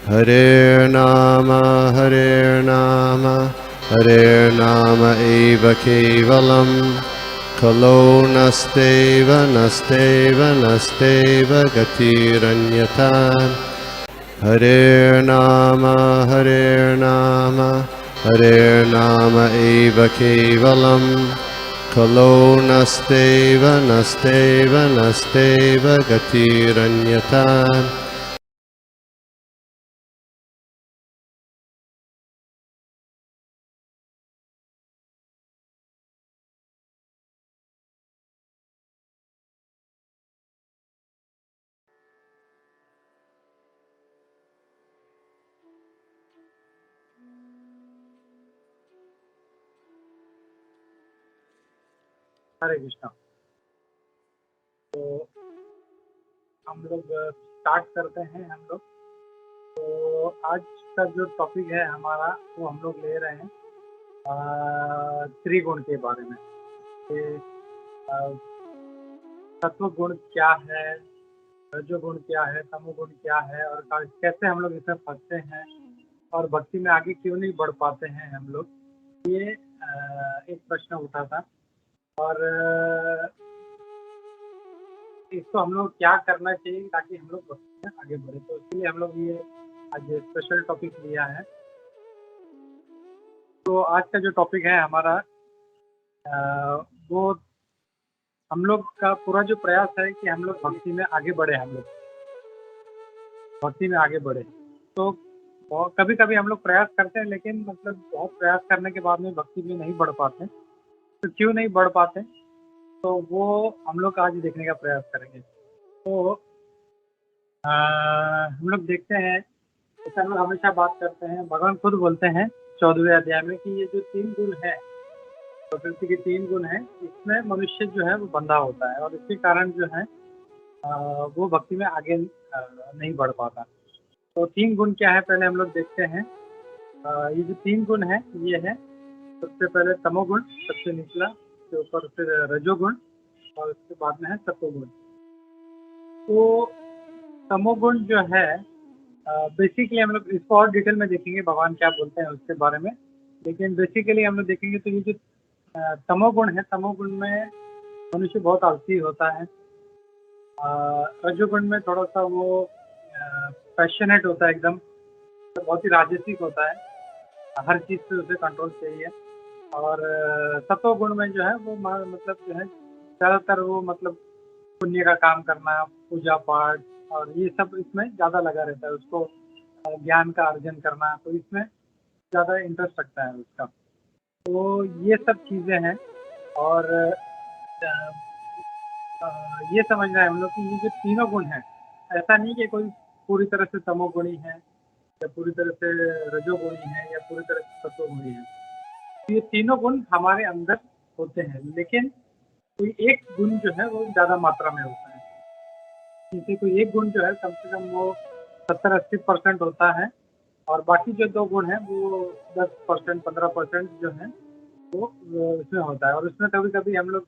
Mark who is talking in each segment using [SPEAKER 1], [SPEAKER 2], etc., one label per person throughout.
[SPEAKER 1] Hare Nama Hare Nama eva kevalam Kalo nasteva nasteva nasteva gatiranyata Hare Nama Hare Nama eva kevalam Kalo nasteva nasteva nasteva gatiranyata
[SPEAKER 2] हरे कृष्णा। तो हम लोग start करते हैं हम लोग। तो आज का जो टॉपिक है हमारा वो हम लोग ले रहे हैं त्रिगुण के बारे में कि सत्व गुण क्या है, रजोगुण क्या है, तमोगुण क्या है और कैसे हम लोग इसमें फंसते हैं और भक्ति में आगे क्यों नहीं बढ़ पाते हैं हम लोग। ये एक प्रश्न उठा था और इसको हम लोग क्या करना चाहिए ताकि हम लोग भक्ति में आगे बढ़े। तो इसलिए हम लोग ये आज स्पेशल टॉपिक लिया है। तो आज का जो टॉपिक है हमारा वो हम लोग का पूरा जो प्रयास है कि हम लोग भक्ति में आगे बढ़े, हम लोग भक्ति में आगे बढ़े। तो कभी कभी हम लोग प्रयास करते हैं लेकिन मतलब बहुत प्रयास करने के बाद में भक्ति में नहीं बढ़ पाते। तो क्यों नहीं बढ़ पाते, तो वो हम लोग आज देखने का प्रयास करेंगे। तो हम लोग देखते हैं, जैसे हम लोग हमेशा बात करते हैं, भगवान खुद बोलते हैं 14वें अध्याय में कि ये जो 3 गुण है, प्रकृति के 3 गुण है, इसमें मनुष्य जो है वो बंधा होता है और इसके कारण जो है वो भक्ति में आगे नहीं बढ़ पाता। तो 3 गुण क्या है पहले हम लोग देखते हैं। ये जो 3 गुण है ये है सबसे पहले तमोगुण, सबसे निचला, उसके ऊपर फिर रजोगुण और उसके बाद में है सत्वगुण। तो तमोगुण जो है बेसिकली हम लोग इसको और डिटेल में देखेंगे भगवान क्या बोलते हैं उसके बारे में, लेकिन बेसिकली हम लोग देखेंगे तो ये जो तमोगुण है, तमोगुण में मनुष्य बहुत आलसी होता है। रजोगुण में थोड़ा सा वो पैशनेट होता है, एकदम तो बहुत ही राजसिक होता है, हर चीज़ पे उसे कंट्रोल चाहिए। और सत्वगुण में जो है वो मतलब जो है ज़्यादातर वो मतलब पुण्य का काम करना, पूजा पाठ और ये सब इसमें ज़्यादा लगा रहता है, उसको ज्ञान का अर्जन करना, तो इसमें ज़्यादा इंटरेस्ट रखता है उसका। तो ये सब चीज़ें हैं और ये समझना है हम लोग कि ये जो तीनों गुण हैं, ऐसा नहीं कि कोई पूरी तरह से तमोगुणी है या पूरी तरह से रजोगुणी है या पूरी तरह से सत्वगुणी है। तो ये तीनों गुण हमारे अंदर होते हैं, लेकिन कोई एक गुण जो है वो ज़्यादा मात्रा में होता है। जैसे कोई एक गुण जो है कम से कम वो 70-80% होता है और बाकी जो 2 गुण हैं वो 10% 15% जो है वो उसमें होता है। और उसमें कभी-कभी हम लोग,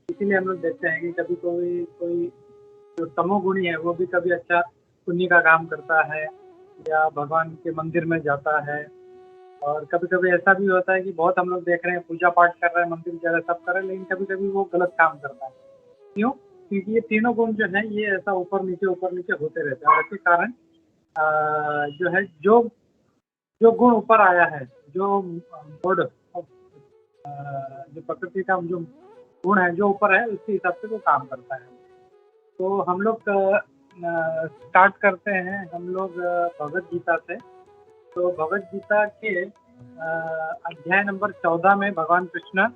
[SPEAKER 2] इसीलिए हम लोग देखते हैं कि कभी कोई कोई जो तमोगुणी है वो भी कभी अच्छा पुण्य का काम करता है या भगवान के मंदिर में जाता है। और कभी-कभी ऐसा भी होता है कि बहुत हम लोग देख रहे हैं पूजा पाठ कर रहे हैं, मंदिर जा रहे हैं, सब कर रहे हैं, लेकिन कभी-कभी वो गलत काम करता है। क्यों? क्योंकि ये तीनों गुण जो हैं ये ऐसा ऊपर नीचे होते रहते हैं और इसके कारण जो है जो जो गुण ऊपर आया है, जो मोड जो प्रकृति का जो गुण है जो ऊपर है उसके हिसाब से वो काम करता है। तो हम लोग स्टार्ट करते हैं हम लोग भगवद गीता से। तो भगवद गीता के अध्याय नंबर 14 में भगवान कृष्ण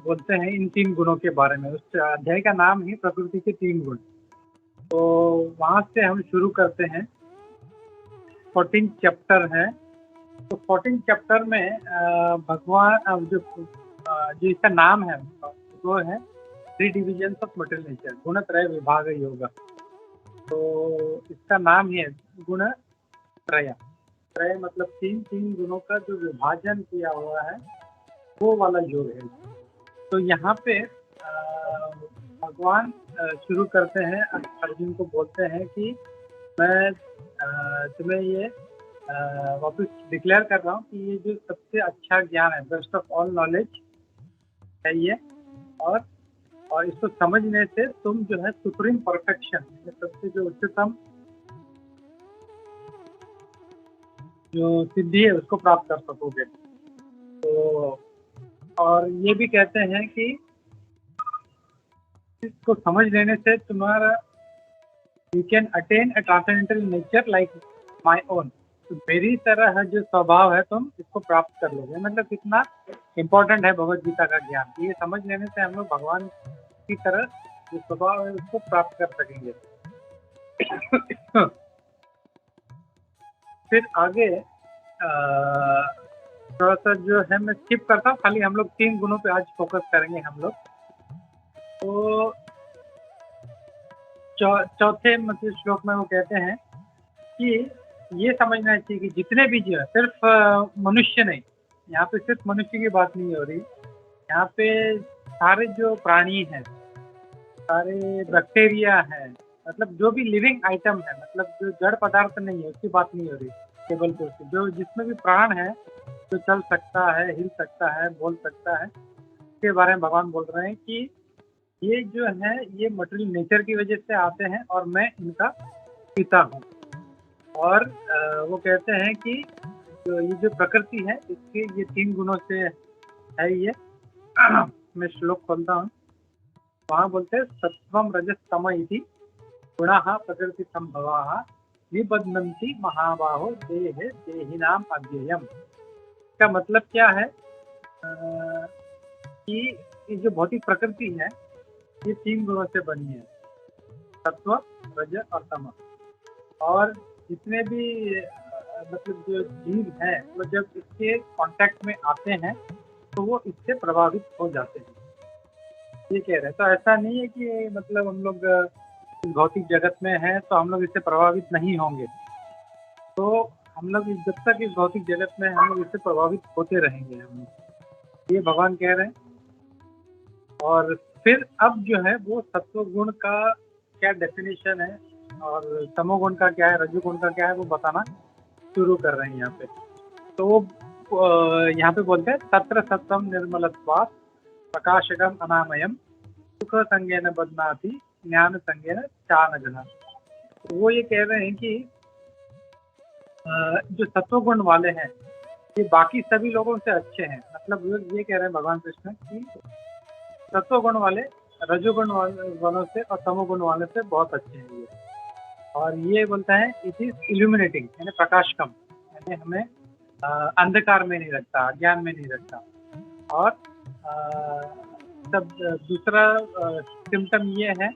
[SPEAKER 2] बोलते हैं इन 3 गुणों के बारे में। उस अध्याय का नाम ही प्रकृति के 3 गुण। तो वहाँ से हम शुरू करते हैं। 14 चैप्टर है। तो 14 चैप्टर में भगवान जो इसका नाम है वो है 3 डिविजन्स ऑफ मटेरियल नेचर, गुणत्रय विभाग योग। तो इसका नाम ही है गुणत्रय। त्रय मतलब 3 गुणों का जो विभाजन किया हुआ है वो वाला योग है। तो यहाँ पे भगवान शुरू करते हैं, अर्जुन को बोलते हैं कि मैं तुम्हें ये वापस डिक्लेयर कर रहा हूँ कि ये जो सबसे अच्छा ज्ञान है, बेस्ट ऑफ ऑल नॉलेज है ये। और और इसको समझने से तुम जो है सुप्रीम परफेक्शन, सबसे जो उच्चतम जो सिद्धि है उसको प्राप्त कर सकोगे। तो और ये भी कहते हैं कि इसको समझ लेने से तुम्हारा you can attain a transcendental nature like my own. तो मेरी तरह जो स्वभाव है तुम इसको प्राप्त कर लोगे। मतलब कितना इम्पोर्टेंट है भगवत गीता का ज्ञान। ये समझ लेने से हम लोग भगवान की तरह जो स्वभाव है उसको प्राप्त कर सकेंगे। फिर आगे थोड़ा सा जो है मैं स्किप करता हूँ, खाली हम लोग 3 गुणों पे आज फोकस करेंगे हम लोग। तो चौथे मतलब श्लोक में वो कहते हैं कि ये समझना चाहिए कि जितने भी जीव है, सिर्फ मनुष्य नहीं, यहाँ पे सिर्फ मनुष्य की बात नहीं हो रही, यहाँ पे सारे जो प्राणी हैं, सारे बैक्टीरिया है, मतलब जो भी लिविंग आइटम है, मतलब जो जड़ पदार्थ नहीं है उसकी बात नहीं हो रही केवल तो जो जिसमें भी प्राण है, जो चल सकता है, हिल सकता है, बोल सकता है, उसके बारे में भगवान बोल रहे हैं कि ये जो है ये मटेरियल नेचर की वजह से आते हैं और मैं इनका पिता हूँ। और वो कहते हैं कि ये जो प्रकृति है इसके ये 3 गुणों से है ये। मैं श्लोक खोलता हूँ, वहाँ बोलते हैं सत्वम रजस तम इति गुणाः प्रकृति संभवाः निबध्नन्ति महाबाहो देहे देहिनाम अव्ययम्। इसका मतलब क्या है कि ये जो भौतिक प्रकृति है ये 3 गुणों से बनी है, सत्व, रज और तम। और जितने भी मतलब जो जीव है वो जब इसके कांटेक्ट में आते हैं तो वो इससे प्रभावित हो जाते हैं, ये कह रहे हैं। तो ऐसा नहीं है कि मतलब हम लोग इस भौतिक जगत में हैं तो हम लोग इससे प्रभावित नहीं होंगे। तो हम लोग जब तक इस भौतिक जगत में हम लोग इससे प्रभावित होते रहेंगे, हम ये भगवान कह रहे हैं। और फिर अब जो है वो सत्व गुण का क्या डेफिनेशन है और तमोगुण का क्या है, रजोगुण का क्या है, वो बताना शुरू कर रहे हैं यहाँ पे। तो वो यहाँ पे बोलते हैं तत्र सत्वम निर्मलत्वात् प्रकाशकम अनामयम सुख संज्ञेन बदनाति ज्ञान संज्ञेन चानघना। तो वो ये कह रहे हैं कि जो सत्वगुण वाले हैं ये बाकी सभी लोगों से अच्छे हैं। मतलब ये कह रहे हैं भगवान कृष्ण कि सत्वगुण वाले रजोगुण वालों से और तमोगुण वाले से बहुत अच्छे हैं ये। और ये बोलता है इट इज इल्यूमिनेटिंग, यानी प्रकाशकम, यानी हमें अंधकार में नहीं रखता, अज्ञान में नहीं रखता। और तब दूसरा सिम्टम ये है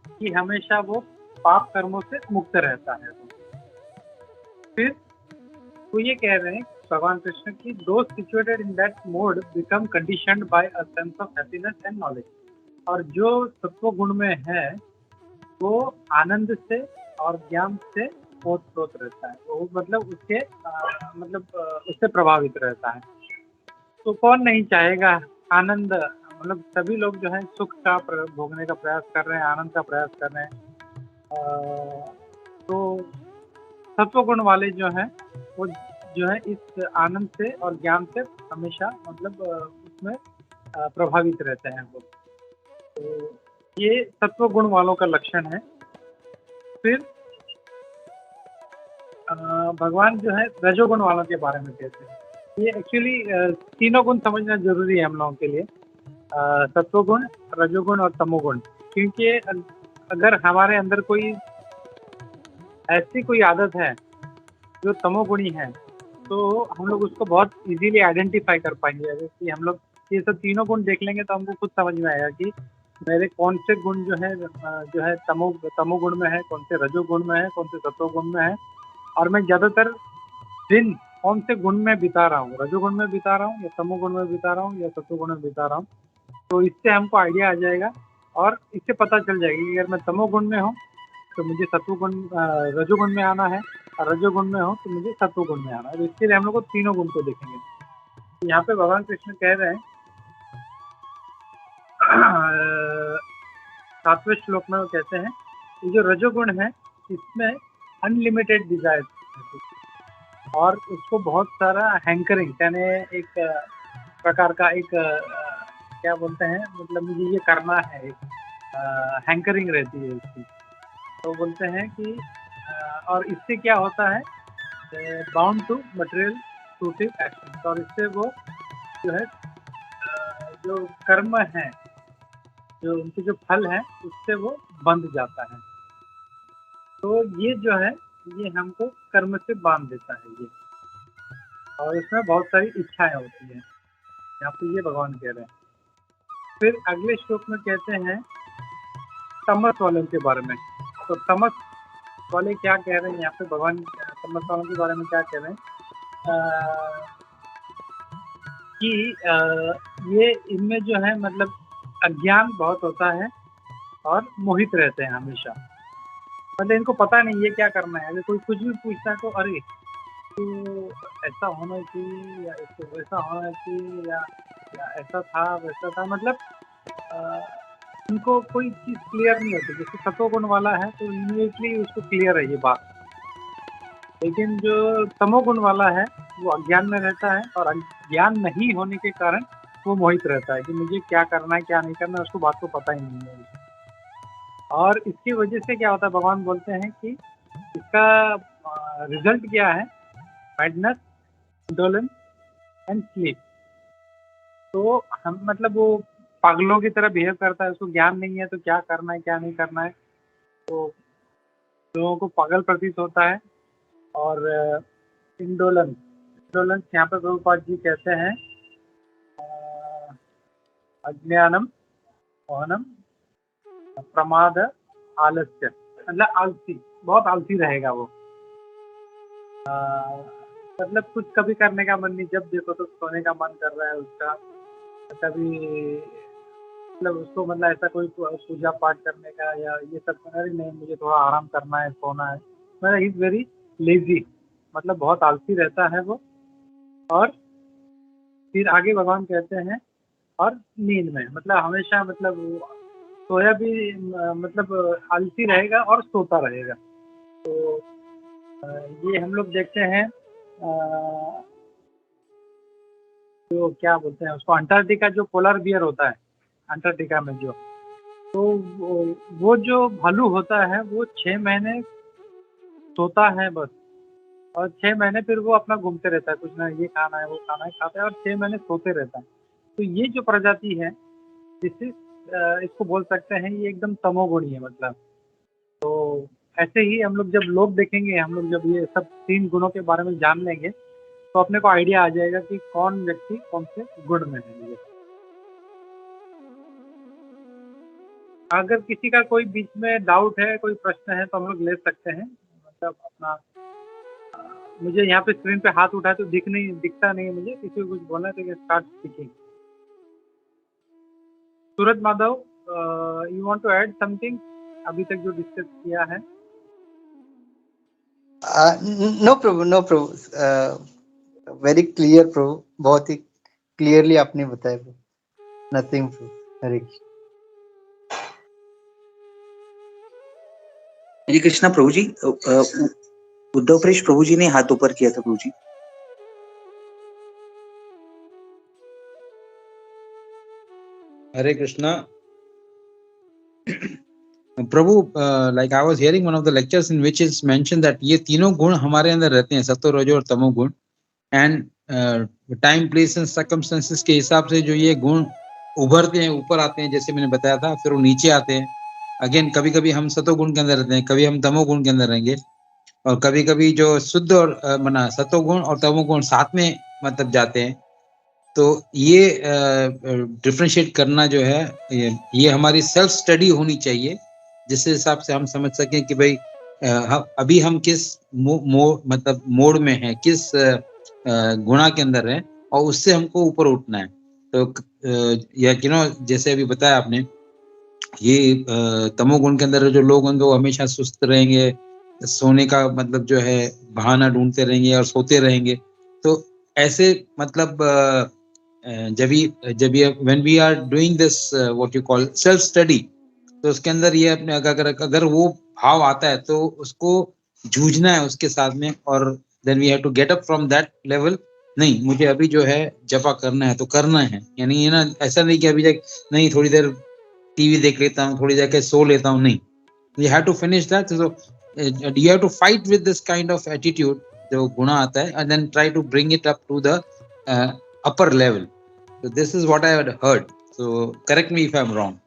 [SPEAKER 2] कि हमेशा वो पाप कर्मों से मुक्त रहता है। फिर वो ये कह रहे हैं भगवान कृष्ण की those situated in that mode become conditioned by a sense of happiness and knowledge. और जो सत्व गुण में है वो आनंद से और ज्ञान से ओतप्रोत रहता है, वो मतलब उसके उससे प्रभावित रहता है। तो कौन नहीं चाहेगा आनंद, मतलब सभी लोग जो है सुख का भोगने का प्रयास कर रहे हैं, आनंद का प्रयास कर रहे हैं। तो सत्वगुण वाले जो हैं वो जो है इस आनंद से और ज्ञान से हमेशा मतलब उसमें प्रभावित रहते हैं वो। तो ये सत्वगुण वालों का लक्षण है। फिर भगवान जो है रजोगुण वालों के बारे में कहते हैं। ये एक्चुअली तीनों गुण समझना जरूरी है हम लोगों के लिए, सत्वगुण, रजोगुण और तमोगुण। क्योंकि अगर हमारे अंदर कोई ऐसी कोई आदत है जो तमोगुणी है तो हम लोग उसको बहुत इजीली आइडेंटिफाई कर पाएंगे। अगर कि हम लोग ये सब तीनों गुण देख लेंगे तो हमको खुद समझ में आएगा कि मेरे कौन से गुण जो है तमोगुण में है, कौन से रजोगुण में है, कौन से सत्वगुण में है। और मैं ज़्यादातर दिन कौन से गुण में बिता रहा हूँ, रजोगुण में बिता रहा हूँ या तमोगुण में बिता रहा हूँ या सत्वगुण में बिता रहा हूँ। तो इससे हमको आइडिया आ जाएगा और इससे पता चल जाएगा कि अगर मैं तमोगुण में हूँ तो मुझे रजोगुण में आना है, और रजोगुण में हो तो मुझे सत्वगुण में आना है। तो इसके लिए हम लोग को तीनों गुण को देखेंगे। यहाँ पे भगवान कृष्ण कह रहे हैं 7वें श्लोक में वो कहते हैं ये जो रजोगुण है इसमें अनलिमिटेड डिजायर और उसको बहुत सारा हैंकरिंग, यानी एक प्रकार का एक क्या बोलते हैं, मतलब मुझे ये करना है, एक हैंकरिंग रहती है उसकी। तो बोलते हैं कि और इससे क्या होता है, bound to material fruitive action, और इससे वो जो है जो कर्म है, जो उनके जो फल है उससे वो बंध जाता है। तो ये जो है ये हमको कर्म से बांध देता है ये, और इसमें बहुत सारी इच्छाएं होती हैं, यहाँ पे ये भगवान कह रहे हैं। फिर अगले श्लोक में कहते हैं तमस वालों के बारे में। तो तमस वाले क्या कह रहे हैं यहाँ पे भगवान, तमस वालों के बारे में क्या कह रहे हैं कि ये इनमें जो है मतलब अज्ञान बहुत होता है और मोहित रहते हैं हमेशा, मतलब इनको पता नहीं ये क्या करना है। अगर कोई कुछ भी पूछता है तो अरे तो ऐसा होना चाहिए या इसको वैसा होना चाहिए या ऐसा था वैसा था, मतलब उनको कोई चीज़ क्लियर नहीं होती। जैसे सतोगुण वाला है तो इमीडिएटली उसको क्लियर है ये बात, लेकिन जो तमोगुण वाला है वो अज्ञान में रहता है, और ज्ञान नहीं होने के कारण वो मोहित रहता है कि मुझे क्या करना है क्या नहीं करना है, उसको बात को पता ही नहीं है। और इसकी वजह से क्या होता है, भगवान बोलते हैं कि इसका रिजल्ट क्या है, मैडनेस, इंडोलेंस एंड स्लीप। तो हम मतलब वो पागलों की तरह बिहेव करता है, उसको ज्ञान नहीं है तो क्या करना है क्या नहीं करना है, तो लोगों को पागल प्रतीत होता है। और इंडोलेंस यहाँ पर प्रभुपाद जी कहते हैं अज्ञानम, मोहनम, प्रमाद, आलस्य, मतलब आलसी, बहुत आलसी रहेगा वो। मतलब कुछ कभी करने का मन नहीं, जब देखो तो सोने का मन कर रहा है उसका, कभी मतलब उसको मतलब ऐसा कोई पूजा पाठ करने का या ये सब करना नहीं, मुझे थोड़ा आराम करना है, सोना है, मतलब ही इज वेरी लेजी, मतलब बहुत आलसी रहता है वो। और फिर आगे भगवान कहते हैं और नींद में, मतलब हमेशा मतलब सोया भी मतलब आलसी रहेगा और सोता रहेगा। तो ये हम लोग देखते हैं जो क्या बोलते हैं उसको, अंटार्कटिका जो पोलर बियर होता है अंटार्कटिका में जो, तो वो जो भालू होता है वो 6 महीने सोता है बस, और 6 महीने फिर वो अपना घूमते रहता है, कुछ ना ये खाना है वो खाना है खाता है, और 6 महीने सोते रहता है। तो ये जो प्रजाति है जिससे इसको बोल सकते हैं ये एकदम तमोगुणी है मतलब। तो ऐसे ही हम लोग जब लोग देखेंगे, हम लोग जब ये सब 3 गुणों के बारे में जान लेंगे तो अपने को आइडिया आ जाएगा कि कौन व्यक्ति कौन से गुण में है। अगर किसी का कोई बीच में डाउट है, कोई प्रश्न है तो हम लोग ले सकते हैं, मतलब अपना मुझे यहाँ पे स्क्रीन पे हाथ उठाए तो दिखता नहीं है मुझे, किसी को कुछ बोलना है तो start speaking. Suraj Madhav, you want to add something अभी तक जो डिस्कस किया है?
[SPEAKER 3] नो प्रभु, वेरी क्लियर प्रभु, बहुत ही क्लियरली आपने बताया प्रभु, नथिंग प्रभु। हरे
[SPEAKER 4] कृष्णा प्रभु जी। उद्धव प्रेष प्रभु जी ने हाथ ऊपर किया था प्रभु जी।
[SPEAKER 5] Hare Krishna. Prabhu, like I was hearing one of the lectures in which is mentioned that ये तीनों गुण हमारे अंदर रहते हैं, सत्व, रजो और तमो गुण, and time, place and circumstances के हिसाब से जो ये गुण उभरते हैं, ऊपर आते हैं, जैसे मैंने बताया था, फिर वो नीचे आते हैं। अगेन कभी कभी हम सतो गुण के अंदर रहते हैं, कभी हम तमो गुण के अंदर रहेंगे, और कभी कभी जो शुद्ध और मना सतो गुण और तमो गुण साथ में मतलब जाते हैं। तो ये डिफरेंशिएट करना जो है ये हमारी सेल्फ स्टडी होनी चाहिए, जिस हिसाब से हम समझ सकें कि भाई अभी हम किस मतलब मोड में हैं, किस गुणा के अंदर हैं, और उससे हमको ऊपर उठना है। तो या जैसे अभी बताया आपने, ये तमोगुण के अंदर जो लोग होंगे वो हमेशा सुस्त रहेंगे, सोने का मतलब जो है बहाना ढूंढते रहेंगे और सोते रहेंगे। तो ऐसे मतलब जब ये when we are doing this what you call self study, तो उसके अंदर ये अपने अगर वो भाव आता है तो उसको जूझना है उसके साथ में, और then we have to get up from that level. नहीं, मुझे अभी जो है जपा करना है तो करना है, यानी ये ना ऐसा नहीं कि अभी तक नहीं थोड़ी देर टीवी देख लेता हूँ, थोड़ी देर के सो लेता हूँ, नहीं, you have to finish that. So you have to fight with this kind of attitude जो गुणा आता है, and then try to bring it up to the upper level. So this is what I had heard. So correct me if I'm wrong.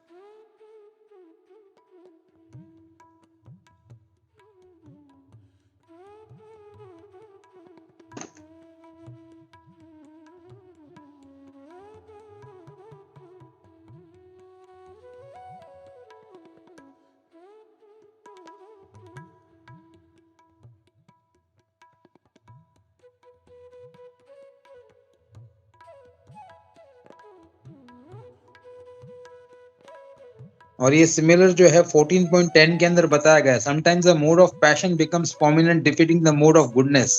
[SPEAKER 5] और ये similar जो है 14.10 के अंदर बताया गया है, sometimes the mode of passion becomes prominent defeating the mode of goodness,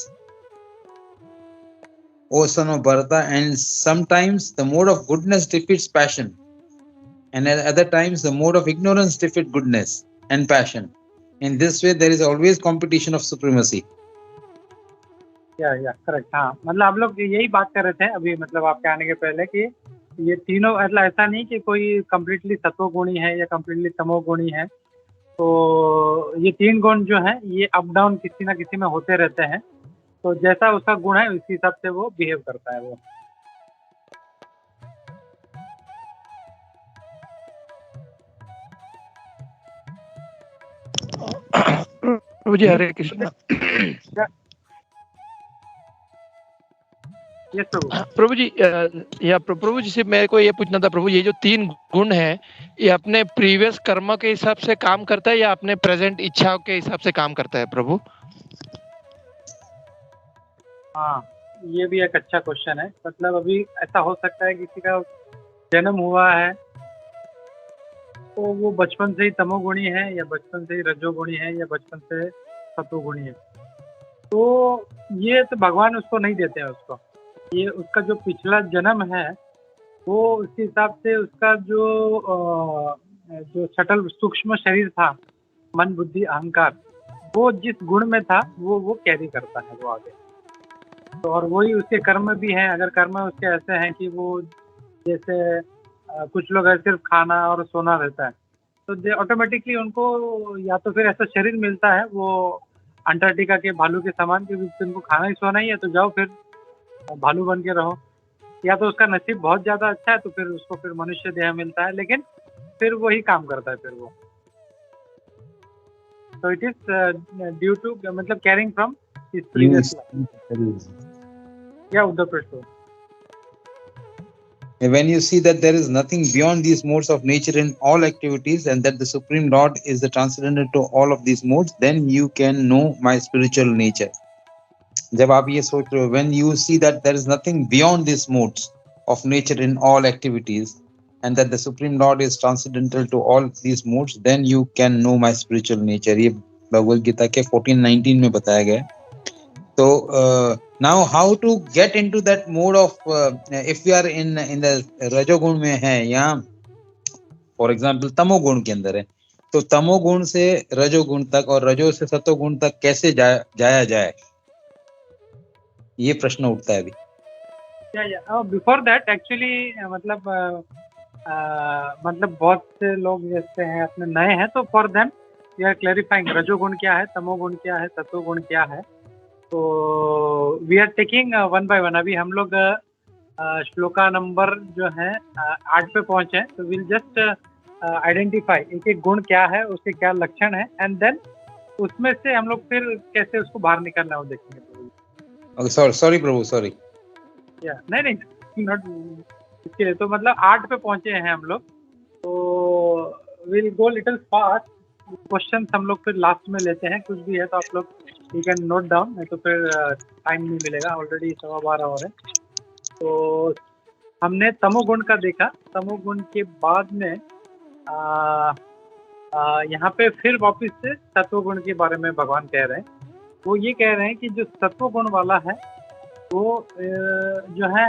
[SPEAKER 5] O son of Bharata, and sometimes the mode of goodness defeats passion, and at other times the mode of ignorance defeats goodness and passion. In this way there is always competition of supremacy.
[SPEAKER 2] या correct. हाँ, मतलब आप लोग यही बात कर रहे थे अभी, मतलब आपके आने के पहले, कि ये तीनों, मतलब ऐसा नहीं कि कोई कम्प्लीटली सत्वगुणी है या कम्प्लीटली तमोगुणी है। तो ये तीन गुण जो हैं ये अप डाउन किसी ना किसी में होते रहते हैं, तो जैसा उसका गुण है उसी हिसाब से वो बिहेव करता है वो।
[SPEAKER 6] प्रभु जी हरे कृष्णा।
[SPEAKER 2] यस प्रभु।
[SPEAKER 6] प्रभु जी या प्रभु जी से मेरे को ये पूछना था प्रभु, ये जो तीन गुण है ये अपने प्रीवियस कर्म के हिसाब से काम करता है या अपने प्रेजेंट इच्छाओं के हिसाब से काम करता है प्रभु?
[SPEAKER 2] हाँ, ये भी एक अच्छा क्वेश्चन है। मतलब अभी ऐसा हो सकता है किसी का जन्म हुआ है तो वो बचपन से ही तमोगुणी है, या बचपन से ही रजोगुणी है, या बचपन से सत्वगुणी है। तो ये तो भगवान उसको नहीं देते हैं उसको, ये उसका जो पिछला जन्म है वो उस हिसाब से उसका जो सटल सूक्ष्म शरीर था, मन बुद्धि अहंकार, वो जिस गुण में था वो कैरी करता है वो आगे। तो और वही उसके कर्म भी हैं। अगर कर्म उसके ऐसे हैं कि वो जैसे कुछ लोग सिर्फ खाना और सोना रहता है, तो ऑटोमेटिकली उनको या तो फिर ऐसा शरीर मिलता है वो अंटार्कटिका के भालू के समान, कि तुमको खाना ही सोना ही है तो जाओ फिर भालू बन के रहो। या तो उसका नसीब बहुत ज़्यादा अच्छा है तो फिर उसको फिर मनुष्य देह मिलता है, लेकिन फिर वही काम करता है फिर वो। तो इट इज ड्यू टू, मतलब carrying from his previous life. या उद्धव पृष्ठ।
[SPEAKER 5] When you see that there is nothing beyond these modes of nature in all activities, and that the Supreme Lord is the transcendental to all of these modes, then you can know my spiritual nature. जब आप ये सोच रहे हो, when you see that there is nothing beyond these modes of nature in all activities, and that the Supreme Lord is transcendental to all these modes, then you can know my spiritual nature. ये भगवद गीता के 14:19 में बताया गया है। So now how to get into that mode of if we are in the रजोगुण में है या for example तमोगुण के अंदर है, तो तमोगुण से रजोगुण तक और रजो से सतोगुण तक कैसे जाया जाए, ये प्रश्न उठता है अभी।
[SPEAKER 2] बिफोर दैट एक्चुअली मतलब बहुत से लोग जैसे हैं अपने नए हैं, तो for them we are clarifying रजोगुण क्या है, तमोगुण क्या है, सत्वगुण क्या है। तो we are taking one by one. अभी हम लोग श्लोका नंबर जो है 8 पे पहुंचे हैं, तो विल जस्ट आइडेंटिफाई एक एक गुण क्या है, उसके क्या लक्षण है, एंड देन उसमें से हम लोग फिर कैसे उसको बाहर निकालना है वो देखेंगे।
[SPEAKER 5] सॉरी प्रभु, सॉरी।
[SPEAKER 2] नहीं नॉट इसके लिए। तो मतलब 8 पे पहुंचे हैं हम लोग, तो will go little fast. Question हम लोग फिर लास्ट में लेते हैं, कुछ भी है तो आप लोग यू कैन नोट डाउन, नहीं तो फिर टाइम नहीं मिलेगा। ऑलरेडी 12:15 हो रहे हैं। तो हमने तमोगुण का देखा। तमोगुण के बाद में यहाँ पे फिर वापस से सत्वगुण के बारे में भगवान कह रहे हैं। वो ये कह रहे हैं कि जो सत्वगुण वाला है वो जो है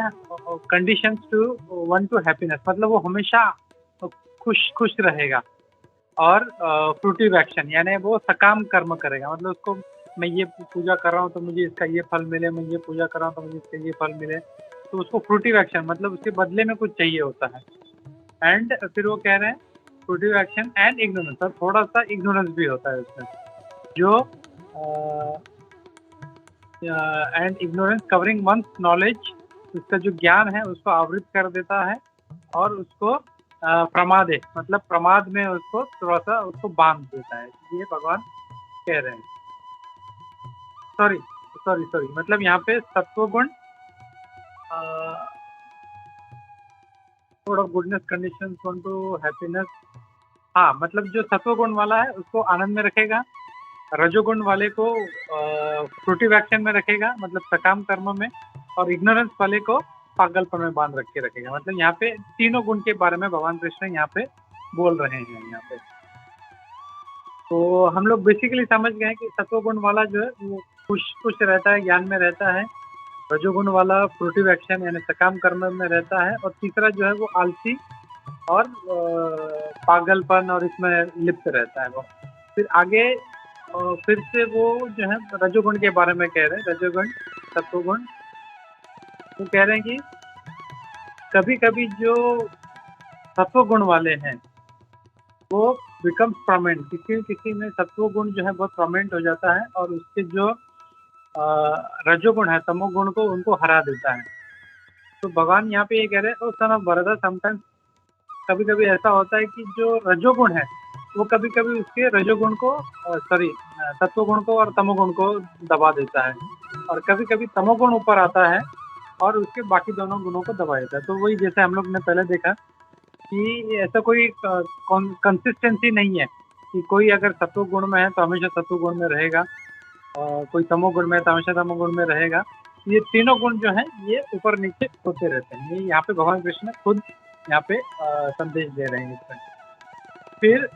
[SPEAKER 2] conditions to one to happiness, मतलब वो हमेशा खुश रहेगा और फ्रूटिव एक्शन, यानी वो सकाम कर्म करेगा। मतलब उसको मैं ये पूजा कर रहा हूँ तो मुझे इसका ये फल मिले, मैं ये पूजा कर रहा हूँ तो मुझे इसका ये फल मिले, तो उसको फ्रूटिव एक्शन मतलब उसके बदले में कुछ चाहिए होता है। एंड फिर वो कह रहे हैं फ्रूटिव एक्शन एंड इग्नोरेंस, और थोड़ा सा इग्नोरेंस भी होता है उसमें, जो and ignorance covering one's knowledge, उसका जो ज्ञान है उसको आवृत कर देता है और उसको प्रमाद है मतलब प्रमाद में उसको थोड़ा सा उसको बांध देता है, ये भगवान कह रहे हैं। सॉरी मतलब यहाँ पे सत्वगुण थोड़ा गुडनेस कंडीशन टू हैप्पीनेस, हाँ मतलब जो सत्वगुण वाला है उसको आनंद में रखेगा, रजोगुण वाले को फ्रूटिव एक्शन में रखेगा मतलब सकाम कर्म में, और इग्नोरेंस वाले को पागलपन में बांध रख के रखेगा। मतलब यहाँ पे तीनों गुण के बारे में भगवान कृष्ण यहाँ पे बोल रहे हैं यहाँ पे। तो हम लोग बेसिकली समझ गए कि सत्वगुण वाला जो है वो खुश रहता है, ज्ञान में रहता है, रजोगुण वाला फ्रूटिव एक्शन यानी सकाम कर्म में रहता है, और तीसरा जो है वो आलसी और पागलपन और इसमें लिप्त रहता है वो। फिर आगे फिर से वो जो है रजोगुण के बारे में कह रहे हैं, रजोगुण सत्वगुण, वो कह रहे हैं कि कभी कभी जो सत्वगुण वाले हैं वो बिकम्स प्रोमिनेंट, किसी में सत्वगुण जो है बहुत प्रोमिनेंट हो जाता है और उसके जो रजोगुण है तमोगुण को उनको हरा देता है। तो भगवान यहाँ पे ये कह रहे हैं, ओ सन ऑफ भरदा, समटाइम्स कभी कभी ऐसा होता है कि जो रजोगुण है वो कभी कभी उसके रजोगुण को सत्वगुण को और तमोगुण को दबा देता है, और कभी कभी तमोगुण ऊपर आता है और उसके बाकी दोनों गुणों को दबा देता है। तो वही जैसे हम लोग ने पहले देखा कि ऐसा कोई कंसिस्टेंसी नहीं है कि कोई अगर सत्वगुण में है तो हमेशा सत्वगुण में रहेगा, और कोई तमोगुण में है तो हमेशा तमोगुण में रहेगा। ये तीनों गुण जो हैं ये ऊपर नीचे होते रहते हैं, ये यहाँ पे भगवान कृष्ण खुद यहाँ पे संदेश दे रहे हैं इसमें। फिर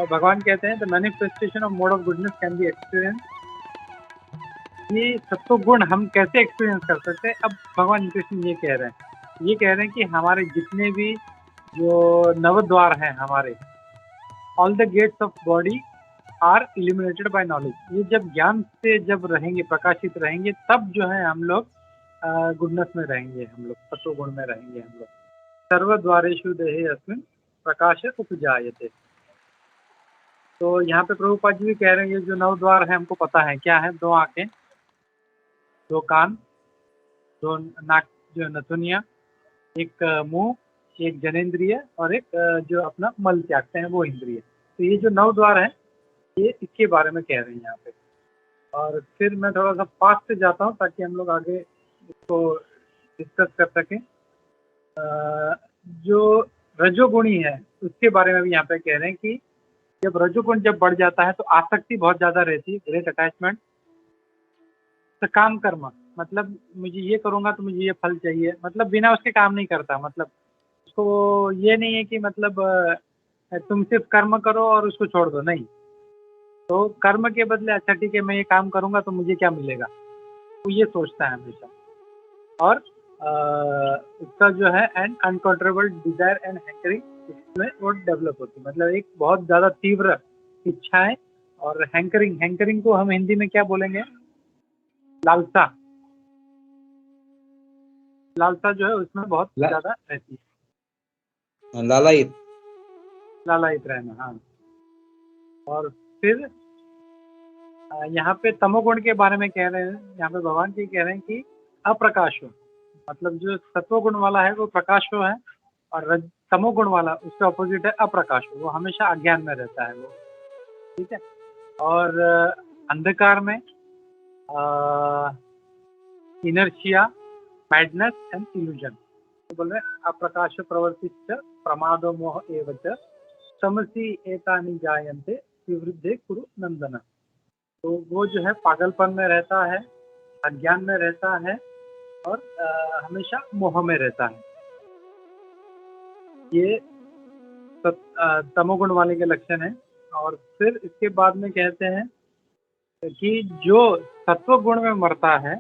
[SPEAKER 2] भगवान कहते हैं the manifestation of mode of goodness can be experience, ये सत्व गुण हम कैसे एक्सपीरियंस कर सकते हैं। अब भगवान कृष्ण ये कह रहे हैं कि हमारे जितने भी जो नवद्वार हैं हमारे, all the gates of body are illuminated by knowledge, ये जब ज्ञान से जब रहेंगे, प्रकाशित रहेंगे, तब जो है हम लोग गुडनेस में रहेंगे, हम लोग सत्व गुण में रहेंगे। हम लोग सर्वद्वारेषु देहे अस्मिन् प्रकाश उपजायते। तो यहाँ पे प्रभुपाद जी भी कह रहे हैं ये जो नवद्वार है हमको पता है क्या है, 2 आंखें, 2 कान, 2 नाक जो नथुनिया, एक मुंह, एक जनेंद्रिय और एक जो अपना मल त्यागते हैं वो इंद्रिय। तो ये जो नवद्वार है ये इसके बारे में कह रहे हैं यहाँ पे। और फिर मैं थोड़ा सा फास्ट से जाता हूँ ताकि हम लोग आगे इसको डिस्कस कर सकें। जो रजोगुणी है उसके बारे में भी यहाँ पे कह रहे हैं कि जब रजोगुण जब बढ़ जाता है तो आसक्ति बहुत ज़्यादा रहती है, ग्रेट अटैचमेंट। काम कर्म मतलब मुझे ये करूँगा तो मुझे ये फल चाहिए, मतलब बिना उसके काम नहीं करता, मतलब उसको ये नहीं है कि मतलब तुम सिर्फ कर्म करो और उसको छोड़ दो, नहीं। तो कर्म के बदले अच्छा ठीक है मैं ये काम करूँगा तो मुझे क्या मिलेगा, वो ये सोचता है हमेशा। और उसका जो है and uncontrollable desire and hankering इसमें वो डेवलप होती है, मतलब एक बहुत ज़्यादा तीव्र इच्छाएं और हैंकरिंग को हम हिंदी में क्या बोलेंगे, लालसा जो है उसमें बहुत ज़्यादा रहती है, लालायित रहना। हाँ, और फिर यहाँ पे तमोगुण के बारे में कह रहे हैं, यहाँ पे भगवान जी कह रहे हैं कि अप्रकाश हो, मतलब जो सत्वगुण वाला है वो प्रकाश हो है, और तमोगुण वाला उसके ऑपोजिट है अप्रकाश हो, वो हमेशा अज्ञान में रहता है वो, ठीक है। और अंधकार में इनर्शिया, मैडनेस एंड इल्यूजन, तो बोल रहे अप्रकाश प्रवृत्तिश्च प्रमादो मोह एवच तमसी एतानि जायन्ते विवृद्धे कुरु नंदन। तो वो जो है पागलपन में रहता है, अज्ञान में रहता है और हमेशा मोह में रहता है। ये तमोगुण वाले के लक्षण हैं। और फिर इसके बाद में कहते हैं कि जो सत्व गुण में मरता है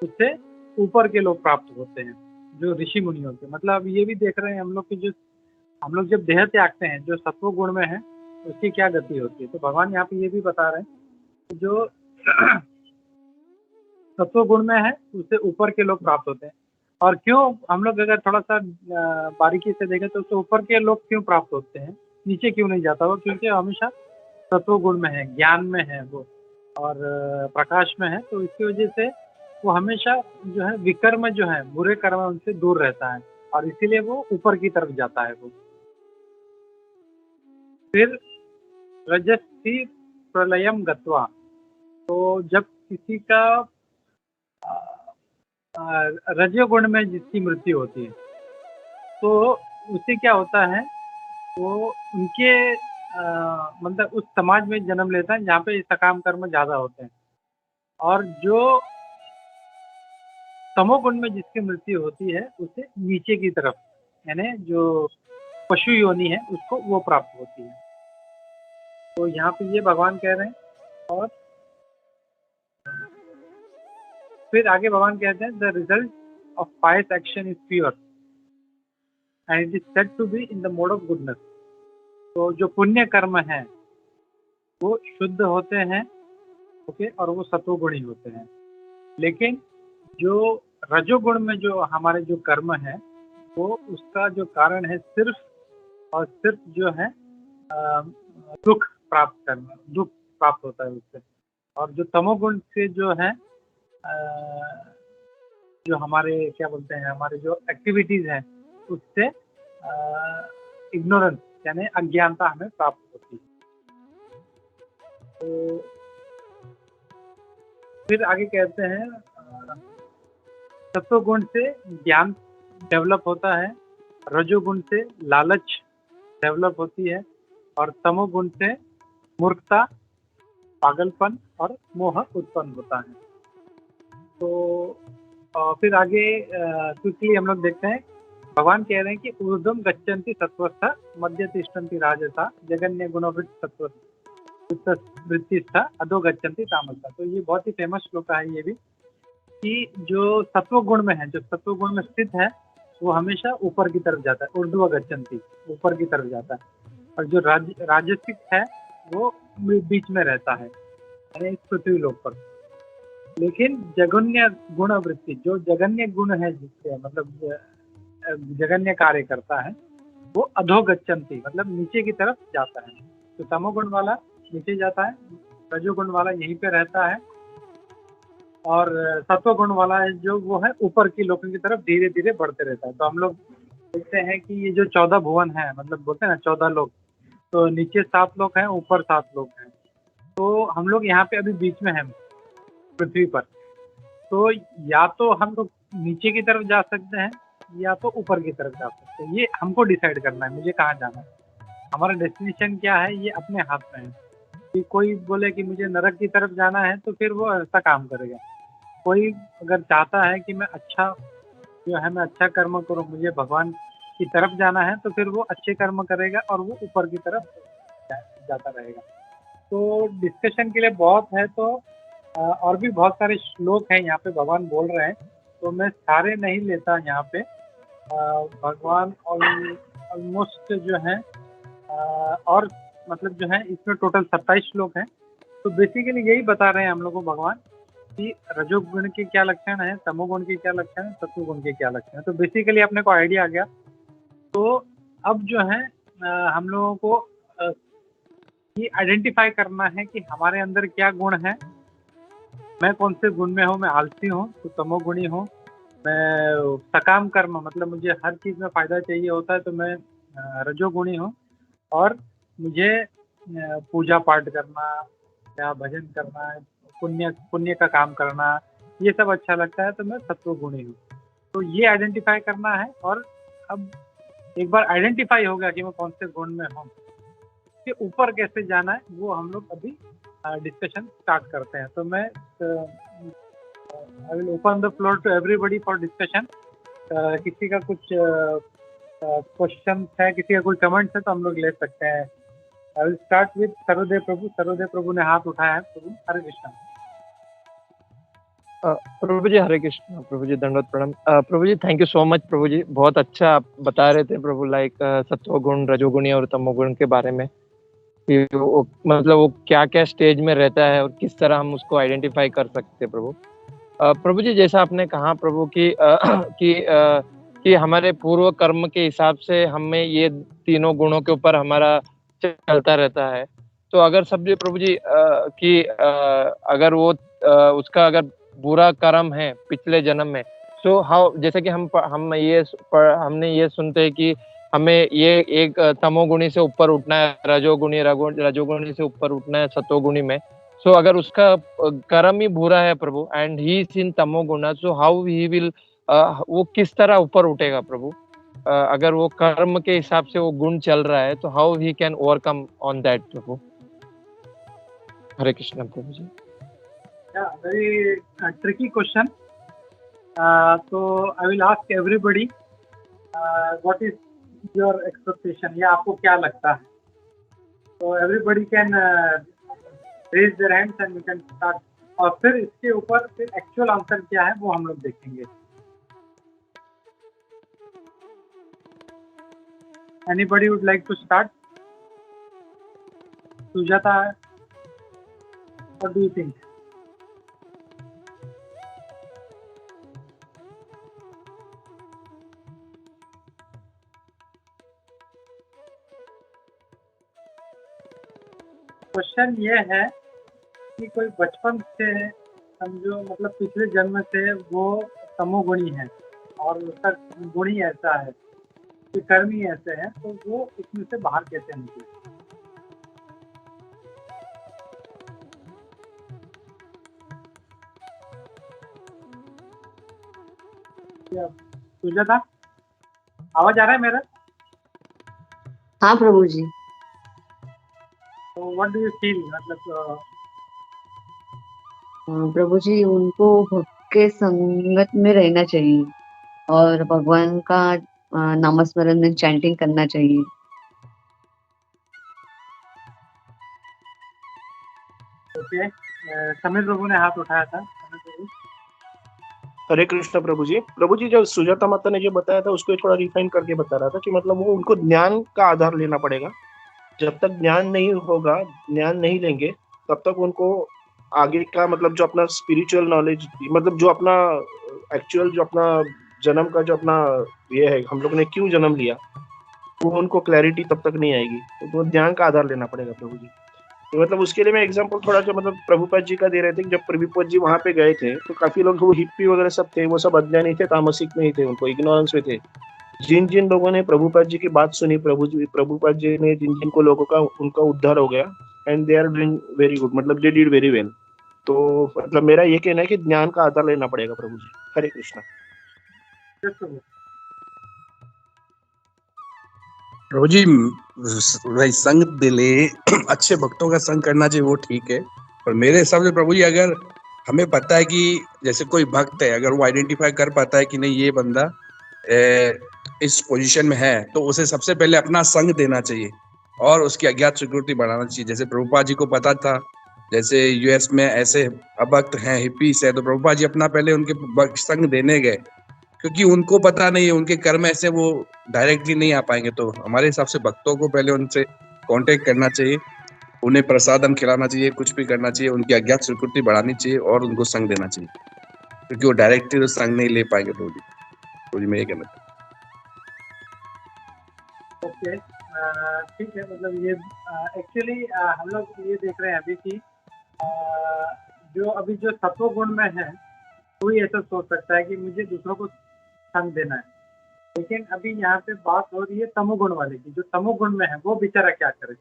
[SPEAKER 2] उससे ऊपर के लोग प्राप्त होते हैं, जो ऋषि मुनियों के। मतलब ये भी देख रहे हैं हम लोग कि जो हम लोग जब देह त्यागते हैं जो सत्व गुण में है उसकी क्या गति होती है। तो भगवान यहाँ पे ये भी बता रहे हैं जो सत्व गुण में है उससे ऊपर के लोग प्राप्त होते हैं। और क्यों हम लोग अगर थोड़ा सा बारीकी से देखें तो उससे ऊपर के लोग क्यों प्राप्त होते हैं, नीचे क्यों नहीं जाता वो? क्योंकि हमेशा सत्व गुण में है, ज्ञान में है वो, और प्रकाश में है। तो इसकी वजह से वो हमेशा जो है विकर्म जो है, बुरे कर्म उनसे दूर रहता है, और इसीलिए वो ऊपर की तरफ जाता है वो। फिर रजस्वी प्रलयम गत्वा, तो जब किसी का रजोगुण में जिसकी मृत्यु होती है तो उससे क्या होता है, वो उनके मतलब उस समाज में जन्म लेता है जहाँ पे सकाम कर्म ज्यादा होते हैं। और जो तमोगुण में जिसकी मृत्यु होती है उसे नीचे की तरफ, यानी जो पशु योनि है उसको वो प्राप्त होती है। तो यहाँ पे ये भगवान कह रहे हैं। और फिर आगे भगवान कहते हैं the result of pious action is pure and it is said to be in the mode of goodness. तो जो पुण्य कर्म है वो शुद्ध होते हैं, ओके, और वो सत्वगुणी होते हैं। लेकिन जो रजोगुण में जो हमारे जो कर्म है वो उसका जो कारण है सिर्फ और सिर्फ जो है दुख प्राप्त करना, दुख प्राप्त होता है उससे। और जो तमोगुण से जो है जो हमारे क्या बोलते हैं, हमारे जो एक्टिविटीज हैं उससे इग्नोरेंस यानी अज्ञानता हमें प्राप्त होती है। तो फिर आगे कहते हैं सत्वगुण से ज्ञान डेवलप होता है, रजोगुण से लालच डेवलप होती है, और तमोगुण से मूर्खता, पागलपन और मोह उत्पन्न होता है। तो फिर आगे क्विकली हम लोग देखते हैं। भगवान कह रहे हैं कि ऊर्ध्वम गच्छन्ति सत्वस्थ मध्य तिष्ठन्ति राजसा जगन्य गुणवृत्त सत्ववृत्तिस्थ अधो गच्छन्ति तामसा। तो ये बहुत ही फेमस श्लोक है ये भी, कि जो सत्व गुण में है, जो सत्व गुण में स्थित है वो हमेशा ऊपर की तरफ जाता है, ऊर्ध्व गच्छन्ति, ऊपर की तरफ जाता है। और जो राजसिक है वो बीच में रहता है, यानी इस पृथ्वी लोक पर। लेकिन जगन्य गुण वृत्ति, जो जगन्य गुण है जिससे मतलब जगन्य कार्य करता है, वो अधो गच्छन्ति मतलब नीचे की तरफ जाता है। तो तमोगुण वाला नीचे जाता है, रजोगुण वाला यहीं पे रहता है, और सत्वगुण वाला है जो वो है ऊपर की लोकों की तरफ धीरे धीरे बढ़ते रहता है। तो हम लोग देखते हैं कि ये जो 14 भुवन है, मतलब बोलते हैं ना 14 लोग, तो नीचे 7 लोग हैं, ऊपर 7 लोग हैं। तो हम लोग यहाँ पे अभी बीच में हैं पृथ्वी पर। तो या तो हम लोग नीचे की तरफ जा सकते हैं या तो ऊपर की तरफ जा सकते हैं, ये हमको डिसाइड करना है मुझे कहाँ जाना है। हमारा डेस्टिनेशन क्या है ये अपने हाथ में है। कि कोई बोले कि मुझे नरक की तरफ जाना है तो फिर वो ऐसा काम करेगा। कोई अगर चाहता है कि मैं अच्छा जो है मैं अच्छा कर्म करूँ, मुझे भगवान की तरफ जाना है, तो फिर वो अच्छे कर्म करेगा और वो ऊपर की तरफ जाता रहेगा। तो डिस्कशन के लिए बहुत है, तो और भी बहुत सारे श्लोक हैं यहाँ पे भगवान बोल रहे हैं, तो मैं सारे नहीं लेता यहाँ पे। भगवान ऑलमोस्ट जो है और मतलब जो है इसमें टोटल 27 श्लोक हैं। तो बेसिकली यही बता रहे हैं हम लोग को भगवान कि रजोगुण के क्या लक्षण है, तमोगुण के क्या लक्षण है, सत्वगुण के क्या लक्षण है। तो बेसिकली अपने को आइडिया आ गया। तो अब जो है हम लोगों को ये आइडेंटिफाई करना है कि हमारे अंदर क्या गुण है। मैं कौन से गुण में हूँ, मैं आलसी हूँ तो तमोगुणी हूँ, मैं सकाम कर्म मतलब मुझे हर चीज़ में फ़ायदा चाहिए होता है तो मैं रजोगुणी हूँ, और मुझे पूजा पाठ करना या भजन करना, पुण्य का काम करना, ये सब अच्छा लगता है तो मैं सत्वगुणी हूँ। तो ये आइडेंटिफाई करना है। और अब एक बार आइडेंटिफाई हो गया कि मैं कौन से गुण में हूँ, कि ऊपर कैसे जाना है वो हम लोग अभी डिस्कशन स्टार्ट करते हैं। तो मैं I will open the floor to everybody for discussion. किसी का कुछ क्वेश्चन है, किसी का कोई कमेंट्स है तो हम लोग ले सकते हैं। आई विल स्टार्ट विद सर्वदेव प्रभु। सर्वदेव प्रभु ने हाथ उठाया है। प्रभु हरे कृष्ण।
[SPEAKER 6] प्रभु जी हरे कृष्ण। प्रभु जी दंडवत प्रणाम। प्रभु जी थैंक यू सो मच। प्रभु जी बहुत अच्छा आप बता रहे थे प्रभु, लाइक सत्वगुण, रजोगुणी और तमोगुण के बारे में। कि वो मतलब वो क्या क्या स्टेज में रहता है और किस तरह हम उसको आइडेंटिफाई कर सकते हैं प्रभु। प्रभु जी जैसा आपने कहा प्रभु कि हमारे पूर्व कर्म के हिसाब से हमें ये तीनों गुणों के ऊपर हमारा चलता रहता है। तो अगर समझिए प्रभु जी अगर वो उसका अगर बुरा कर्म है पिछले जन्म में, सो हाउ जैसे कि हमने ये सुनते हैं कि हमें ये एक तमोगुणी से ऊपर उठना है, रजोगुणी से ऊपर उठना है सतोगुणी में। सो अगर उसका कर्म ही बुरा है Prabhu and he is in tamoguna, so how he will वो किस तरह ऊपर उठेगा प्रभु? अगर वो कर्म के हिसाब से वो गुण चल रहा है तो how he can overcome on that प्रभु? हरे कृष्ण प्रभु जी।
[SPEAKER 2] Yeah, very tricky question. So I will ask everybody, what is your expectation? या आपको क्या लगता है? So everybody can raise their hands and we can start. और फिर इसके ऊपर फिर एक्चुअल आंसर क्या है वो हम लोग देखेंगे। Anybody would like to start? Sujata, what do you think? Question ये है कि कोई बचपन से समझो मतलब पिछले जन्म से वो तमोगुणी है और उसका गुण ही ऐसा है कि कर्म ही ऐसे हैं, तो वो इसमें से बाहर कैसे निकले? सुजाता, आवाज आ रहा है मेरा?
[SPEAKER 7] हाँ प्रभु जी।
[SPEAKER 2] तो व्हाट डू यू फील? मतलब
[SPEAKER 7] प्रभु जी उनको भक्त के संगत में रहना चाहिए और भगवान का नामस्मरण चैंटिंग करना चाहिए।
[SPEAKER 2] ओके, समीर प्रभु ने हाथ उठाया था। समीर प्रभु।
[SPEAKER 8] हरे कृष्ण प्रभु जी। प्रभु जी, जो सुजाता माता ने जो बताया था उसको थोड़ा रिफाइन करके बता रहा था कि मतलब वो उनको ज्ञान का आधार लेना पड़ेगा। जब तक ज्ञान नहीं होगा, ज्ञान नहीं लेंगे, तब तक उनको आगे का मतलब जो अपना स्पिरिचुअल नॉलेज, मतलब जो अपना एक्चुअल जो अपना जन्म का जो अपना ये है, हम लोग ने क्यों जन्म लिया, वो उनको क्लैरिटी तब तक नहीं आएगी। तो ज्ञान का आधार लेना पड़ेगा प्रभु जी। तो मतलब उसके लिए मैं एग्जांपल थोड़ा जो मतलब प्रभुपाद जी का दे रहे थे कि जब प्रभुपाद जी वहां पे गए थे तो काफी लोग वो हिप्पी वगैरह सब थे, वो सब अज्ञानी थे, तामसिक में ही थे, उनको इग्नोरेंस में थे। जिन जिन लोगों ने प्रभुपाद जी की बात सुनी, प्रभुपाद जी ने जिन जिन को लोगों का उनका उद्धार हो गया, and they are doing very good, मतलब दे डिड वेरी वेल। तो मतलब मेरा ये कहना है कि ज्ञान का आधार लेना पड़ेगा प्रभु जी। हरे कृष्णा।
[SPEAKER 9] प्रभु जी, भाई संग दिले अच्छे भक्तों का संग करना चाहिए, वो ठीक है। पर मेरे हिसाब से प्रभु जी, अगर हमें पता है कि जैसे कोई भक्त है, अगर वो आइडेंटिफाई कर पाता है कि नहीं ये बंदा इस पोजीशन में है, तो उसे सबसे पहले अपना संग देना चाहिए और उसकी अज्ञात स्वीकृति बढ़ाना चाहिए। जैसे प्रभुपाद जी को पता था, जैसे यूएस में ऐसे अभक्त हैं, हिप्पीस है, तो प्रभुपाद जी अपना पहले उनके संग देने गए, क्योंकि उनको पता नहीं है, उनके कर्म ऐसे वो डायरेक्टली नहीं आ पाएंगे। तो हमारे हिसाब से भक्तों को पहले उनसे कांटेक्ट करना चाहिए, उन्हें प्रसादम खिलाना चाहिए, कुछ भी करना चाहिए, उनकी अज्ञात स्वीकृति बढ़ानी चाहिए और उनको संग देना चाहिए, क्योंकि वो डायरेक्टली तो संग नहीं ले पाएंगे। तो जी मैं ये कहना चाहता
[SPEAKER 2] ओके, ठीक है। मतलब ये एक्चुअली हम लोग ये देख रहे हैं अभी कि जो अभी जो सत्व गुण में है कोई ऐसा सोच सकता है कि मुझे दूसरों को संग देना है, लेकिन अभी यहाँ पे बात हो रही है तमोगुण वाले की। जो तमोगुण में है वो बेचारा क्या करे?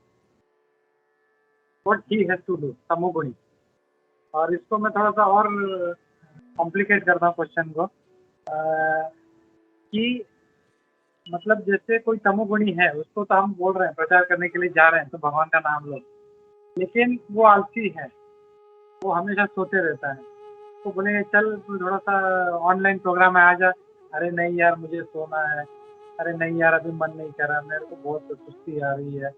[SPEAKER 2] What he has to do, tamoguni. और इसको मैं थोड़ा सा और कॉम्प्लिकेट करता हूँ क्वेश्चन को, कि मतलब जैसे कोई तमोगुणी है, उसको तो हम बोल रहे हैं प्रचार करने के लिए जा रहे हैं तो भगवान का नाम लो, लेकिन वो आलसी है, वो हमेशा सोते रहता है। तो बोले चल तू थोड़ा सा ऑनलाइन प्रोग्राम में आ जा, अरे नहीं यार मुझे सोना है, अरे नहीं यार अभी मन नहीं कर रहा, मेरे को बहुत सुस्ती आ रही है।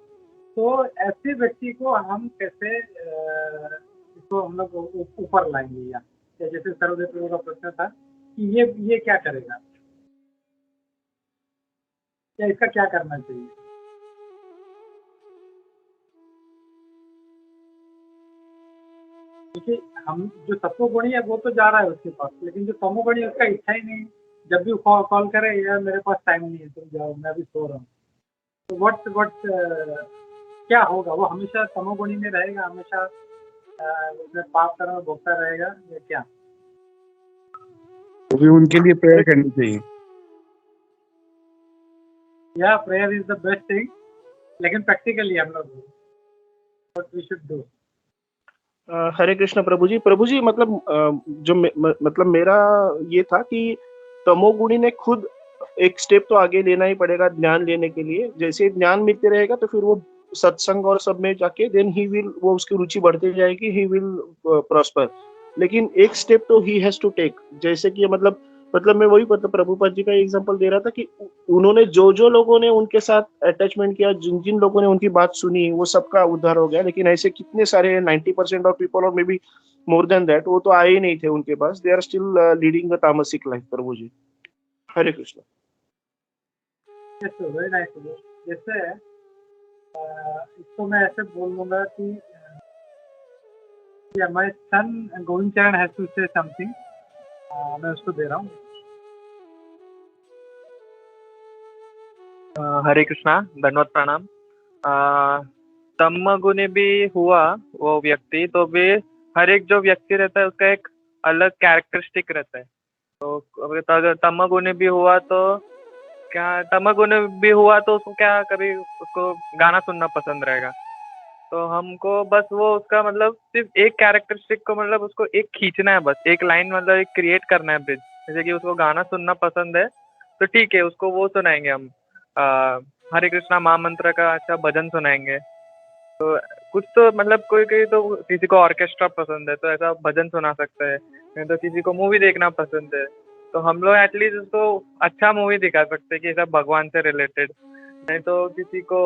[SPEAKER 2] तो ऐसे व्यक्ति को हम कैसे इसको हम लोग ऊपर लाएंगे? या जैसे सर्वदेव प्रभु का प्रश्न था कि ये क्या करेगा, या इसका क्या करना चाहिए? क्योंकि हम जो सत्वगुणी है वो तो जा रहा है उसके पास, लेकिन जो तमोगुणी है उसका इच्छा ही नहीं। जब भी कॉल करे, यार मेरे पास टाइम नहीं है, तुम जाओ, मैं अभी सो रहा हूँ। तो व्हाट क्या होगा? वो हमेशा तमोगुणी में रहेगा, हमेशा उसमें पाप कर्म भोगता रहेगा या क्या?
[SPEAKER 9] तो भी उनके लिए प्रेयर करनी चाहिए।
[SPEAKER 2] या prayer is the best thing, लेकिन प्रैक्टिकली हम लोग व्हाट वी शुड डू।
[SPEAKER 8] हरे कृष्ण प्रभु जी मतलब मतलब मेरा ये था कि तमोगुणी ने खुद एक स्टेप तो आगे लेना ही पड़ेगा ज्ञान लेने के लिए। जैसे ज्ञान मिलते रहेगा तो फिर वो सत्संग और सब में जाके देन ही विल, वो उसकी रुचि बढ़ती जाएगी, ही विल प्रॉस्पर। लेकिन एक स्टेप तो ही हैज टू टेक। जैसे कि मतलब मैं वही प्रभुपाद जी का एग्जांपल दे रहा था कि उन्होंने जो लोगों ने उनके साथ अटैचमेंट किया, जिन लोगों ने उनकी बात सुनी, वो सबका उद्धार हो गया। लेकिन ऐसे कितने सारे 90% ऑफ पीपल और may be more than that, वो तो आए ही नहीं थे उनके पास। They are still leading the tamasik life. Prabhu ji Hare Krishna.
[SPEAKER 2] Very nice. जैसे इसको मैं ऐसे बोल दूंगा कि माय सन गोविंद चरण हैज टू से समथिंग। मैं उसको दे रहा हूँ।
[SPEAKER 6] हरे कृष्णा, दंडवत प्रणाम। तम गुणी भी हुआ वो व्यक्ति, तो भी हर एक जो व्यक्ति रहता है उसका एक अलग कैरेक्टरिस्टिक रहता है। तो अगर तम गुणी भी हुआ तो क्या, तम गुणी भी हुआ तो उसको क्या, कभी उसको गाना सुनना पसंद रहेगा। तो हमको बस वो उसका मतलब सिर्फ एक कैरेक्टरिस्टिक को मतलब उसको एक खींचना है, बस एक लाइन मतलब एक क्रिएट करना है ब्रिज। जैसे कि उसको गाना सुनना पसंद है तो ठीक है, उसको वो सुनाएंगे हम। हरे कृष्णा महामंत्र का अच्छा भजन सुनाएंगे। तो कुछ तो मतलब कोई कोई तो किसी को ऑर्केस्ट्रा पसंद है तो ऐसा भजन सुना सकता है, नहीं तो किसी को मूवी देखना पसंद है तो हम लोग एटलीस्ट उसको अच्छा मूवी दिखा सकते हैं कि ऐसा भगवान से रिलेटेड। नहीं तो किसी को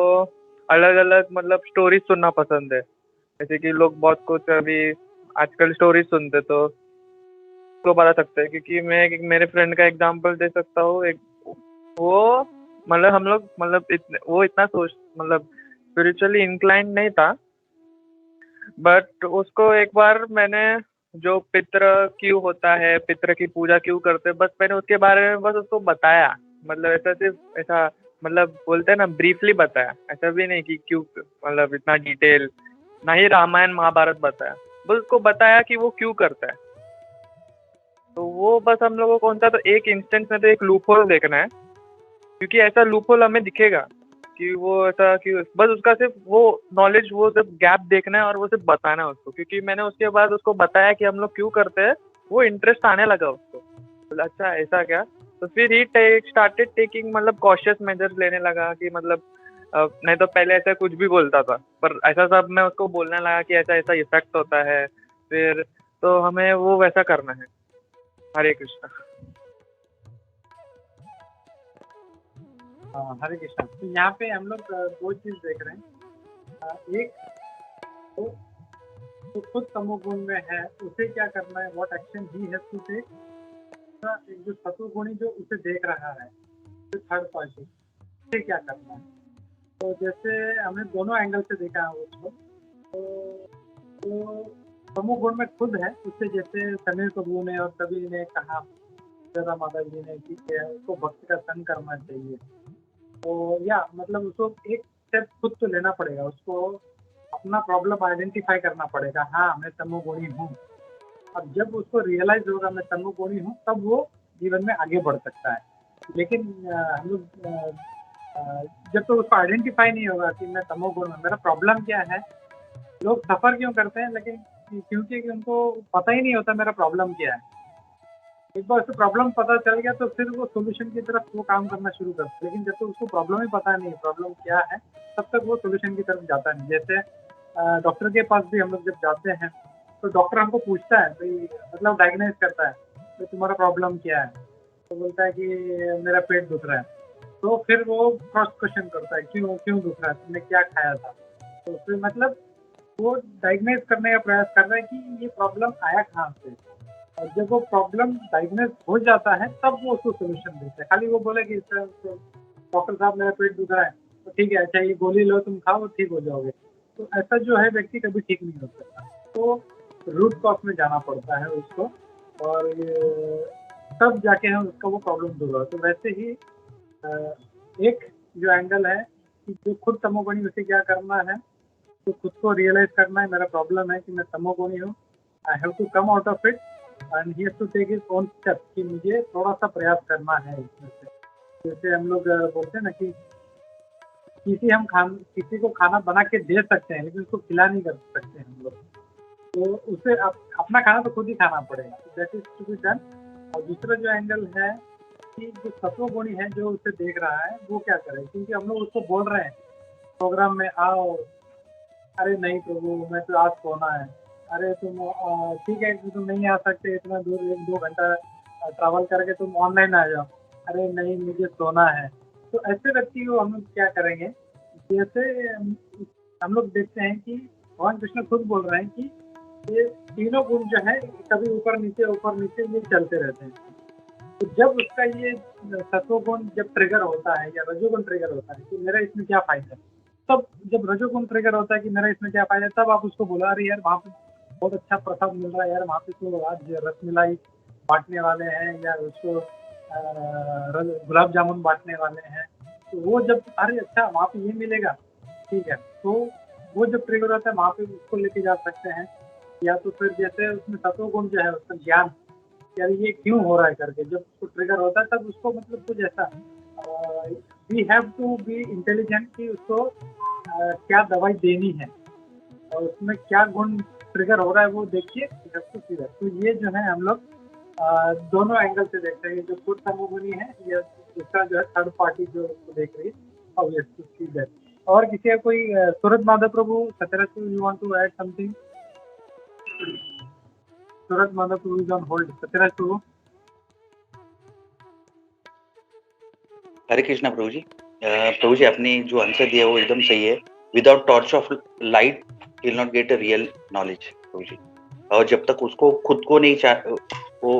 [SPEAKER 6] अलग अलग मतलब स्टोरीज सुनना पसंद है, जैसे कि लोग बहुत कुछ अभी आजकल स्टोरीज सुनते तो उसको बता सकते हैं। क्योंकि मैं एक मेरे फ्रेंड का एग्जांपल दे सकता हूँ। एक वो मतलब हम लोग मतलब वो इतना सोच मतलब स्पिरिचुअली इंक्लाइंड नहीं था, बट उसको एक बार मैंने जो पितृ क्यों होता है, पितृ की पूजा क्यों करते हैं, बस मैंने उसके बारे में बस उसको बताया। मतलब ऐसा सिर्फ ऐसा मतलब बोलते हैं ना ब्रीफली बताया, ऐसा भी नहीं कि क्यों मतलब इतना डिटेल, ना ही रामायण महाभारत बताया, बस उसको बताया कि वो क्यों करता है। तो वो बस हम लोगों को कौन सा तो एक इंस्टेंस में तो एक लूप होल देखना है, क्योंकि ऐसा लूप होल हमें दिखेगा कि वो ऐसा कि बस उसका सिर्फ वो नॉलेज, वो सिर्फ गैप देखना है और वो सिर्फ बताना है उसको। क्योंकि मैंने उसके बाद उसको बताया कि हम लोग क्यों करते हैं, वो इंटरेस्ट आने लगा उसको। बोला अच्छा ऐसा क्या, तो फिर ही स्टार्टेड टेकिंग मतलब कॉशियस मेजर्स लेने लगा कि मतलब नहीं तो पहले ऐसा कुछ भी बोलता था, पर ऐसा सब मैं उसको बोलने लगा कि ऐसा ऐसा इफेक्ट होता है, फिर तो हमें वो वैसा करना है। हरे कृष्णा।
[SPEAKER 2] हरे कृष्ण। तो यहाँ पे हम लोग दो चीज देख रहे हैं। एक तो खुद तमोगुण में है, उसे क्या करना है, what action he has to take. एक जो सत्वगुणी जो उसे देख रहा है, जो थर्ड पार्टी, उसे क्या करना है। तो जैसे हमने दोनों एंगल से देखा है उसको। तो तमोगुण में खुद है, उससे जैसे समीर प्रभु ने और कबीर ने कहा, राधा माता जी ने कि उसको भक्ति का संग करना चाहिए। तो या मतलब उसको एक स्टेप खुद तो लेना पड़ेगा, उसको अपना प्रॉब्लम आइडेंटिफाई करना पड़ेगा। हाँ मैं तमोगुणी हूँ। अब जब उसको रियलाइज होगा मैं तमोगुणी हूँ, तब वो जीवन में आगे बढ़ सकता है। लेकिन हम लोग जब तो उसको आइडेंटिफाई नहीं होगा कि मैं तमोगुण हूँ, मेरा प्रॉब्लम क्या है। लोग सफर क्यों करते हैं, लेकिन क्योंकि उनको पता ही नहीं होता मेरा प्रॉब्लम क्या है। एक बार उसको प्रॉब्लम पता चल गया तो फिर वो सोल्यूशन की तरफ वो काम करना शुरू करता है। लेकिन जब तक उसको प्रॉब्लम ही पता नहीं प्रॉब्लम क्या है, तब तक वो सोल्यूशन की तरफ जाता नहीं। जैसे डॉक्टर के पास भी हम लोग जब जाते हैं तो डॉक्टर हमको पूछता है भाई, मतलब डायग्नोज करता है तो तुम्हारा प्रॉब्लम क्या है। तो बोलता है कि मेरा पेट दुख रहा है। तो फिर वो क्रॉस क्वेश्चन करता है, क्यों क्यों दुख रहा है, तुमने क्या खाया था। तो फिर मतलब वो डायग्नोज करने का प्रयास कर रहा है कि ये प्रॉब्लम आया कहाँ से। और जब वो प्रॉब्लम डायग्नोज हो जाता है तब वो उसको सोल्यूशन देता है। खाली वो बोले कि डॉक्टर साहब मेरा पेट दुख रहा है, तो ठीक है अच्छा ये गोली लो तुम खाओ ठीक हो जाओगे, तो ऐसा जो है व्यक्ति कभी ठीक नहीं हो सकता। तो रूट कॉज में जाना पड़ता है उसको, और तब जाके हम उसका वो प्रॉब्लम दूर होगा। तो वैसे ही एक जो एंगल है कि जो खुद तमोगुणी उसे क्या करना है, तो खुद को रियलाइज करना है मेरा प्रॉब्लम है कि मैं तमोगुणी हूँ, I have to come out of it and he has to take his own step, कि मुझे थोड़ा सा प्रयास करना है इसमें से। जैसे हम लोग बोलते हैं ना कि किसी को खाना बना के दे सकते हैं लेकिन उसको खिला नहीं कर सकते हम लोग, तो उसे अपना खाना तो खुद ही खाना पड़ेगा, that is to be done. और दूसरा जो एंगल है कि जो सत्वगुणी है जो उसे देख रहा है वो क्या करे, क्योंकि हम लोग उसको बोल रहे हैं प्रोग्राम में आओ, अरे नहीं प्रभु मैं तो आज सोना है, अरे तुम ठीक है तुम नहीं आ सकते इतना दूर 1-2 घंटा ट्रैवल करके तुम ऑनलाइन आ जाओ, अरे नहीं मुझे सोना है। तो ऐसे व्यक्ति को हम लोग क्या करेंगे, जैसे हम लोग देखते हैं कि भगवान कृष्ण खुद बोल रहे हैं कि ये तीनों गुण जो है कभी ऊपर नीचे ये चलते रहते हैं। तो जब उसका ये सत्वगुण जब ट्रिगर होता है या रजोगुण ट्रिगर होता है कि मेरा इसमें क्या फायदा है, तब जब रजोगुण ट्रिगर होता है कि मेरा इसमें क्या फायदा है, तब आप उसको बोला अरे यार वहाँ पे बहुत अच्छा प्रसाद मिल रहा है यार, वहाँ पे तो आज रसमलाई बांटने वाले हैं या उसको गुलाब जामुन बांटने वाले हैं, तो वो जब अरे अच्छा वहाँ पे ये मिलेगा ठीक है, तो वो जब ट्रिगर होता है वहाँ पे उसको लेके जा सकते हैं। या तो फिर जैसे उसमें सत्वगुण जो है उसका ज्ञान यार ये क्यों हो रहा है करके जब उसको ट्रिगर होता है तब उसको मतलब कुछ ऐसा we have to be intelligent कि उसको क्या दवाई देनी है और उसमें क्या गुण ट्रिगर हो रहा है वो देखिए। तो ये जो है हम लोग दोनों एंगल से देखते हैं, जो खुद तमोगुणी है या दूसरा जो है थर्ड पार्टी जो उसको देख रही है। How you to see that. और किसी का कोई Suraj Madhav Prabhu Satyaraj you want to add something? Suraj Madhav Prabhu is on hold. Satyaraj Prabhu.
[SPEAKER 4] Hare Krishna प्रभु जी आपने जो आंसर दिया वो एकदम सही है। Without torch of light will not get a real knowledge Prabhu ji. और जब तक उसको खुद को नहीं वो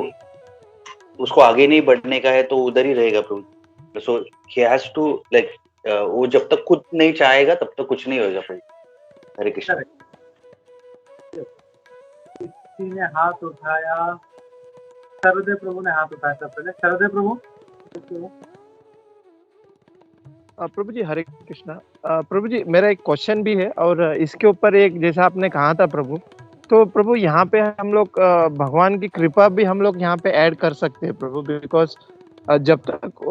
[SPEAKER 4] उसको आगे नहीं बढ़ने का है तो उधर ही रहेगा प्रभु। सो ही हैज टू लाइक वो जब तक खुद नहीं चाहेगा तब तक कुछ नहीं होगा प्रभु। हरे कृष्णा।
[SPEAKER 2] किसी ने हाथ उठाया, सर्वदेव प्रभु ने हाथ उठाया था पहले। सर्वदेव प्रभु।
[SPEAKER 6] प्रभु जी हरे कृष्णा। प्रभु जी मेरा एक क्वेश्चन भी है और इसके ऊपर एक जैसा आपने कहा था प्रभु, तो प्रभु यहाँ पे हम लोग भगवान की कृपा भी हम लोग यहाँ पे ऐड कर सकते हैं प्रभु, बिकॉज जब तक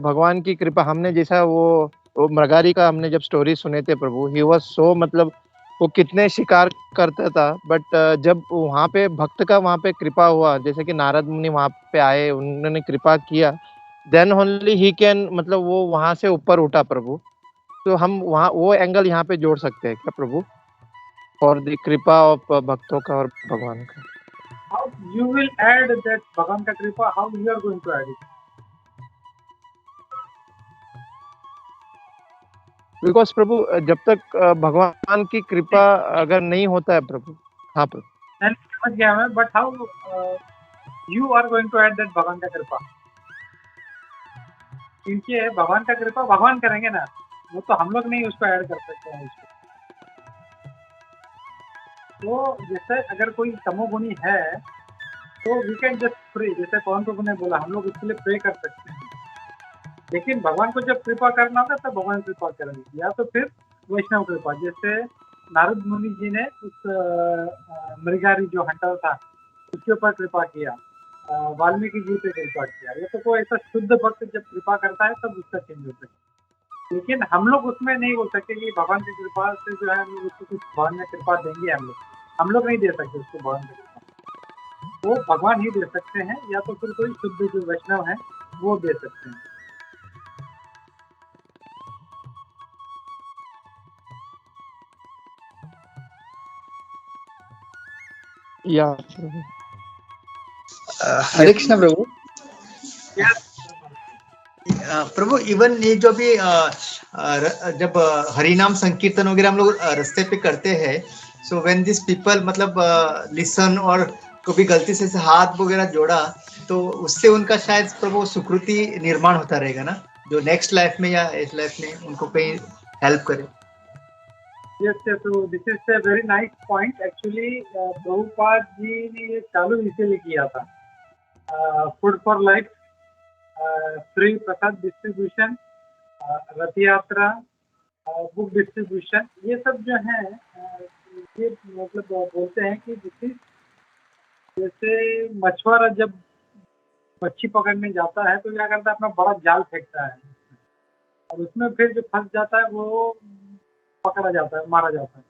[SPEAKER 6] भगवान की कृपा हमने जैसा वो मृगारी का हमने जब स्टोरी सुने थे प्रभु, ही वाज सो मतलब वो कितने शिकार करता था, बट जब वहाँ पे भक्त का वहाँ पे कृपा हुआ, जैसे कि नारद मुनि वहाँ पे आए उन्होंने कृपा किया, देन ओनली ही कैन मतलब वो वहाँ से ऊपर उठा प्रभु। तो हम वहाँ वो एंगल यहाँ पे जोड़ सकते हैं क्या प्रभु, और द कृपा ऑफ भक्तों का और भगवान का?
[SPEAKER 2] How you will add that भगवान का कृपा? How you are going to add it?
[SPEAKER 6] Because Prabhu जब तक भगवान की कृपा अगर नहीं होता है प्रभु। हाँ प्रभु
[SPEAKER 2] समझ गया मैं, but how you are going to add that भगवान का कृपा? क्योंकि भगवान का कृपा भगवान करेंगे ना, वो तो हम लोग नहीं उसको ऐड कर सकते हैं उसको। तो जैसे अगर कोई तमोगुणी है तो वी कैन जस्ट प्रे, जैसे पवन प्रभु ने बोला हम लोग उसके लिए प्रे कर सकते हैं, लेकिन भगवान को जब कृपा करना होगा तब भगवान कृपा करेंगे, या तो फिर वैष्णव कृपा। जैसे नारद मुनि जी ने उस मृगारी जो हंटर था उसके ऊपर कृपा किया, वाल्मीकि जी पे कृपा किया, ये तो कोई ऐसा शुद्ध भक्त जब कृपा करता है तब उसका चेंज होता है। लेकिन हम लोग उसमें नहीं बोल सकते कि भगवान की कृपा से जो है हम लोग उसको कुछ भगवान में कृपा देंगे, हम लोग नहीं दे सकते उसको भगवान की कृपा, वो भगवान ही दे सकते हैं, या तो फिर कोई शुद्ध जो वैष्णव है वो दे सकते हैं।
[SPEAKER 6] या
[SPEAKER 3] हरे कृष्णा प्रभु। प्रभु इवन ये जो भी जब हरिनाम संकीर्तन वगैरह हम लोग रास्ते पे करते हैं, सो व्हेन दिस पीपल मतलब लिसन और कभी गलती से हाथ वगैरह जोड़ा तो उससे उनका शायद प्रभु सुकृति निर्माण होता रहेगा ना, जो नेक्स्ट लाइफ में या इस लाइफ में उनको कहीं हेल्प करे।
[SPEAKER 2] Yes, yes. So this is a very nice point. Actually, Prabhupada ji ने ये चालू इसीलिए किया था. Food for life, free Prasad distribution, रथ यात्रा, बुक डिस्ट्रीब्यूशन, ये सब जो है ये मतलब बोलते हैं कि जैसे मछुआरा जब मच्छी पकड़ने जाता है तो क्या करता है, अपना बड़ा जाल फेंकता है और उसमें फिर जो फंस जाता है वो पकड़ा जाता है, मारा जाता है.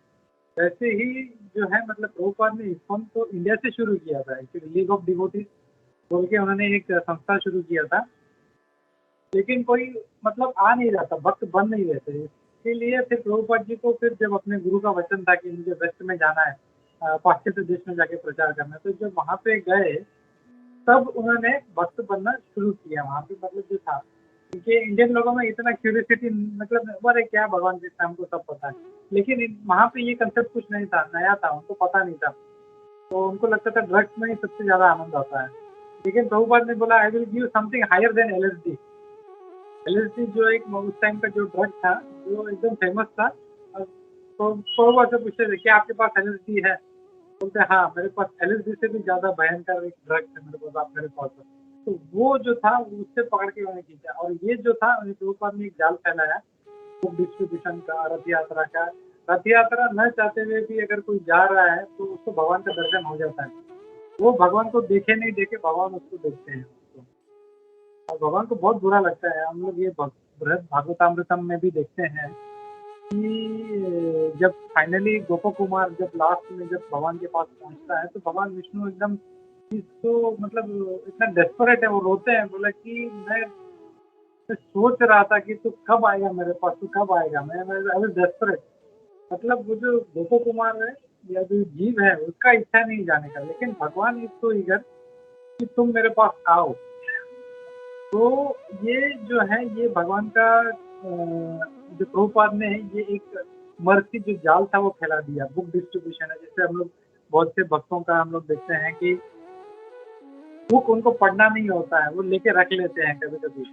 [SPEAKER 2] वैसे ही जो है मतलब प्रभुपाद ने इस्कॉन तो इंडिया से शुरू किया था. एक्चुअली लीग ऑफ डिवोटीज बोल के उन्होंने एक संस्था शुरू किया था, लेकिन कोई मतलब आ नहीं रहा था, भक्त बन नहीं रहे थे. इसीलिए फिर प्रभुपाद जी को फिर जब अपने गुरु का वचन था कि मुझे वेस्ट में जाना है, पाश्चात्य देश में जाके प्रचार करना है, तो जब वहाँ पे गए तब उन्होंने भक्त बनना शुरू किया. वहाँ पे मतलब जो था, क्योंकि इंडियन लोगों में इतना क्यूरियोसिटी, मतलब अरे क्या भगवान कृष्ण हमको सब पता है, लेकिन वहाँ पे ये कंसेप्ट कुछ नहीं था, नया था, उनको पता नहीं था. तो उनको लगता था ड्रग्स में ही सबसे ज़्यादा आनंद आता है. लेकिन प्रभुपाद ने बोला I will give something higher than LSD. LSD जो एक उस टाइम का जो ड्रग था, जो एकदम फेमस था. तो प्रभुपाद से पूछते थे क्या आपके पास LSD है? बोलते हाँ मेरे पास LSD से भी ज़्यादा भयंकर एक ड्रग है मेरे पास, आप मेरे पास. तो वो जो था उससे पकड़ के मैंने खींचा. और ये जो था प्रभुपाद ने एक जाल फैलाया बुक डिस्ट्रीब्यूशन का, रथ यात्रा का. रथ यात्रा न चाहते हुए भी अगर कोई जा रहा है तो उसको भगवान का दर्शन हो जाता है. वो भगवान को देखे नहीं देखे, भगवान उसको देखते हैं उसको. और भगवान को बहुत बुरा लगता है. हम लोग ये बृहद भागवतामृतम में भी देखते हैं कि जब फाइनली गोप कुमार जब लास्ट में जब भगवान के पास पहुंचता है तो भगवान विष्णु एकदम इसको मतलब इतना डेस्परेट है, वो रोते हैं, बोला कि मैं सोच रहा था कि तू कब आएगा मेरे पास, तू कब आएगा. मैं आई वाज डेस्परेट. मतलब वो जो गोप कुमार है या जो जीव है उसका इच्छा नहीं जाने का, लेकिन भगवान इसको ईगर कि तुम मेरे पास आओ. तो ये जो है ये भगवान का जो प्रभुपाद ने ये एक मर्सी जो जाल था वो फैला दिया. बुक डिस्ट्रीब्यूशन है, जैसे हम लोग बहुत से भक्तों का हम लोग देखते हैं कि बुक उनको पढ़ना नहीं होता है, वो लेके रख लेते हैं कभी कभी.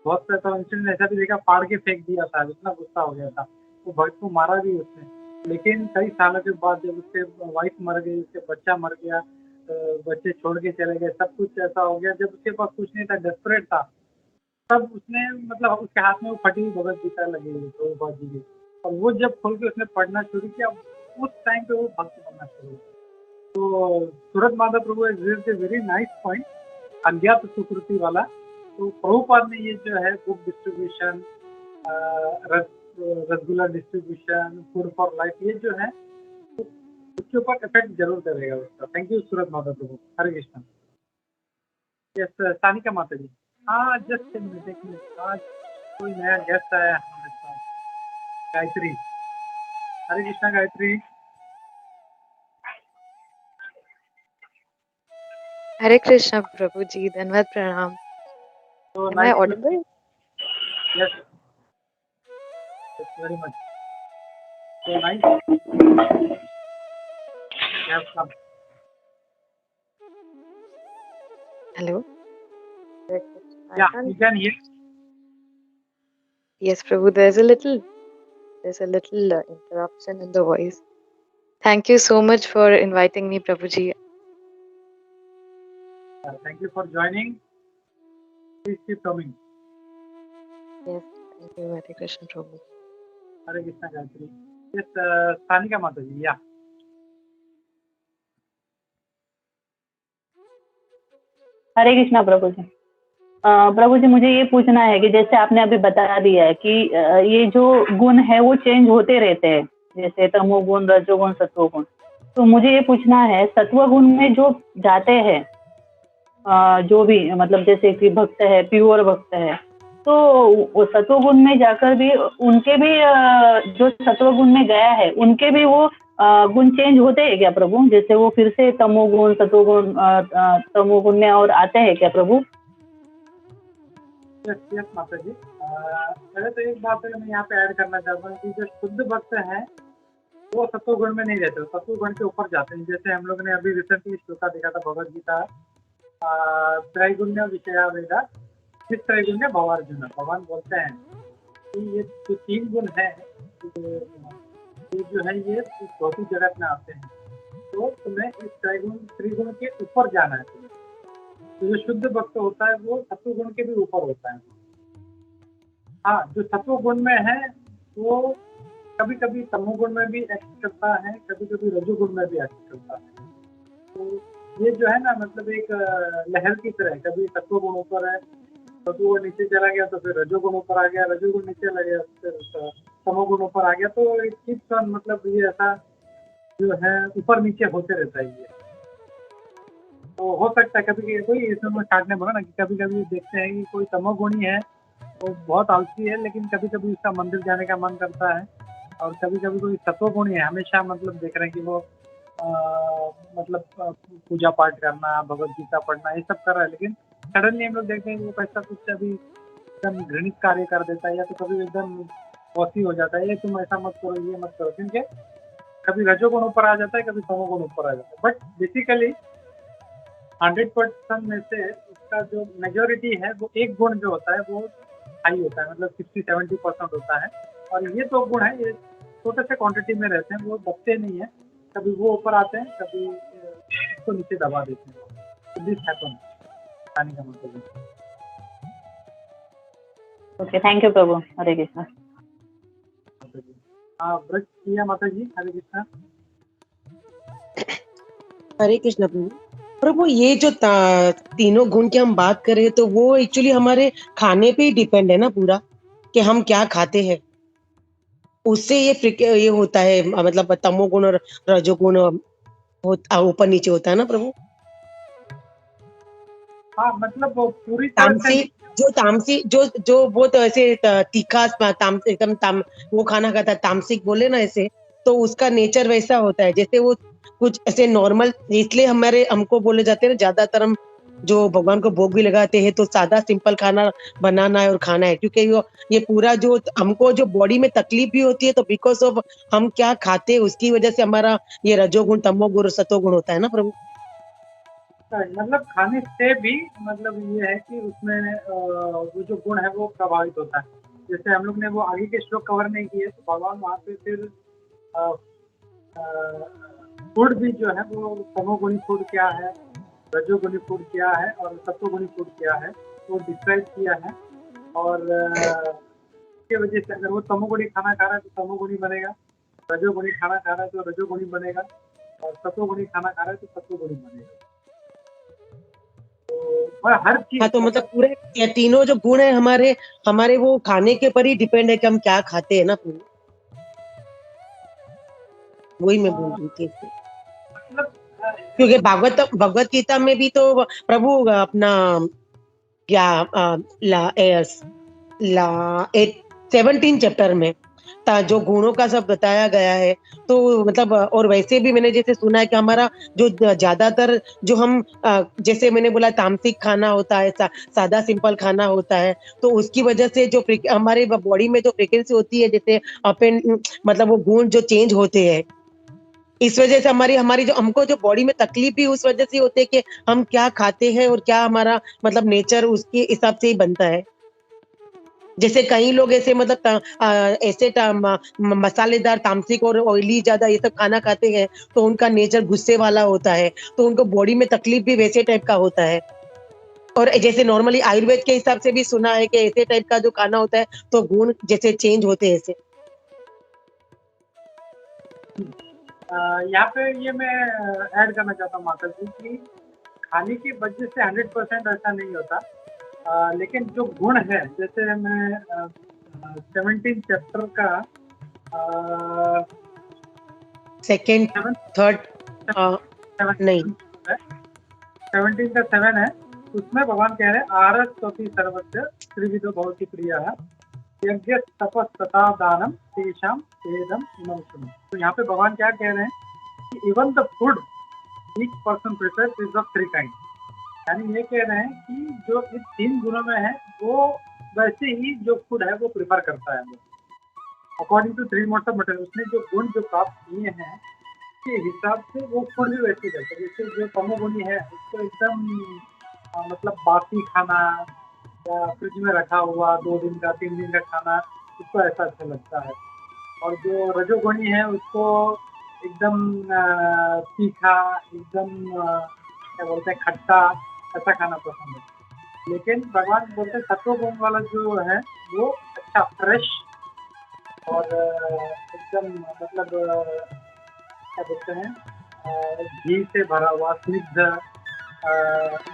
[SPEAKER 2] बहुत से तो इंसिडेंट ऐसा भी देखा, फाड़ के फेंक दिया था, इतना गुस्सा हो गया था. वो भक्त को मारा भी उसने. लेकिन कई सालों के बाद जब उसके वाइफ मर गई, उसके बच्चा मर गया, बच्चे छोड़ के चले गए, सब कुछ ऐसा हो गया, जब उसके पास कुछ नहीं था, डेस्परेट था, तब उसने मतलब उसके हाथ में वो फटी हुई भगवत गीता लगी हुई प्रभुपाद जी की. और वो जब खोल के उसने पढ़ना शुरू किया, उस टाइम पे वो भक्त बनना शुरू हुआ. तो Surat Madhav Prabhu is a very nice point, अज्ञात सुकृति वाला. तो प्रभुपाद ने ये जो है book distribution, rasgulla distribution, food for life, ये जो है उसके ऊपर इफेक्ट जरूर करेगा उसका. Thank you Surat Madhav Prabhu. Hare Krishna. Yes Sanika Mata ji. हाँ जस्ट एक मिनट. आज कोई नया गेस्ट आया है हमारे साथ, गायत्री. हरे कृष्णा गायत्री.
[SPEAKER 10] हरे कृष्णा प्रभु जी, धन्यवाद, प्रणाम.
[SPEAKER 2] तो
[SPEAKER 10] Am I audible?
[SPEAKER 2] Yes. Yes, very much. So nice. You have come.
[SPEAKER 10] Hello.
[SPEAKER 2] Yeah, you can hear.
[SPEAKER 10] Yes, Prabhu. There's a little interruption in the voice. Thank you so much for inviting me, Prabhu ji.
[SPEAKER 2] Thank you for joining. Please keep coming.
[SPEAKER 10] Yes, thank you, Hare Krishna Prabhu.
[SPEAKER 2] Hare Krishna Gayatri. Yes, Sanika Mataji. Yeah.
[SPEAKER 11] हरे कृष्णा प्रभु जी. प्रभु जी मुझे ये पूछना है कि जैसे आपने अभी बता दिया है कि ये जो गुण है वो चेंज होते रहते हैं, जैसे तमोगुण, रजोगुण, सत्वगुण. तो मुझे ये पूछना है, सत्वगुण में जो जाते हैं जो भी मतलब जैसे कि भक्त है, प्योर भक्त है, तो वो सत्वगुण में जाकर भी उनके भी जो सत्वगुण में गया है उनके भी वो गुण चेंज होते हैं क्या प्रभु? जैसे वो फिर से तमोगुण, सत्वगुण, तमोगुण में और आते हैं क्या प्रभु?
[SPEAKER 2] यस माता जी. पहले तो एक बात मैं यहाँ पे ऐड करना चाहता हूँ कि जो शुद्ध भक्त हैं वो सत्वगुण में नहीं रहते, सत्वगुण के ऊपर जाते हैं. जैसे हम लोग ने अभी रिसेंटली श्लोका देखा था भगवद गीता, त्रैगुण्य विषया वेदा जिस त्रैगुण्य भवार्जुन. भगवान बोलते हैं कि ये जो 3 गुण है, ये जो है ये इस भौतिक जगत में आते हैं, तो तुम्हें इस त्रिगुण के ऊपर जाना है तुम्हें। तो जो शुद्ध भक्त होता है वो सत्व गुण के भी ऊपर होता है। हाँ, जो सत्व गुण में है वो कभी कभी तमोगुण में भी एक्ट करता है, कभी कभी रजोगुण में भी एक्ट करता है। तो ये जो है ना मतलब एक लहर की तरह है, कभी सत्व गुण ऊपर है, सत्व नीचे चला गया तो फिर रजोगुण ऊपर आ गया, रजोगुण नीचे लग गया फिर तमोगुण ऊपर आ गया। तो इट कीप्स ऑन, मतलब ये ऐसा जो है ऊपर नीचे होते रहता है ये। तो हो सकता है कभी कोई इसमें मैं काटने बोला ना कि कभी कभी देखते हैं कि कोई तमोगुणी है वो बहुत आलसी है, लेकिन कभी कभी उसका मंदिर जाने का मन करता है, और कभी कभी कोई सत्वगुणी है हमेशा मतलब देख रहे हैं कि वो मतलब पूजा पाठ करना, भगवत गीता पढ़ना ये सब कर रहा है, लेकिन सडनली हम लोग देखते हैं कि वो कैसा कुछ अभी एकदम घृणित कार्य कर देता है, या तो कभी एकदम बॉसी हो जाता है, ये तुम ऐसा मत करो, ये मत करो, क्योंकि कभी रजोगुण ऊपर आ जाता है, कभी तमोगुण ऊपर आ जाता है। बट बेसिकली 100% में से उसका जो मेजोरिटी है वो एक गुण जो होता है वो हाई होता है, मतलब 60-70% होता है। और ये दो गुण है ये छोटे से क्वांटिटी में रहते हैं, वो दबते नहीं है, कभी वो ऊपर आते हैं, कभी उसको नीचे दबा देते हैं। दिस हैपन, कहने का मतलब है।
[SPEAKER 11] Okay, thank you Prabhu. Hare Krishna.
[SPEAKER 2] हाँ, व्रत किया माता जी। हरे कृष्णा।
[SPEAKER 12] हरे कृष्णा प्रभु। प्रभु ये जो तीनों गुण की हम बात करें तो वो एक्चुअली हमारे खाने पे ही डिपेंड है ना पूरा, कि हम क्या खाते हैं उससे ये होता है, मतलब तमोगुण और रजोगुण ऊपर नीचे होता है ना प्रभु।
[SPEAKER 2] हाँ, मतलब पूरी तरह से
[SPEAKER 12] तामसी जो बहुत ऐसे तीखा एकदम वो खाना खाता है, तामसिक बोले ना ऐसे, तो उसका नेचर वैसा होता है जैसे वो कुछ ऐसे नॉर्मल, इसलिए हमको बोले जाते हैं ना, ज्यादातर हम जो भगवान को भोग भी लगाते हैं तो सादा सिंपल खाना बनाना है और खाना है, क्योंकि ये पूरा जो हमको जो बॉडी में तकलीफ भी होती है तो बिकॉज ऑफ हम क्या खाते हैं उसकी वजह से हमारा ये रजोगुण तमोगुण सतोगुण होता है ना प्रभु।
[SPEAKER 2] मतलब खाने से भी मतलब ये है कि उसमें वो जो गुण है वो प्रभावित होता है। जैसे हम लोग ने वो आगे के श्लोक कवर नहीं किए तो भगवान वहाँ पे फिर फूड भी जो है वो तमोगुणी फूड क्या है, रजोगुणी फूड क्या है और सत्वगुणी फूड क्या है वो डिस्क्राइब किया है। और इसके वजह से अगर वो तमोगुणी खाना खा रहा है तो तमोगुणी बनेगा, रजोगुणी खाना खा रहा है तो रजोगुणी बनेगा, और सत्वगुणी खाना खा रहा है तो सत्वगुणी बनेगा। हर चीज,
[SPEAKER 12] हाँ, तो मतलब पूरे तीनों जो गुण है हमारे वो खाने के पर ही डिपेंड है कि हम क्या खाते हैं ना प्रभु, वही मैं बोल रही थी। क्योंकि भगवत गीता में भी तो प्रभु अपना क्या 17 चैप्टर में जो गुणों का सब बताया गया है, तो मतलब और वैसे भी मैंने जैसे सुना है कि हमारा जो ज्यादातर जो हम जैसे मैंने बोला तामसिक खाना होता है, सादा सिंपल खाना होता है, तो उसकी वजह से जो हमारे बॉडी में जो फ्रीक्वेंसी होती है, जैसे मतलब वो गुण जो चेंज होते हैं, इस वजह से हमारी जो हमको जो बॉडी में तकलीफ भी उस वजह से होती है कि हम क्या खाते हैं और क्या हमारा मतलब नेचर उसके हिसाब से ही बनता है। जैसे कई लोग ऐसे मतलब ऐसे मसालेदार तामसिक और ऑयली ज्यादा ये सब खाना खाते हैं तो उनका नेचर गुस्से वाला होता है, तो उनको बॉडी में तकलीफ भी वैसे टाइप का होता है। और जैसे नॉर्मली आयुर्वेद के हिसाब से भी सुना है कि ऐसे टाइप का जो खाना होता है तो गुण जैसे चेंज होते हैं ऐसे।
[SPEAKER 2] यहाँ पे ये मैं ऐड करना चाहता हूँ माता जी कि खाने की वजह से 100% ऐसा नहीं होता, लेकिन जो गुण है, जैसे मैं 17 चैप्टर का
[SPEAKER 12] सेकेंड थर्ड नहीं
[SPEAKER 2] 17 का 7 है, उसमें भगवान कह रहे हैं आरस स्वपि सर्वस्य त्रिविधो भवति प्रियः यज्ञ तपस तथा दानम तेषाम तेदम इमं शृणु। तो यहाँ पे भगवान क्या कह रहे हैं कि even the food each person prepares is of 3 kind, यानी ये कह रहे हैं कि जो इस 3 गुणों में है वो वैसे ही जो फूड है वो प्रिफर करता है वो according to 3 modes of material. उसने जो गुण जो प्राप्त किए हैं के हिसाब से वो फूड भी वैसे ही करता है। जैसे जो तमोगुणी है उसको एकदम मतलब बासी खाना या फ्रिज में रखा हुआ 2 दिन का 3 दिन का खाना उसको ऐसा अच्छा लगता है, और जो रजोगुणी है उसको एकदम तीखा, एकदम क्या बोलते हैं खट्टा, ऐसा खाना पसंद है। लेकिन भगवान बोलते हैं सत्व गुण वाला जो है वो अच्छा फ्रेश और एकदम मतलब क्या बोलते हैं घी से भरा हुआ स्निग्ध,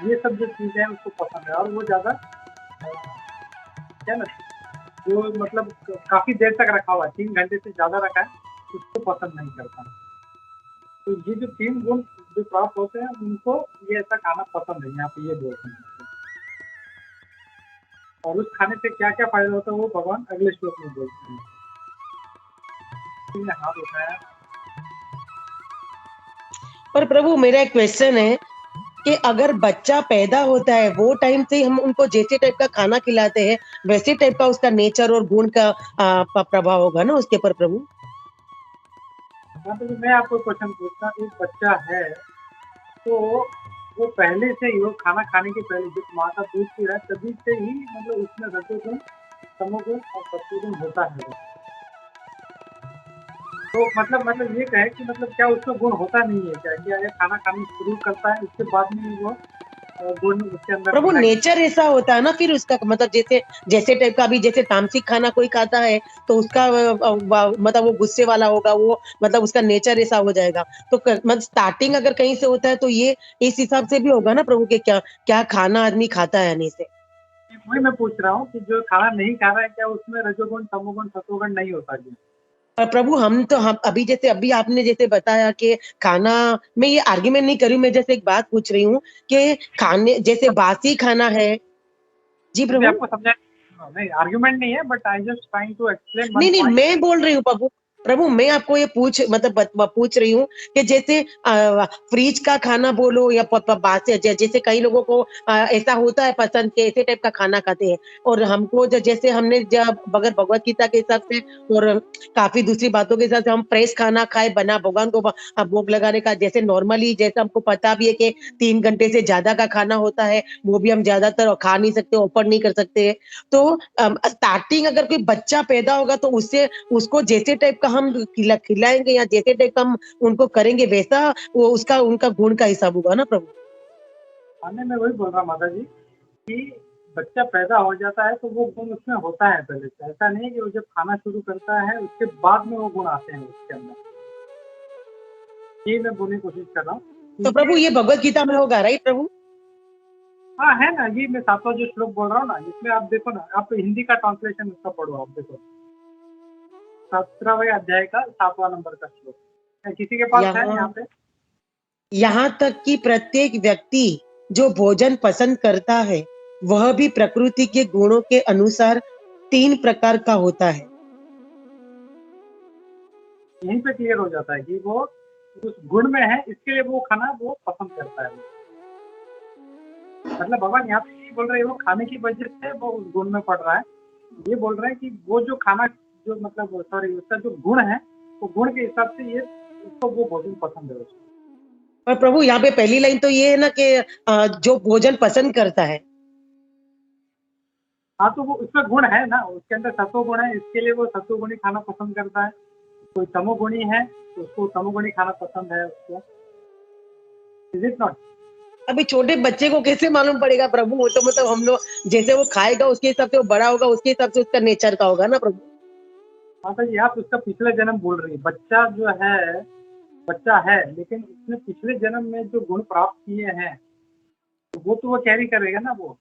[SPEAKER 2] ये सब जो चीज़ें हैं उसको पसंद है। और वो ज़्यादा क्या ना जो मतलब काफ़ी देर तक रखा हुआ है, 3 घंटे से ज़्यादा रखा है, उसको पसंद नहीं करता। तो ये जो 3 गुण जो प्राप्त होते हैं उनको ये ऐसा खाना पसंद है, यहाँ पे ये बोलते हैं। और उस खाने से क्या क्या फायदा होता है वो भगवान अगले श्लोक में बोलते हैं। हाथ उठाया।
[SPEAKER 12] पर प्रभु मेरा एक क्वेश्चन है कि अगर बच्चा पैदा होता है वो टाइम से ही हम उनको जैसे टाइप का खाना खिलाते हैं वैसे टाइप का उसका नेचर और गुण का प्रभाव होगा ना उसके पर प्रभु।
[SPEAKER 2] हाँ तो मैं आपको क्वेश्चन पूछता हूँ, एक बच्चा है तो वो पहले से ही वो खाना खाने के पहले जब माँ का दूध पी रहा है तभी से ही मतलब उसमें रजोगुण, तमोगुण और सत्वगुण होता है। तो मतलब ये कहे कि मतलब क्या उसमें गुण होता नहीं है क्या, कि अगर खाना खाना शुरू करता है उसके बाद में वो गुण उसके अंदर
[SPEAKER 12] प्रभु नेचर ऐसा होता है ना फिर उसका मतलब जैसे जैसे टाइप का भी जैसे तामसिक खाना कोई खाता है तो उसका मतलब वो गुस्से वाला होगा, वो मतलब उसका नेचर ऐसा हो जाएगा। तो मतलब स्टार्टिंग अगर कहीं से होता है तो ये इस हिसाब से भी होगा ना प्रभु के क्या क्या खाना आदमी खाता है नहीं से।
[SPEAKER 2] वही मैं पूछ रहा हूँ कि जो खाना नहीं खा रहा है क्या उसमें रजोगुण, तमोगुण, सत्वगुण नहीं होता क्या?
[SPEAKER 12] प्रभु हम अभी जैसे अभी आपने जैसे बताया कि खाना, मैं ये आर्ग्यूमेंट नहीं कर रही हूँ, मैं जैसे एक बात पूछ रही हूँ कि खाने जैसे बासी खाना है। जी प्रभु
[SPEAKER 2] आपको समझा नहीं, आर्ग्यूमेंट नहीं है but I just trying to explain one
[SPEAKER 12] नहीं
[SPEAKER 2] पॉइंट।
[SPEAKER 12] मैं बोल रही हूँ प्रभु मैं आपको ये पूछ रही हूँ कि जैसे फ्रिज का खाना बोलो या बासी, जैसे कई लोगों को ऐसा होता है पसंद के ऐसे टाइप का खाना खाते हैं। और हमको जैसे हमने जब बगैर भगवत गीता के हिसाब से और काफी दूसरी बातों के हिसाब से हम फ्रेश खाना खाए बना भगवान को भोग लगाने का, जैसे नॉर्मली जैसे हमको पता भी है कि 3 घंटे से ज्यादा का खाना होता है वो भी हम ज्यादातर खा नहीं सकते, ऑफर नहीं कर सकते। तो स्टार्टिंग अगर कोई बच्चा पैदा होगा तो उससे उसको जैसे टाइप का हम खिलाएंगे या जैसे टाइप का हम उनको करेंगे वैसा वो उसका उनका गुण का हिसाब होगा ना प्रभु।
[SPEAKER 2] खाने में वही बोल रहा माता जी कि बच्चा पैदा हो जाता है तो वो गुण उसमें होता है पहले से, ऐसा नहीं कि वो जब खाना शुरू करता है उसके बाद में वो गुण आते हैं उसके अंदर। ये मैं बोलने की कोशिश कर रहा हूँ।
[SPEAKER 12] तो प्रभु ये भगवत गीता में होगा राइट प्रभु?
[SPEAKER 2] हाँ है ना, ये मैं 7वां जो श्लोक बोल रहा हूँ ना, इसमें आप देखो ना, आप हिंदी का ट्रांसलेशन उसका पढ़ो, आप देखो 17वें अध्याय का 7वां नंबर का श्लोक किसी के पास है यहाँ पे?
[SPEAKER 12] यहाँ तक कि प्रत्येक व्यक्ति जो भोजन पसंद करता है वह भी प्रकृति के गुणों के अनुसार 3 प्रकार का होता है।
[SPEAKER 2] यहीं पे क्लियर हो जाता है कि वो उस गुण में है, इसके लिए वो खाना वो पसंद करता है। मतलब भगवान यहाँ पे ये बोल रहे हैं वो खाने की वजह से वो उस गुण में पड़ रहा है। ये बोल रहे हैं कि वो जो खाना जो मतलब सॉरी उसका जो गुण है वो गुण के हिसाब से ये उसको वो भोजन पसंद है उसको।
[SPEAKER 12] और प्रभु यहाँ पे पहली लाइन तो ये है ना कि जो भोजन पसंद करता है।
[SPEAKER 2] हाँ तो वो उसमें गुण है ना, उसके अंदर सत्व गुण है, इसके लिए वो सत्व गुणी खाना पसंद करता है। कोई तमोगुणी है तो उसको तमोगुणी खाना पसंद है उसको। Is it not?
[SPEAKER 12] अभी छोटे बच्चे को कैसे मालूम पड़ेगा प्रभु? वो तो मतलब हम लोग जैसे वो खाएगा उसके हिसाब से वो बड़ा होगा, उसके हिसाब से उसका नेचर का होगा ना प्रभु।
[SPEAKER 2] माता जी आप उसका पिछले जन्म बोल रही है, बच्चा जो है बच्चा है लेकिन उसने पिछले जन्म में जो गुण प्राप्त किए हैं तो वो कैरी करेगा ना वो।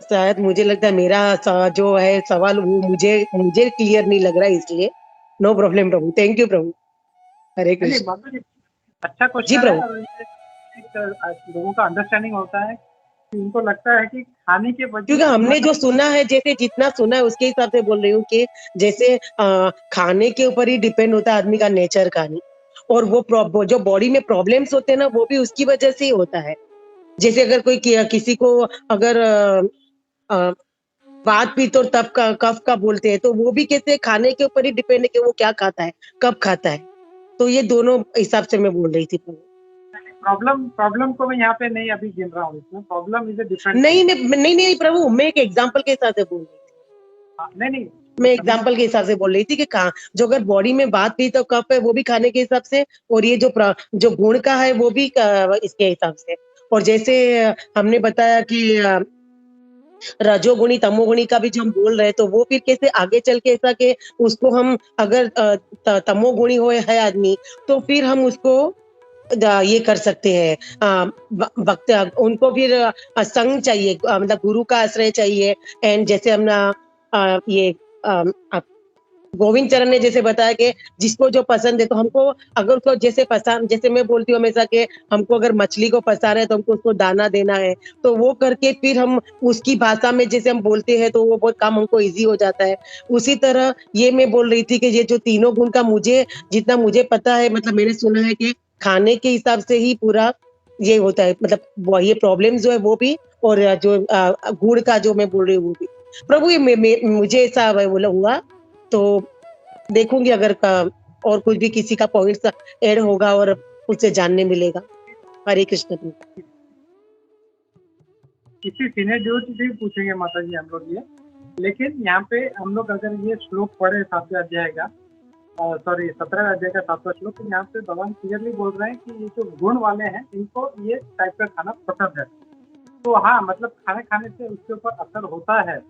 [SPEAKER 12] शायद मुझे लगता है मेरा जो है सवाल वो मुझे क्लियर नहीं लग रहा है, इसलिए no problem Prabhu. Thank you Prabhu. Hare Krishna.
[SPEAKER 2] Mata ji अच्छा
[SPEAKER 12] जी
[SPEAKER 2] क्वेश्चन
[SPEAKER 12] प्रभु।
[SPEAKER 2] है और एक लोगों का अंडरस्टैंडिंग होता है कि उनको लगता है कि खाने के वजह
[SPEAKER 12] क्योंकि हमने जो सुना है जैसे जितना सुना है उसके हिसाब से बोल रही हूँ कि जैसे खाने के ऊपर ही डिपेंड होता है आदमी का नेचर का नहीं, और वो जो बॉडी में प्रॉब्लम्स होते हैं ना वो भी उसकी वजह से ही होता है। जैसे अगर कोई किसी को अगर बात पित्त और कफ का बोलते हैं तो वो भी कैसे खाने के ऊपर ही डिपेंड है कि वो क्या खाता है कब खाता है। तो ये दोनों हिसाब से मैं बोल रही थी।
[SPEAKER 2] प्रॉब्लम को मैं यहाँ पे नहीं अभी गिन रहा हूँ, इसमें प्रॉब्लम इज ए डिफरेंट।
[SPEAKER 12] नहीं प्रभु, मैं एक एग्जांपल के साथ बोल रही थी।
[SPEAKER 2] नहीं
[SPEAKER 12] मैं एग्जांपल के हिसाब से बोल रही थी कि जो अगर बॉडी में बात भी तो कफ है वो भी खाने के हिसाब से, और ये जो गुण का है वो भी इसके हिसाब से। और जैसे हमने बताया कि रजोगुणी तमोगुणी का भी जो हम बोल रहे हैं, तो वो फिर कैसे आगे चल के ऐसा कि उसको हम अगर तमोगुणी हो है आदमी, तो फिर हम उसको ये कर सकते हैं, वक्त उनको फिर संग चाहिए, मतलब गुरु का आश्रय चाहिए। एंड जैसे हम ये गोविंद चरण ने जैसे बताया कि जिसको जो पसंद है, तो हमको अगर उसको जैसे पसंद, जैसे मैं बोलती हूँ हमेशा कि हमको अगर मछली को फंसाना है तो हमको उसको दाना देना है, तो वो करके फिर हम उसकी भाषा में जैसे हम बोलते हैं तो वो बहुत काम हमको इजी हो जाता है। उसी तरह ये मैं बोल रही थी कि ये जो तीनों गुण का जितना मुझे पता है, मतलब मैंने सुना है कि खाने के हिसाब से ही पूरा ये होता है, मतलब ये प्रॉब्लम जो है वो भी, और जो गुड़ का जो मैं बोल रही हूँ वो भी। प्रभु ये मुझे ऐसा हुआ तो देखूंगी अगर और कुछ भी किसी का पॉइंट ऐड होगा और उससे जानने मिलेगा। हरे कृष्ण।
[SPEAKER 2] किसी सीनियर ड्यूट से पूछेंगे माता जी हम लोग ये, लेकिन यहाँ पे हम लोग अगर ये श्लोक पढ़े 7वें अध्याय का, सॉरी 17वें अध्याय का 7वां श्लोक, तो यहाँ पे भगवान क्लियरली बोल रहे हैं कि ये जो गुण वाले हैं इनको ये टाइप का खाना पसंद है। तो हाँ, मतलब खाना खाने से उसके ऊपर असर होता है,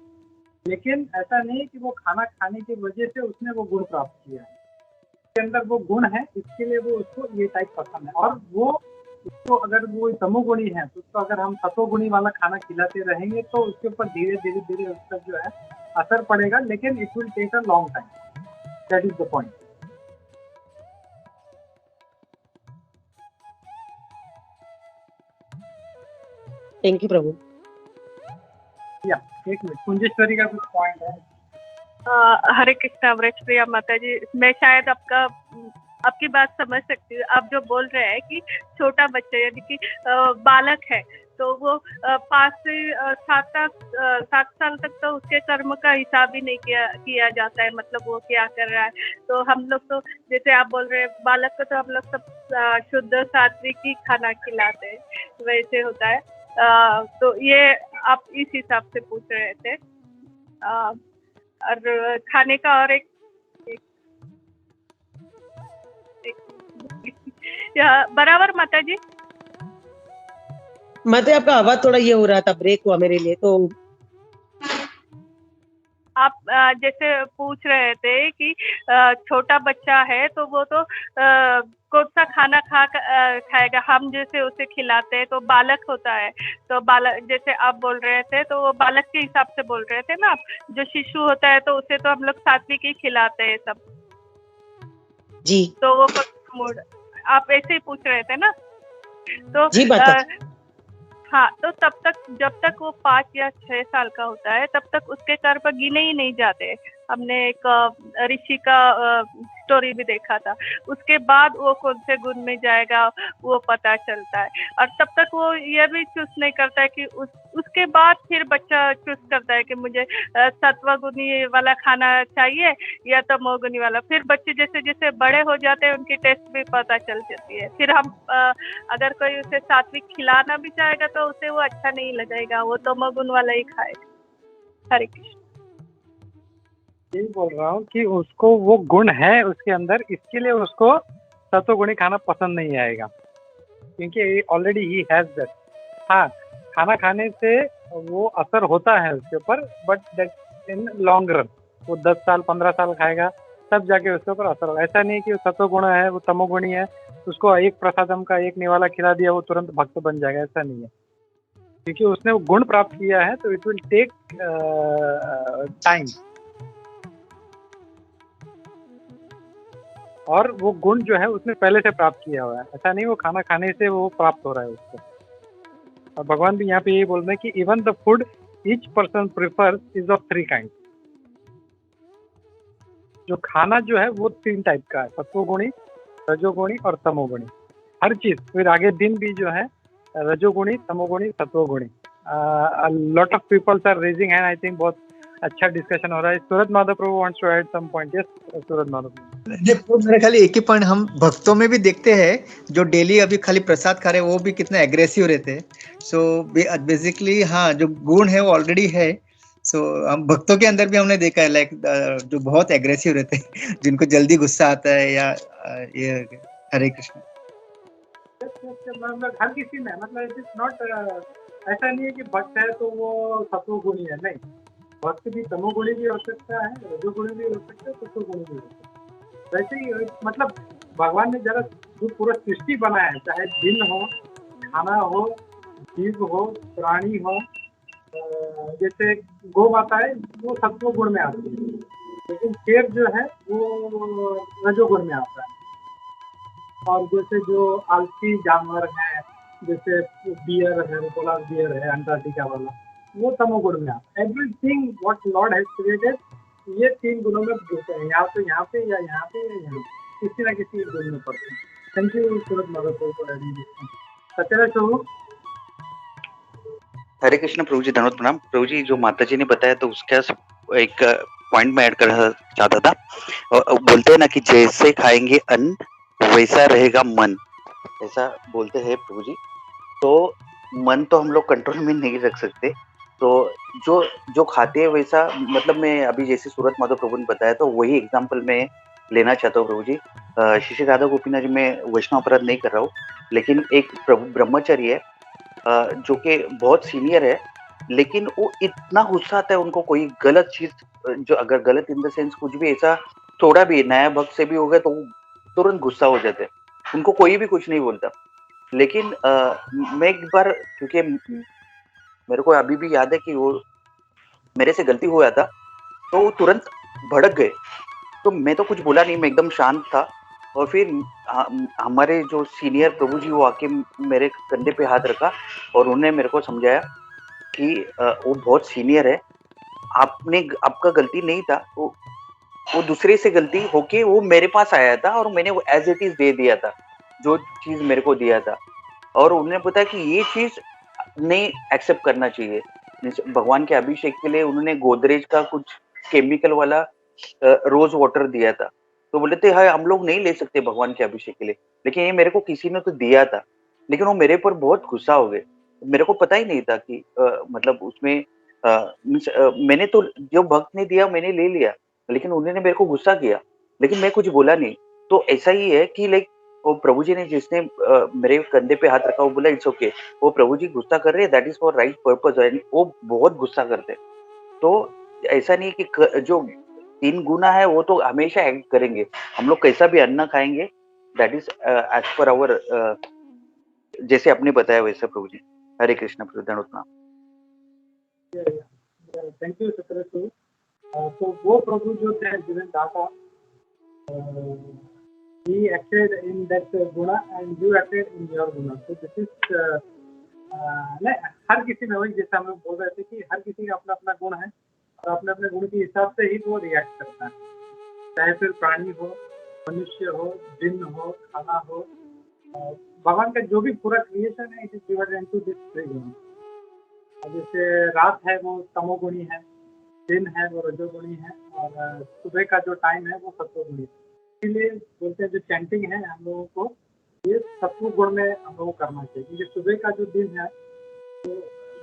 [SPEAKER 2] लेकिन ऐसा नहीं कि वो खाना खाने की वजह से उसने वो गुण प्राप्त किया है। उसके अंदर वो गुण है, इसके लिए वो उसको ये टाइप पसंद है। और वो उसको अगर वो तमोगुणी है तो उसको अगर हम सतोगुणी वाला खाना खिलाते रहेंगे तो उसके ऊपर धीरे धीरे उसका जो है असर पड़ेगा, लेकिन it will take a long time. That is the point.
[SPEAKER 12] Thank you Prabhu.
[SPEAKER 2] या एक मिनट, कुंजेश्वरी का कुछ पॉइंट है।
[SPEAKER 13] हरे कृष्णा वृक्ष प्रिया माता जी, मैं शायद आपकी बात समझ सकती हूँ। आप जो बोल रहे हैं कि छोटा बच्चा यानी कि बालक है, तो वो 5 से 7 साल तक तो उसके कर्म का हिसाब ही नहीं किया जाता है, मतलब वो क्या कर रहा है। तो हम लोग तो जैसे आप बोल रहे हैं बालक को तो हम लोग सब शुद्ध सात्विक ही खाना खिलाते हैं, वैसे होता है। तो ये आप इस हिसाब से पूछ रहे थे। और खाने का और एक बराबर माता जी।
[SPEAKER 12] माता आपका आवाज थोड़ा ये हो रहा था, ब्रेक हुआ मेरे लिए। तो
[SPEAKER 13] आप जैसे पूछ रहे थे कि छोटा बच्चा है तो वो तो कौन सा खाना खाएगा, हम जैसे उसे खिलाते हैं तो बालक होता है। तो बालक जैसे आप बोल रहे थे तो वो बालक के हिसाब से बोल रहे थे ना आप। जो शिशु होता है तो उसे तो हम लोग सात्विक ही खिलाते हैं सब
[SPEAKER 12] जी।
[SPEAKER 13] तो वो आप ऐसे ही पूछ रहे थे ना। तो
[SPEAKER 12] जी
[SPEAKER 13] हाँ, तो तब तक जब तक वो 5 या 6 साल का होता है तब तक उसके कर्म गिने ही नहीं जाते। हमने एक ऋषि का स्टोरी भी देखा था। उसके बाद वो कौन से गुण में जाएगा वो पता चलता है। और तब तक वो ये भी चूज नहीं करता है कि उसके बाद फिर बच्चा चूज करता है कि मुझे सत्वगुणी वाला खाना चाहिए या तमोगुणी वाला। फिर बच्चे जैसे जैसे बड़े हो जाते हैं उनकी टेस्ट भी पता चल जाती है। फिर हम अगर कोई उसे सात्विक खिलाना भी चाहेगा तो उसे वो अच्छा नहीं लगेगा, वो तमोगुण वाला ही खाएगा। हरे कृष्ण।
[SPEAKER 2] यही बोल रहा हूँ कि उसको वो गुण है उसके अंदर, इसके लिए उसको सतोगुणी खाना पसंद नहीं आएगा, क्योंकि ऑलरेडी ही हैज दैट। हाँ, खाना खाने से वो असर होता है उसके ऊपर, but that in long run. वो 10 साल 15 साल खाएगा तब जाके उसके ऊपर असर होगा। ऐसा नहीं कि वो सतोगुण है वो तमोगुणी है, उसको एक प्रसादम का एक निवाला खिला दिया वो तुरंत भक्त बन जाएगा, ऐसा नहीं है। क्योंकि उसने वो गुण प्राप्त किया है तो इट विल टेक टाइम। और वो गुण जो है उसने पहले से प्राप्त किया हुआ है, ऐसा नहीं वो खाना खाने से वो प्राप्त हो रहा है उसको। और भगवान भी यहाँ पे यही बोल रहे हैं कि even the food each person prefers is of 3 kind. जो खाना जो है वो 3 टाइप का है, सत्वगुणी, रजोगुणी और तमोगुणी। हर चीज फिर आगे दिन भी जो है रजोगुणी, तमोगुणी, सत्वगुणी। Lot of peoples are raising hand. I think बहुत अच्छा डिस्कशन हो रहा है। Suraj Madhav Prabhu wants to add some point. Yes Suraj Madhav.
[SPEAKER 3] मेरे ख्याल एक ही पॉइंट हम भक्तों में भी देखते हैं, जो डेली अभी खाली प्रसाद खा रहे हैं वो भी कितना एग्रेसिव रहते हैं। सो बेसिकली हाँ, जो गुण है वो ऑलरेडी है, सो हम भक्तों के अंदर भी हमने देखा है लाइक जो बहुत एग्रेसिव रहते हैं, जिनको जल्दी गुस्सा आता है या ये हरे कृष्ण।
[SPEAKER 2] मतलब हर किसी में मतलब इट इज नॉट ऐसा नहीं है कि भक्त है तो वो सत्वगुणी है, नहीं, भक्त भी तमोगुणी भी हो सकता है, रजोगुणी भी हो सकता है, सत्वगुणी भी हो सकता है। वैसे ही मतलब भगवान ने जरा जो पूरा सृष्टि बनाया है, चाहे दिन हो, खाना हो, जीव हो, प्राणी हो, जैसे गौ माता है वो सत्व गुण में आती है, लेकिन शेर जो है वो रजोगुण में आता है। और जैसे जो आलसी जानवर हैं, जैसे बियर है, पोलर बियर है अंटार्कटिका वाला, वो तमोगुण में आता है। Everything what Lord has created, ये 3 गुणों में होते हैं, यहाँ पे या यहाँ पे, किसी ना किसी गुण में पड़ते हैं। Thank you Surat mother for adding this. Satyaraj Prabhu.
[SPEAKER 4] Hare Krishna प्रभु जी, धन्यवाद प्रणाम। प्रभु जी जो माता जी ने बताया तो उसका एक पॉइंट में ऐड करना चाहता था। बोलते हैं ना कि जैसे खाएंगे अन्न वैसा रहेगा मन, ऐसा बोलते हैं प्रभु जी। तो मन तो हम लोग कंट्रोल में नहीं रख सकते, तो जो जो खाते हैं वैसा, मतलब मैं अभी जैसे सूरत माधव प्रभु ने बताया तो वही एग्जाम्पल मैं लेना चाहता हूँ प्रभु जी। श्री राधा गोपीनाथ जी, मैं वैष्णव अपराध नहीं कर रहा हूँ, लेकिन एक प्रभु ब्रह्मचारी है जो कि बहुत सीनियर है, लेकिन वो इतना गुस्सा आता है उनको कोई गलत चीज, जो अगर गलत इन द सेंस कुछ भी ऐसा थोड़ा भी नया भक्त से भी हो गया तो वो तुरंत गुस्सा हो जाते हैं, उनको कोई भी कुछ नहीं बोलता। लेकिन मैं एक बार, क्योंकि मेरे को अभी भी याद है कि वो मेरे से गलती हुआ था तो वो तुरंत भड़क गए, तो मैं तो कुछ बोला नहीं, मैं एकदम शांत था। और फिर हमारे जो सीनियर प्रभु जी वो आके मेरे कंधे पे हाथ रखा और उन्होंने मेरे को समझाया कि वो बहुत सीनियर है, आपका गलती नहीं था, वो दूसरे से गलती होके वो मेरे पास आया था और मैंने वो एज इट इज दे दिया था जो चीज मेरे को दिया था। और उन्होंने बताया कि ये चीज नहीं एक्सेप्ट करना चाहिए। भगवान के अभिषेक के लिए उन्होंने गोदरेज का कुछ केमिकल वाला रोज वाटर दिया था, तो बोले थे हाँ हम लोग नहीं ले सकते भगवान के अभिषेक के लिए, लेकिन ये मेरे को किसी ने तो दिया था। लेकिन वो मेरे पर बहुत गुस्सा हो गए, मेरे को पता ही नहीं था कि मतलब उसमें मैंने तो जो भक्त ने दिया मैंने ले लिया, लेकिन उन्होंने मेरे को गुस्सा किया, लेकिन मैं कुछ बोला नहीं। तो ऐसा ही है कि लाइक वो प्रभु जी ने जिसने मेरे कंधे पे हाथ रखा वो बोला इट्स ओके, वो प्रभु जी गुस्सा कर रहे हैं, that is for right purpose, and वो बहुत गुस्सा करते हैं। तो ऐसा नहीं कि जो 3 गुना है वो तो हमेशा एक्ट करेंगे, हम लोग कैसा भी अन्न खाएंगे, that is as per our, जैसे आपने बताया वैसा प्रभु जी। हरे कृष्ण प्रभु, धन्यवाद।
[SPEAKER 2] थैंक यू सत्यराज प्रभु। तो वो प्रभु जो थे जिन्हें data, he acted in that guna and you acted in your guna, so this is नहीं, हर किसी में वही जैसा हम लोग बोल रहे थे कि हर किसी का अपना अपना गुण है और अपने अपने गुण के हिसाब से ही वो रिएक्ट करता है, चाहे फिर प्राणी हो, मनुष्य हो, जिन हो, खाना हो, भगवान का जो भी पूरा क्रिएशन है it is divided into this 3 गुण। जैसे रात है वो तमोगुणी है, दिन है वो रजोगुणी है, और सुबह का जो टाइम है वो सत्वगुणी है। इसीलिए बोलते हैं जो चैंटिंग है हम लोगों को ये सत्व गुण में हम लोगों को करना चाहिए, क्योंकि सुबह का जो दिन है तो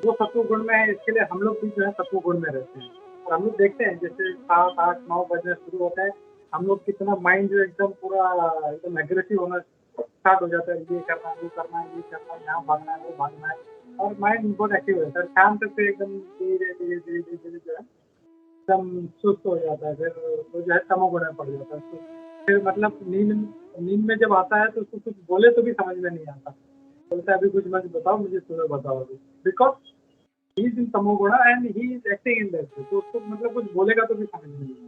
[SPEAKER 2] वो सत्व गुण में है, इसके लिए हम लोग भी जो है सत्व गुण में रहते हैं। और हम लोग देखते हैं जैसे 7, 8, 9 बजने शुरू होता है, हम लोग कितना माइंड जो एकदम पूरा एकदम एग्रेसिव होना स्टार्ट हो जाता है, ये करना है, वो करना है, ये करना है, यहाँ भागना है, वो भागना है, और माइंड बहुत एक्टिव हो जाता है। शाम तक तो एकदम धीरे धीरे धीरे धीरे जो है एकदम सुस्त हो जाता है, फिर वो जो है तमोगुण में पड़ जाता है। फिर मतलब नींद में जब आता है तो उसको कुछ बोले तो भी समझ में नहीं आता, बोलता है अभी कुछ मत बताओ, मुझे सुबह बताओ अभी, बिकॉज ही इज इन तमोगुण and he is acting in that, तो उसको मतलब कुछ बोलेगा तो भी समझ में नहीं आता।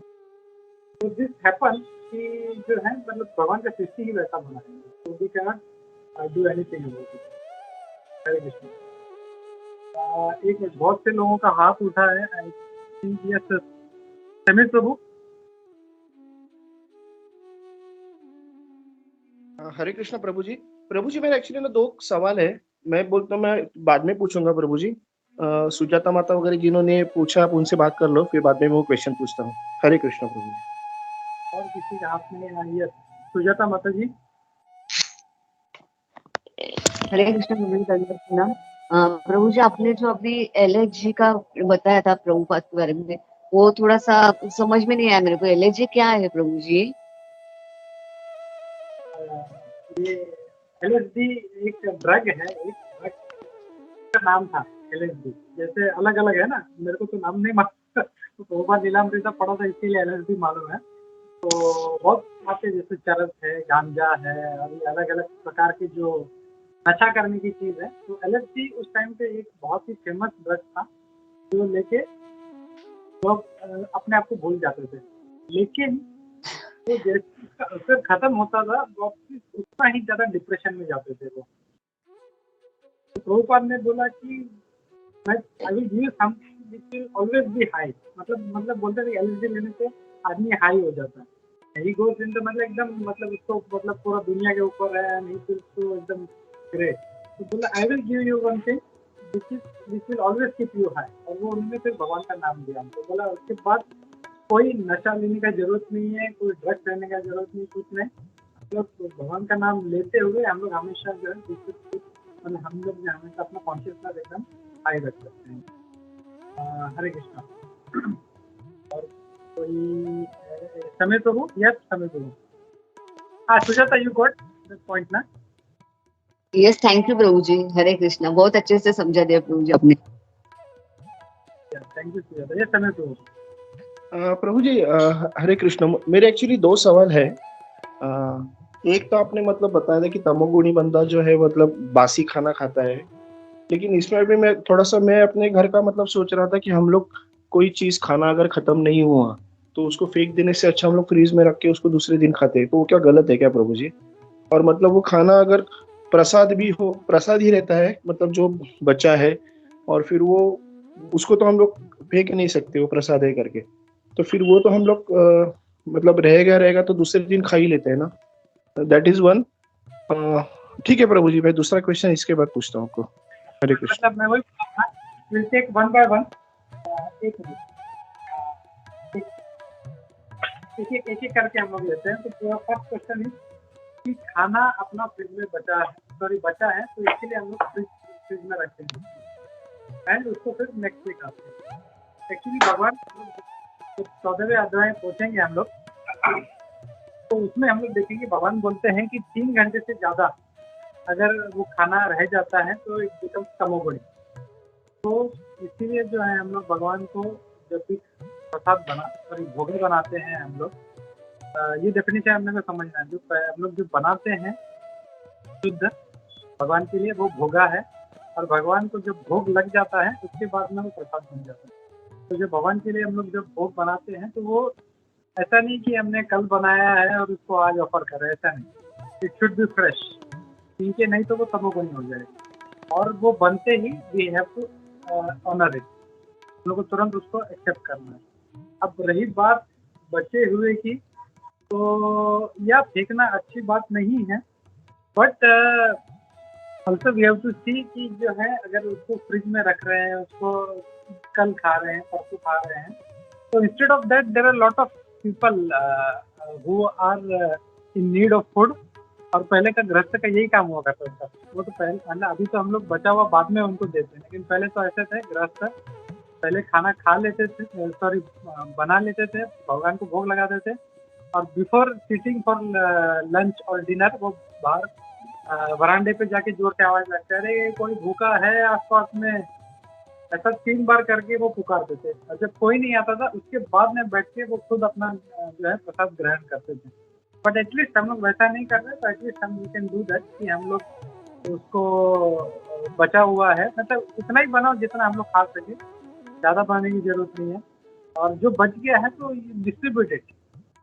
[SPEAKER 2] तो दिस हैपन कि जो है मतलब भगवान का सृष्टि ही वैसा बना है, तो we can not do anything about it. Hare Krishna. एक मिनट, बहुत से लोगों का हाथ उठा है, I think yes Sameer Prabhu.
[SPEAKER 8] Hare Krishna प्रभु जी। प्रभु जी मेरा एक्चुअली ना 2 सवाल है, मैं बोलता हूँ मैं बाद में पूछूंगा प्रभु जी। सुजाता माता वगैरह जिन्होंने पूछा आप उनसे बात कर लो, फिर बाद में मैं वो क्वेश्चन पूछता हूँ। हरे कृष्ण प्रभु जी।
[SPEAKER 2] और किसी का हाथ में यस सुजाता माता जी।
[SPEAKER 7] हरे कृष्ण प्रभु जी, धन्यवाद। प्रभु जी आपने जो अभी एलर्जी का बताया था प्रभुपाद के बारे में, वो थोड़ा सा समझ में नहीं आया मेरे को। एलर्जी क्या है प्रभु जी?
[SPEAKER 2] ये LSD एक ड्रग है, एक ड्रग का नाम था LSD। जैसे अलग अलग है ना, मेरे को तो नाम नहीं मालूम। तो प्रभुपाद लीलामृत पढ़ा था इसीलिए LSD मालूम है। तो बहुत बातें जैसे चरस है, गांजा है, और ये अलग अलग प्रकार की जो नशा करने की चीज है। तो LSD उस टाइम पे एक बहुत ही फेमस ड्रग था, जो लेके लोग अपने आप को भूल जाते थे। लेकिन वो जैसे उसका असर खत्म होता था, वापस उतना ही ज्यादा डिप्रेशन में जाते थे वो। तो प्रभुपाद ने बोला कि आई will give something which will always be high. मतलब बोलते थे LSD लेने से आदमी हाई हो जाता है। ही गोज इन द मतलब एकदम मतलब उसको मतलब पूरा दुनिया के ऊपर है, नहीं तो उसको एकदम ग्रेट। तो बोला I will give you one thing which will always keep you high। और वो उन्होंने फिर भगवान का नाम दिया हमको। बोला उसके बाद कोई नशा लेने का जरूरत नहीं है, कोई ड्रग्स लेने का जरूरत नहीं, कुछ नहीं। हम लोग भगवान का नाम लेते हुए हम लोग हमेशा जो है मतलब हम लोग जो हमेशा अपना कॉन्शियसनेस एकदम हाई रख सकते हैं। हरे कृष्णा। और कोई समय प्रभु? यस समय प्रभु। हाँ Sujata, you got the point ना?
[SPEAKER 7] यस, थैंक यू प्रभु जी। हरे कृष्णा, बहुत अच्छे से समझा दिया प्रभु जी आपने।
[SPEAKER 2] Thank you Sujata. यस समय प्रभु।
[SPEAKER 8] प्रभु जी हरे कृष्ण। मेरे एक्चुअली 2 सवाल है। एक तो आपने मतलब बताया था कि तमोगुणी बंदा जो है मतलब बासी खाना खाता है, लेकिन इसमें भी मैं अपने घर का मतलब सोच रहा था कि हम लोग कोई चीज खाना अगर खत्म नहीं हुआ तो उसको फेंक देने से अच्छा हम लोग फ्रीज में रख के उसको दूसरे दिन खाते हैं, तो वो क्या गलत है क्या प्रभु जी? और मतलब वो खाना अगर प्रसाद भी हो, प्रसाद ही रहता है मतलब जो बचा है, और फिर वो उसको तो हम लोग फेंक नहीं सकते, वो प्रसाद है करके, तो फिर वो तो हम लोग मतलब रहेगा तो दूसरे दिन खा ही लेते हैं ना। That is one. ठीक है प्रभु जी, मैं दूसरा क्वेश्चन इसके बाद पूछता हूँ आपको। हरे कृष्ण।
[SPEAKER 2] मतलब मैं वही will take one by one. एक करके हम लोग लेते हैं। तो फर्स्ट क्वेश्चन इज कि खाना अपना फ्रिज में बचा है, तो इसके लिए हम लोग फ्रिज में रखते हैं एंड उसको फिर नेक्स्ट डे खाते हैं। एक्चुअली भगवान 14वें अध्याय पहुंचेंगे हम लोग, तो उसमें हम लोग देखेंगे भगवान बोलते हैं कि 3 घंटे से ज्यादा अगर वो खाना रह जाता है तो इट बिकम्स तमोगुणी। तो इसीलिए जो है हम लोग भगवान को जब भी प्रसाद भोगे बनाते हैं हम लोग, ये डेफिनेशन हमने को समझना है। जो हम लोग जो बनाते हैं शुद्ध भगवान के लिए, वो भोगा है, और भगवान को जब भोग लग जाता है उसके बाद में वो प्रसाद बन जाता है। तो जो भगवान के लिए हम लोग जब भोग बनाते हैं तो वो ऐसा नहीं कि हमने कल बनाया है और उसको आज ऑफर कर रहे हैं, ऐसा नहीं। इट शुड बी फ्रेश, ठीक है, नहीं तो वो तमोगुणी हो जाएगा। और वो बनते ही we have to honour it, हम लोग को तुरंत उसको एक्सेप्ट करना है। अब रही बात बचे हुए की, तो यह फेंकना अच्छी बात नहीं है, but also we have to see कि जो है अगर उसको फ्रिज में रख रहे हैं, उसको कल खा रहे हैं, परसों खा रहे हैं, तो instead of that there are lot of people who are in need of food. और पहले का गृहस्थ का यही काम हुआ करता था। वो तो पहले, अभी तो हम लोग बचा हुआ बाद में उनको देते हैं, लेकिन पहले तो ऐसे थे गृहस्थ, पहले खाना खा लेते थे, बना लेते थे, भगवान को भोग लगाते थे, और बिफोर सिटिंग फॉर लंच और डिनर वो बाहर वरांडे पे जाके जोर से आवाज लगता है, अरे कोई भूखा है आसपास में, ऐसा 3 बार करके वो पुकारते थे। और जब कोई नहीं आता था उसके बाद में बैठ के वो खुद अपना जो है प्रसाद ग्रहण करते थे। बट एटलीस्ट हम लोग वैसा नहीं कर रहे, तो एटलीस्ट हम कैन डू दैट कि हम लोग उसको बचा हुआ है, मतलब उतना ही बनाओ जितना हम लोग खा सके, ज़्यादा बनाने की जरूरत नहीं है। और जो बच गया है तो डिस्ट्रीब्यूटेड,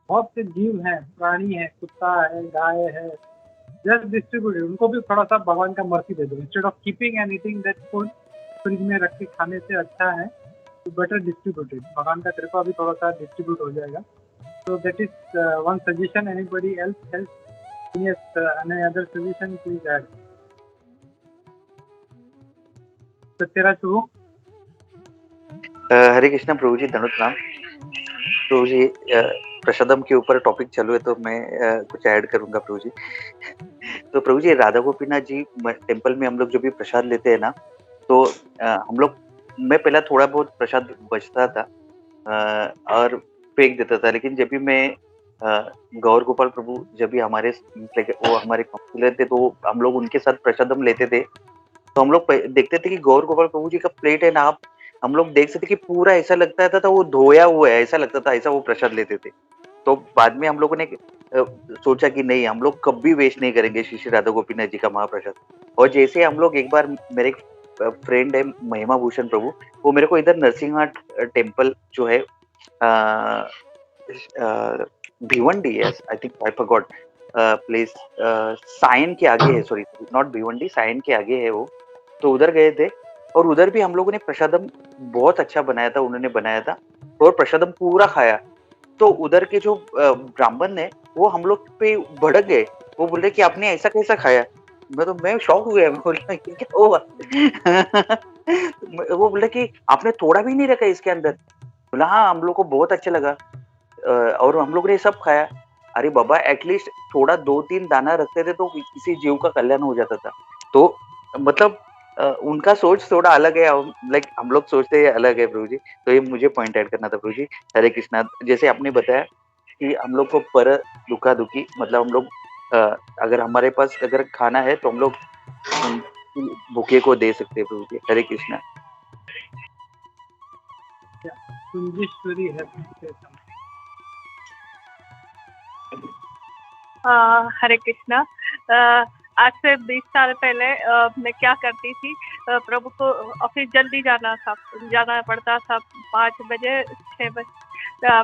[SPEAKER 2] बहुत से जीव हैं, प्राणी है, कुत्ता है, गाय है, जस्ट डिस्ट्रीब्यूटेड, उनको भी थोड़ा सा भगवान का मर्सी दे दो। Instead of keeping and eating that food fridge में रख के खाने से अच्छा है तो बेटर डिस्ट्रीब्यूटेड, भगवान का कृपा भी थोड़ा सा डिस्ट्रीब्यूट हो जाएगा। So that is one suggestion. Anybody else has any other suggestion? Please add. Satyaraj Prabhu.
[SPEAKER 4] Hare Krishna प्रभु जी, धनुत नाम प्रभु जी। प्रसादम के ऊपर टॉपिक चालू है तो मैं कुछ ऐड करूंगा प्रभु जी। तो प्रभु जी, राधा गोपीनाथ जी टेम्पल में हम लोग जो भी प्रसाद लेते हैं ना, तो हम लोग मैं पहला थोड़ा बहुत प्रसाद बचता था और फेंक देता था, लेकिन जब भी मैं गौर गोपाल प्रभु जब भी हमारे वो हमारे काउंसिलर थे, तो हम लोग उनके साथ प्रसाद हम लेते थे, तो हम लोग देखते थे कि गौर गोपाल प्रभु जी का प्लेट है ना, आप हम लोग देख सकते कि पूरा ऐसा लगता था वो धोया हुआ है, ऐसा लगता था, ऐसा वो प्रसाद लेते थे। तो बाद में हम लोगों ने सोचा कि नहीं, हम लोग कभी वेस्ट नहीं करेंगे श्री श्री राधा गोपीनाथ जी का महाप्रसाद। और जैसे हम लोग एक बार, मेरे एक फ्रेंड है महिमा भूषण प्रभु, वो मेरे को इधर नरसिंहहाट टेम्पल जो है Bhiwandi, yes I think I forgot place, Sion के आगे है, सॉरी नॉट भिवंडी, सायन के आगे है वो। तो उधर गए थे और उधर भी हम लोगों ने प्रसादम बहुत अच्छा बनाया था, उन्होंने बनाया था और प्रसादम पूरा खाया। तो उधर के जो ब्राह्मण ने वो हम लोग पे भड़क गए, वो बोल रहे कि आपने ऐसा कैसा खाया। मैं शॉक हो गया, मैं बोला ये क्या हुआ वो बोला कि आपने थोड़ा भी नहीं रखा इसके अंदर। बोला हाँ, हम लोग को बहुत अच्छा लगा और हम लोग ने सब खाया। अरे बाबा, एटलीस्ट थोड़ा 2-3 दाना रखते थे तो किसी जीव का कल्याण हो जाता था। तो मतलब उनका सोच थोड़ा अलग है, लाइक हम लोग सोचते हैं अलग है प्रभु जी। तो ये मुझे पॉइंट ऐड करना था प्रभु जी। हरे कृष्णा। जैसे आपने बताया कि हम लोग को पर दुखा दुखी, मतलब हम लोग अगर हमारे पास अगर खाना है तो हम लोग भूखे को दे सकते हैं प्रभु जी। हरे कृष्णा।
[SPEAKER 2] कुंजेश्वरी है।
[SPEAKER 13] हरे कृष्णा। आज से 20 साल पहले मैं क्या करती थी, प्रभु को ऑफिस जल्दी जाना पड़ता था, 5 बजे 6 बजे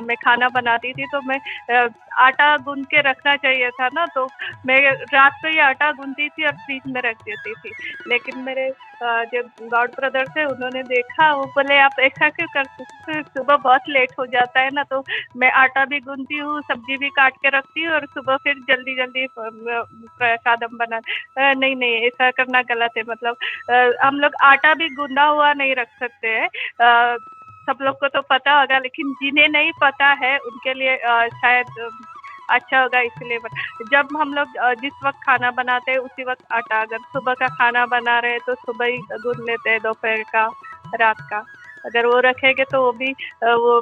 [SPEAKER 13] मैं खाना बनाती थी, तो मैं आटा गूंद के रखना चाहिए था ना, तो मैं रात को ही आटा गूंदती थी और फ्रिज में रख देती थी। लेकिन मेरे जो गॉड ब्रदर थे, उन्होंने देखा, वो बोले आप ऐसा क्यों करते हो, सुबह बहुत लेट हो जाता है ना, तो मैं आटा भी गूंदती हूँ, सब्जी भी काट के रखती हूँ और सुबह फिर जल्दी जल्दी प्रसादम बना। नहीं नहीं, ऐसा करना गलत है। मतलब हम लोग आटा भी गूंदा हुआ नहीं रख सकते हैं। सब लोग को तो पता होगा, लेकिन जिन्हें नहीं पता है उनके लिए शायद अच्छा होगा, इसलिए जब हम लोग जिस वक्त खाना बनाते हैं उसी वक्त आटा, अगर सुबह का खाना बना रहे तो सुबह ही गूंद लेते हैं, दोपहर का, रात का अगर वो रखेंगे तो वो भी वो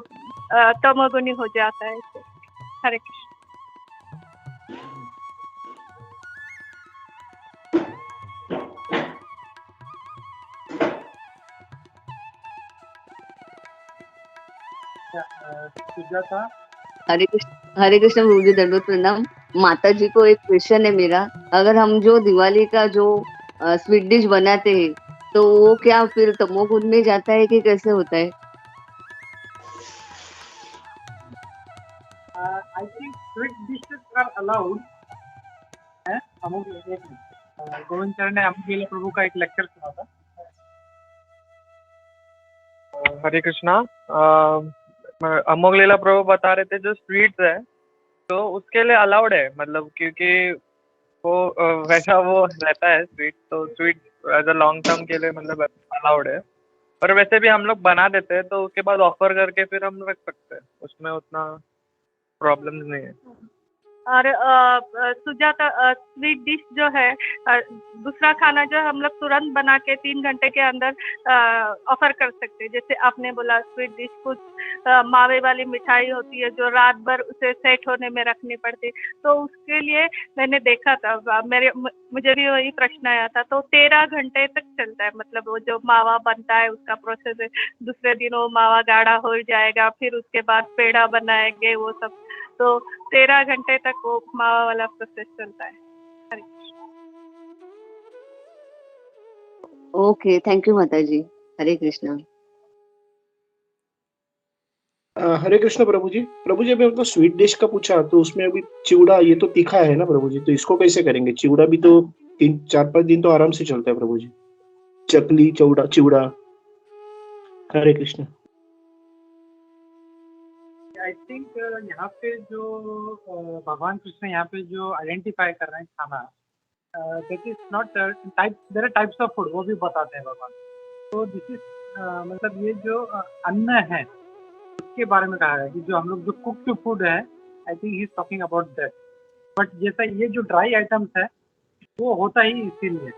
[SPEAKER 13] तमोगुनी हो जाता है। हरे कृष्ण।
[SPEAKER 2] सुजाता।
[SPEAKER 7] हरे कृष्ण प्रभु जी, दंडवत प्रणाम। माता जी को एक क्वेश्चन है मेरा, अगर हम जो दिवाली का जो स्वीट डिश बनाते हैं तो वो क्या फिर तमोगुण में जाता है कि कैसे होता है?
[SPEAKER 2] I think sweet dishes are allowed. है अमोघ गोविंद सर ने अमोघ प्रभु का एक लेक्चर सुना था।
[SPEAKER 6] हरे कृष्णा। अमोघ लीला प्रभु बता रहे थे जो स्वीट्स है तो उसके लिए अलाउड है, मतलब क्योंकि वो वैसा वो रहता है स्वीट, तो sweet as a long term के लिए मतलब अलाउड है। पर वैसे भी हम लोग बना देते हैं तो उसके बाद ऑफर करके फिर हम रख सकते हैं, उसमें उतना प्रॉब्लम नहीं है।
[SPEAKER 13] और सुजाता, स्वीट डिश जो है, दूसरा खाना जो हम लोग तुरंत बना के 3 घंटे के अंदर ऑफर कर सकते हैं। जैसे आपने बोला स्वीट डिश, कुछ मावे वाली मिठाई होती है जो रात भर उसे सेट होने में रखनी पड़ती है, तो उसके लिए मैंने देखा था, मुझे भी वही प्रश्न आया था। तो 13 घंटे तक चलता है, मतलब वो जो मावा बनता है उसका प्रोसेस है, दूसरे दिन वो मावा गाढ़ा हो जाएगा, फिर उसके बाद पेड़ा बनाएंगे वो सब, तो 13 घंटे तक वो मावा वाला प्रोसेस चलता है।
[SPEAKER 7] ओके, थैंक यू माता जी। हरे कृष्णा।
[SPEAKER 8] हरे कृष्ण प्रभु जी। प्रभु जी, अभी मतलब स्वीट डिश का पूछा तो उसमें अभी चिवड़ा, ये तो तीखा है ना प्रभु जी, तो इसको कैसे करेंगे? चिवड़ा भी तो 3-4-5 दिन तो आराम से चलता है प्रभु जी, चकली चिवड़ा। हरे कृष्ण।
[SPEAKER 2] आई थिंक यहाँ पे जो भगवान कृष्ण यहाँ पे जो आइडेंटिफाई कर रहे हैं खाना, that is not type, there are types of food, वो भी बताते हैं भगवान। तो दिस इज मतलब ये जो अन्न है उसके बारे में कहा है कि जो हम लोग जो कुक्ड फूड है, I think he is talking about that. But जैसा ये जो ड्राई आइटम्स है वो होता ही इसीलिए,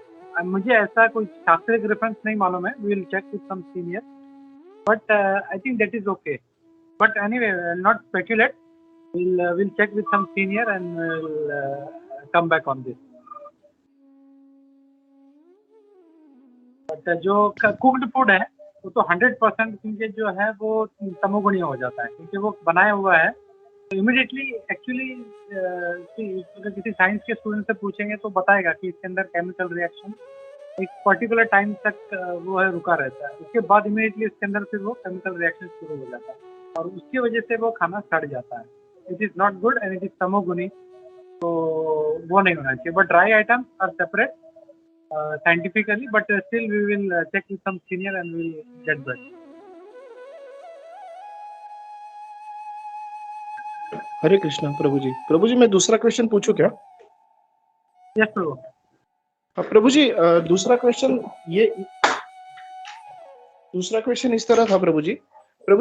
[SPEAKER 2] मुझे ऐसा कोई शास्त्रीय रेफरेंस नहीं मालूम है, we will check with some senior, but I think that is okay, but anyway not speculate, we'll check with some senior and we'll come back on this. But जो कुक्ड फूड है वो तो 100% क्योंकि जो है वो तमोगुणी हो जाता है, क्योंकि वो बनाया हुआ है तो इमिडिएटली एक्चुअली अगर किसी साइंस के स्टूडेंट से पूछेंगे तो बताएगा कि इसके अंदर केमिकल रिएक्शन एक पर्टिकुलर टाइम तक वो है रुका रहता है, उसके बाद इमिडिएटली इसके अंदर फिर वो केमिकल रिएक्शन शुरू हो जाता है और उसकी वजह से वो खाना सड़ जाता है. It is not good and it is tamoguni, तो वो नहीं होना चाहिए. But dry items are separate scientifically, but still we will check with some senior and we will get back.
[SPEAKER 8] हरे कृष्णा प्रभु जी. प्रभु जी मैं दूसरा क्वेश्चन पूछूं क्या?
[SPEAKER 2] यस प्रभु.
[SPEAKER 8] प्रभु जी दूसरा क्वेश्चन इस तरह था प्रभु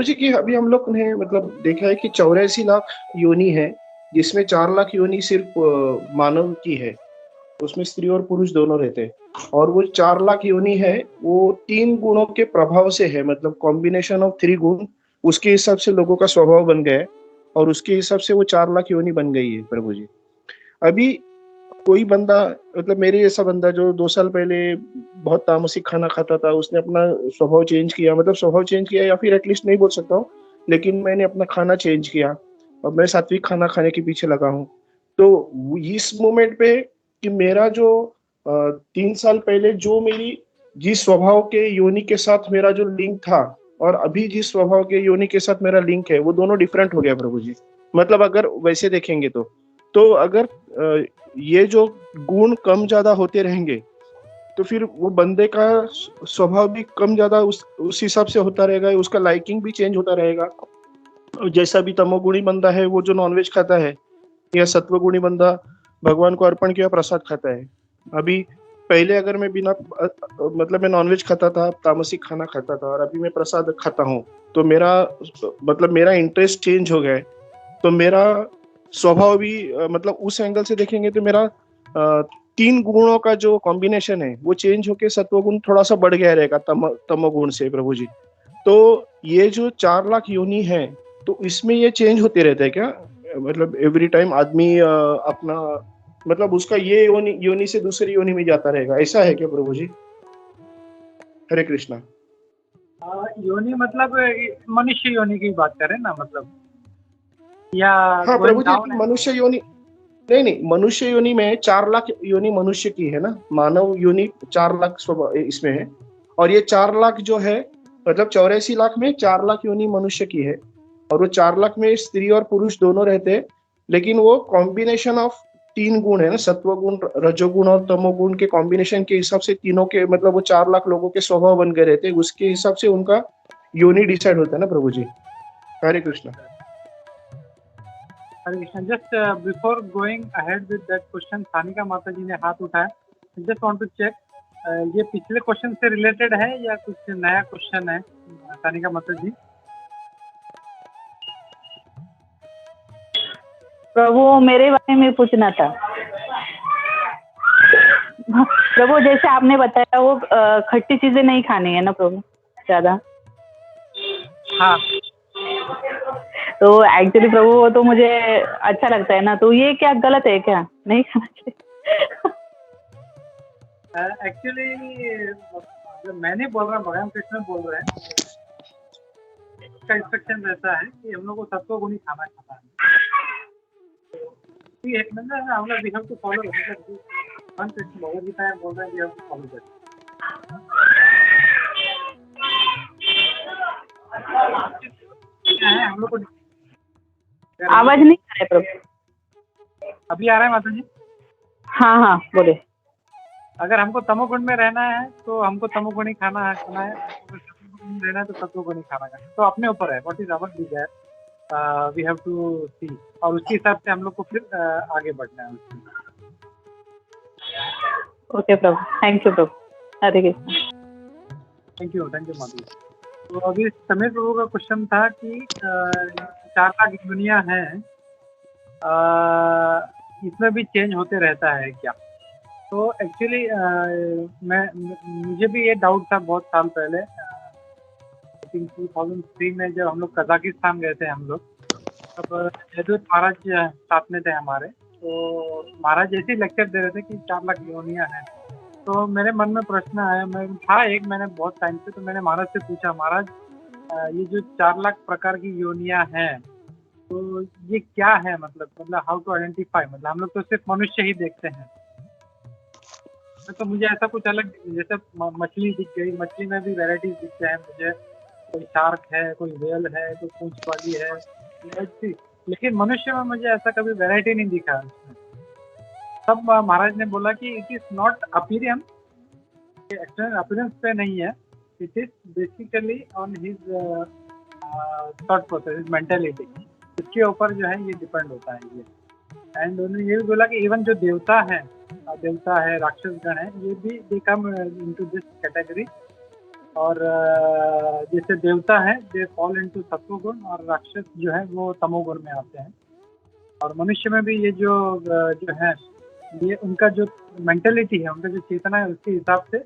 [SPEAKER 8] जी कि अभी हम लोग ने मतलब देखा है कि 84 लाख योनि है, जिसमें 4 लाख योनि सिर्फ मानव की है, उसमें स्त्री और पुरुष दोनों रहते हैं, और वो 4 लाख योनि है वो 3 गुणों के प्रभाव से है, मतलब कॉम्बिनेशन ऑफ 3 गुण, उसके हिसाब से लोगों का स्वभाव बन गया है और उसके हिसाब से वो 4 लाख योनि बन गई है प्रभु जी. अभी कोई बंदा मतलब मेरे जैसा बंदा जो 2 साल पहले बहुत तामसिक खाना खाता था, उसने अपना स्वभाव चेंज किया, मतलब स्वभाव चेंज किया या फिर एटलीस्ट नहीं बोल सकता हूँ, लेकिन मैंने अपना खाना चेंज किया और मैं सात्विक खाना खाने के पीछे लगा हूँ. तो इस मोमेंट पे कि मेरा जो 3 साल पहले जो मेरी जिस स्वभाव के योनि के साथ मेरा जो लिंक था और अभी जिस स्वभाव के योनि के साथ मेरा लिंक है वो दोनों डिफरेंट हो गया प्रभु जी. मतलब अगर वैसे देखेंगे तो अगर ये जो गुण कम ज्यादा होते रहेंगे तो फिर वो बंदे का स्वभाव भी कम ज्यादा उस हिसाब से होता रहेगा, उसका लाइकिंग भी चेंज होता रहेगा. जैसा भी तमोगुणी बंदा है वो जो नॉनवेज खाता है, या सत्वगुणी बंदा भगवान को अर्पण किया प्रसाद खाता है. अभी पहले अगर मैं बिना मतलब मैं नॉनवेज खाता था, तामसिक खाना खाता था, और अभी मैं प्रसाद खाता हूँ, तो मेरा इंटरेस्ट चेंज हो गया है, तो मेरा स्वभाव भी मतलब उस एंगल से देखेंगे तो मेरा 3 गुणों का जो कॉम्बिनेशन है वो चेंज होके सत्वगुण थोड़ा सा बढ़ गया रहेगा तमोगुण से प्रभु जी. तो ये जो 4 लाख योनि है तो इसमें ये चेंज होते रहते हैं क्या? मतलब एवरी टाइम आदमी अपना मतलब उसका ये योनि से दूसरी योनि में जाता रहेगा, ऐसा है क्या प्रभु जी? हरे कृष्णा.
[SPEAKER 2] योनि मतलब मनुष्य योनि की बात करें ना, मतलब या
[SPEAKER 8] हाँ प्रभु जी, मनुष्य योनि नहीं, मनुष्य योनि में 4 लाख योनि मनुष्य की है ना, मानव योनि 4 लाख इसमें है, और ये 4 लाख जो है मतलब 84 लाख में 4 लाख योनि मनुष्य की है, और वो 4 लाख में स्त्री और पुरुष दोनों रहते हैं, लेकिन वो कॉम्बिनेशन ऑफ 3 गुण है ना, सत्वगुण, रजोगुण और तमोगुण के कॉम्बिनेशन के हिसाब से तीनों के मतलब वो 4 लाख लोगों के स्वभाव बन गए रहते हैं, उसके हिसाब से उनका योनि डिसाइड होता है ना Prabhu ji. Hare Krishna.
[SPEAKER 2] Hare Krishna. Just before going ahead with that question, Sanika Mata ji ने हाथ उठाया. जस्ट वांट टू चेक ये पिछले क्वेश्चन से रिलेटेड है या कुछ नया क्वेश्चन है? सानिका माता जी.
[SPEAKER 11] प्रभु मेरे बारे में पूछना था प्रभु. जैसे आपने बताया वो खट्टी चीजें नहीं खानी है ना प्रभु ज्यादा.
[SPEAKER 2] हाँ.
[SPEAKER 11] तो एक्चुअली प्रभु वो तो मुझे अच्छा लगता है ना, तो ये क्या गलत है क्या? नहीं खाना चाहिए?
[SPEAKER 2] एक्चुअली मैं नहीं बोल रहा, भगवान कृष्ण बोल रहे हैं. इसका इंस्ट्रक्शन रहता है कि हम लोग को सत्वगुणी खाना है. हम लोग वी हैव टू फॉलो, भगवान कृष्ण भगवद गीता में बोल रहे हैं we have to follow that. हम लोग को
[SPEAKER 11] आवाज नहीं आ रहा है प्रभु.
[SPEAKER 2] अभी आ रहा है माता जी?
[SPEAKER 11] हाँ बोले.
[SPEAKER 2] अगर हमको तमोगुण में रहना है तो हमको तमोगुणी खाना है, रहना है तो सत्वगुणी खाना है. तो अपने ऊपर है, what is our desire, we have to see, और उसके हिसाब से हम लोग को फिर आगे बढ़ना है.
[SPEAKER 11] Okay Prabhu, thank you Prabhu. Hare Krishna.
[SPEAKER 2] Thank you माता जी. तो अभी समीर प्रभु का क्वेश्चन था कि 4 लाख दुनिया है, इसमें भी चेंज होते रहता है क्या? तो एक्चुअली मुझे भी ये डाउट था बहुत साल पहले, आई थिंक 2003 में जब हम लोग कजाकिस्तान गए थे हम लोग, तब जयदूत महाराज साथ में थे हमारे। तो महाराज जैसे ही लेक्चर दे रहे थे कि 4 लाख योनियाँ हैं, तो मेरे मन में प्रश्न आया, मैं था एक मैंने बहुत टाइम से, तो मैंने महाराज से पूछा, महाराज ये जो 4 लाख प्रकार की योनियाँ हैं, तो ये क्या है, मतलब हाउ टू आइडेंटिफाई, मतलब हम लोग तो सिर्फ मनुष्य ही देखते हैं, तो मुझे ऐसा कुछ अलग, जैसे मछली दिख गई, मछली में भी वैरायटीज दिखते हैं मुझे, कोई शार्क है, कोई व्हेल है, कोई पूंछ वाली है, ऐसी। लेकिन मनुष्य में मुझे ऐसा कभी वैरायटी नहीं दिखा उसमें। तब महाराज ने बोला कि it is not appearance, external appearance पे नहीं है, it is basically on his thought process, his mentality, इसके ऊपर जो है ये डिपेंड होता है ये। एंड उन्होंने ये भी बोला कि इवन जो देवता है, राक्षस गण है, ये भी दे कम इनटू दिस कैटेगरी। और जैसे देवता है दे फॉल इनटू सत्वगुण, और राक्षस जो है वो तमोगुण में आते हैं। और मनुष्य में भी ये जो है, ये उनका जो मेंटेलिटी है, उनका जो चेतना है, उसके हिसाब से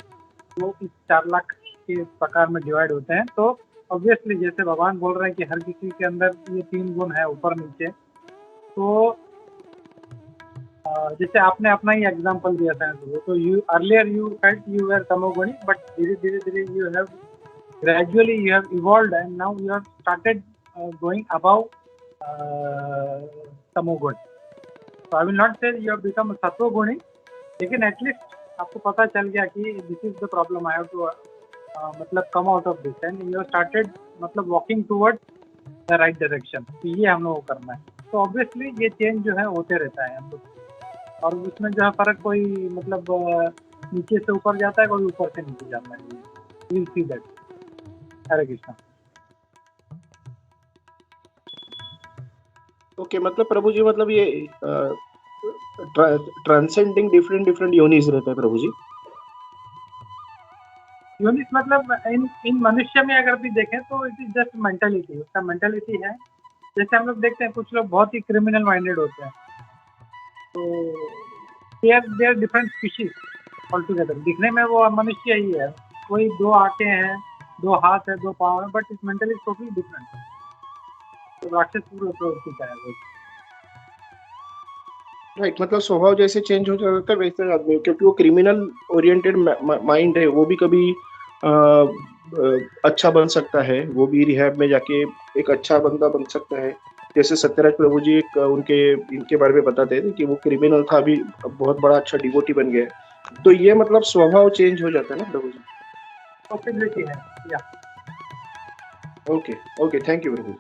[SPEAKER 2] वो इस 4 लाख के प्रकार में डिवाइड होते हैं। तो ऑब्वियसली जैसे भगवान बोल रहे हैं कि हर किसी के अंदर ये 3 गुण है, ऊपर नीचे। तो जैसे आपने अपना ही एग्जांपल दिया था, तो you earlier you felt you were तमोगुणी, बट धीरे धीरे you have gradually you have evolved and now you have started going above तमोगुण। So I will not say you have become a सत्वगुणी, लेकिन एटलीस्ट आपको पता चल गया कि this is the problem, I have to मतलब come out of this, and you have started मतलब walking towards the right direction. तो ये हम लोग को करना है। तो ऑब्वियसली ये चेंज जो है होते रहता है हम लोग, और उसमें जो है फर्क कोई मतलब नीचे से ऊपर जाता है, कोई ऊपर से नीचे जाता है, you will see that. Hare Krishna.
[SPEAKER 8] Okay, मतलब प्रभु जी, मतलब ये ट्रांसेंडिंग डिफरेंट योनिस रहता है प्रभु जी।
[SPEAKER 2] योनिस मतलब इन मनुष्य में अगर भी देखें तो इट इज जस्ट मेंटालिटी, उसका मेंटालिटी है। जैसे हम लोग देखते हैं कुछ लोग बहुत ही क्रिमिनल माइंडेड होते हैं, तो they are different species all together. दिखने में वो मनुष्य ही है, कोई 2 आंखें हैं, 2 हाथ है, 2 पाँव है, बट इस मेंटली टोटली डिफरेंट। तो राक्षस पूरे प्रवृत्ति का है वो।
[SPEAKER 8] राइट, मतलब स्वभाव जैसे चेंज हो जाता है वैसे आदमी, क्योंकि वो क्रिमिनल ओरिएंटेड माइंड है, वो भी कभी अच्छा बन सकता है, वो भी रिहैब में जाके एक अच्छा बंदा बन सकता है। जैसे सत्यराज प्रभु जी एक इनके बारे में बताते थे कि वो क्रिमिनल था, अभी बहुत बड़ा अच्छा डिवोटी बन गया। तो ये मतलब स्वभाव चेंज हो जाता है ना प्रभु जी?
[SPEAKER 2] पॉसिबिलिटी है, या।
[SPEAKER 8] ओके, थैंक यू प्रभु जी।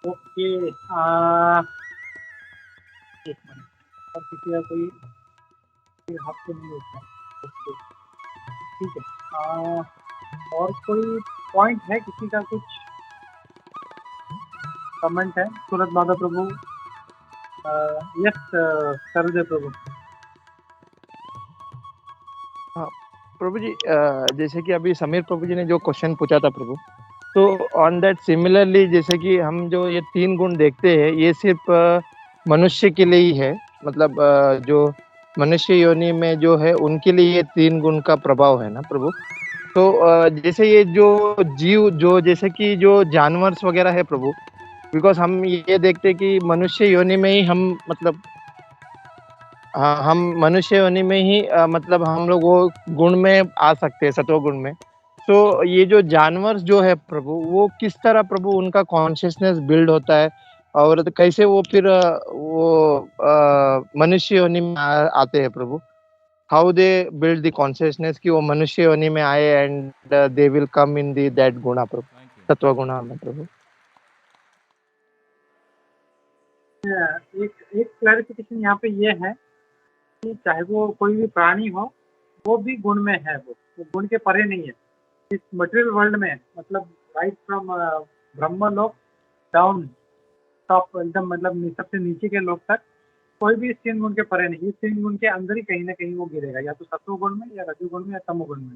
[SPEAKER 2] ओके, एक मिनट, और किसी का कोई हाथ तो नहीं होता। ओके, ठीक है। और कोई पॉइंट है किसी का, कुछ कमेंट है? सूरज माधव प्रभु, यस सरोजय प्रभु।
[SPEAKER 6] हाँ प्रभु जी, जैसे कि अभी समीर प्रभु जी ने जो क्वेश्चन पूछा था प्रभु, तो ऑन दैट सिमिलरली जैसे कि हम जो ये 3 गुण देखते हैं, ये सिर्फ मनुष्य के लिए ही है, मतलब जो मनुष्य योनि में जो है उनके लिए ये 3 गुण का प्रभाव है ना प्रभु। तो जैसे ये जो जीव जो जैसे कि जो जानवर वगैरह है प्रभु, बिकॉज हम ये देखते हैं कि मनुष्य योनि में ही हम मतलब हम मनुष्य योनि में ही मतलब हम लोग वो गुण में आ सकते हैं, सत्व गुण में। तो ये जो जानवर जो है प्रभु, वो किस तरह प्रभु उनका कॉन्शियसनेस बिल्ड होता है, और कैसे वो फिर वो मनुष्य योनि में आते हैं प्रभु? How they build the consciousness कि वो मनुष्य योनि में आए and they will come in the that गुणा प्रभु, सत्व गुणा में प्रभु।
[SPEAKER 2] एक क्लैरिफिकेशन यहाँ पे ये है कि चाहे वो कोई भी प्राणी हो, वो भी गुण में है, वो गुण के परे नहीं है। इस मटेरियल वर्ल्ड में मतलब right from Brahmalok down top एकदम मतलब सबसे नीचे के लोग तक, कोई भी इस 3 गुण के परे नहीं। इस 3 गुण के अंदर ही कहीं ना कहीं वो गिरेगा, या तो सत्व गुण में, या रजोगुण में, या तमोगुण में।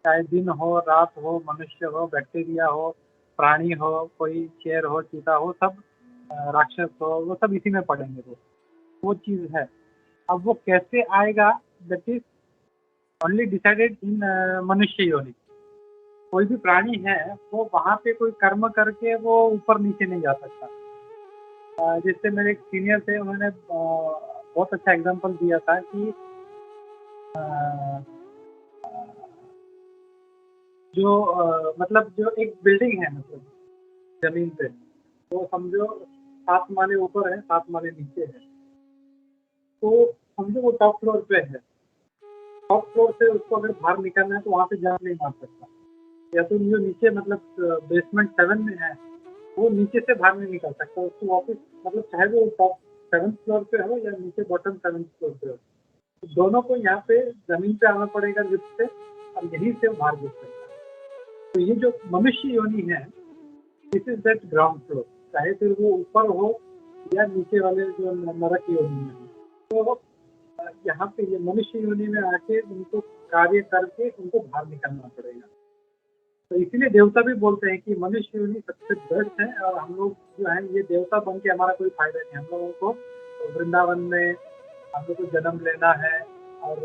[SPEAKER 2] चाहे दिन हो, रात हो, मनुष्य हो, बैक्टीरिया हो, प्राणी हो, कोई शेर हो, चीता हो, सब राक्षस हो, वो सब इसी में पड़ेंगे। वो चीज है। अब वो कैसे आएगा, that is only decided in मनुष्य योनि। कोई भी प्राणी है वो वहां पे कोई कर्म करके वो ऊपर नीचे नहीं जा सकता। जैसे मेरे एक सीनियर थे, उन्होंने बहुत अच्छा एग्जांपल दिया था कि मतलब जो एक बिल्डिंग है, मतलब जमीन पे, तो समझो 7 माले ऊपर है, 7 माले नीचे है, तो समझो वो टॉप फ्लोर पे है। टॉप फ्लोर से उसको अगर बाहर निकलना है तो वहां पे जंप नहीं मार सकता, या तो जो नीचे मतलब बेसमेंट 7 में है वो नीचे से बाहर नहीं निकल सकता। उसको वापस मतलब चाहे वो टॉप 7th फ्लोर पे हो या नीचे बॉटम 7th फ्लोर पे हो, तो दोनों को यहाँ पे जमीन पे आना पड़ेगा लिफ्ट से, और यहीं से बाहर गिर सकता है। तो ये जो मनुष्य योनि है, this is that ground floor, चाहे फिर वो ऊपर हो या नीचे वाले जो नरक योनि में हो। तो यहाँ पे ये मनुष्य योनि में आके उनको कार्य करके उनको बाहर निकलना पड़ेगा। तो इसीलिए देवता भी बोलते हैं कि मनुष्य योनि सबसे बेस्ट है, और हम लोग जो है ये देवता बन के हमारा कोई फायदा नहीं। हम लोगों को वृंदावन में हम लोग को जन्म लेना है, और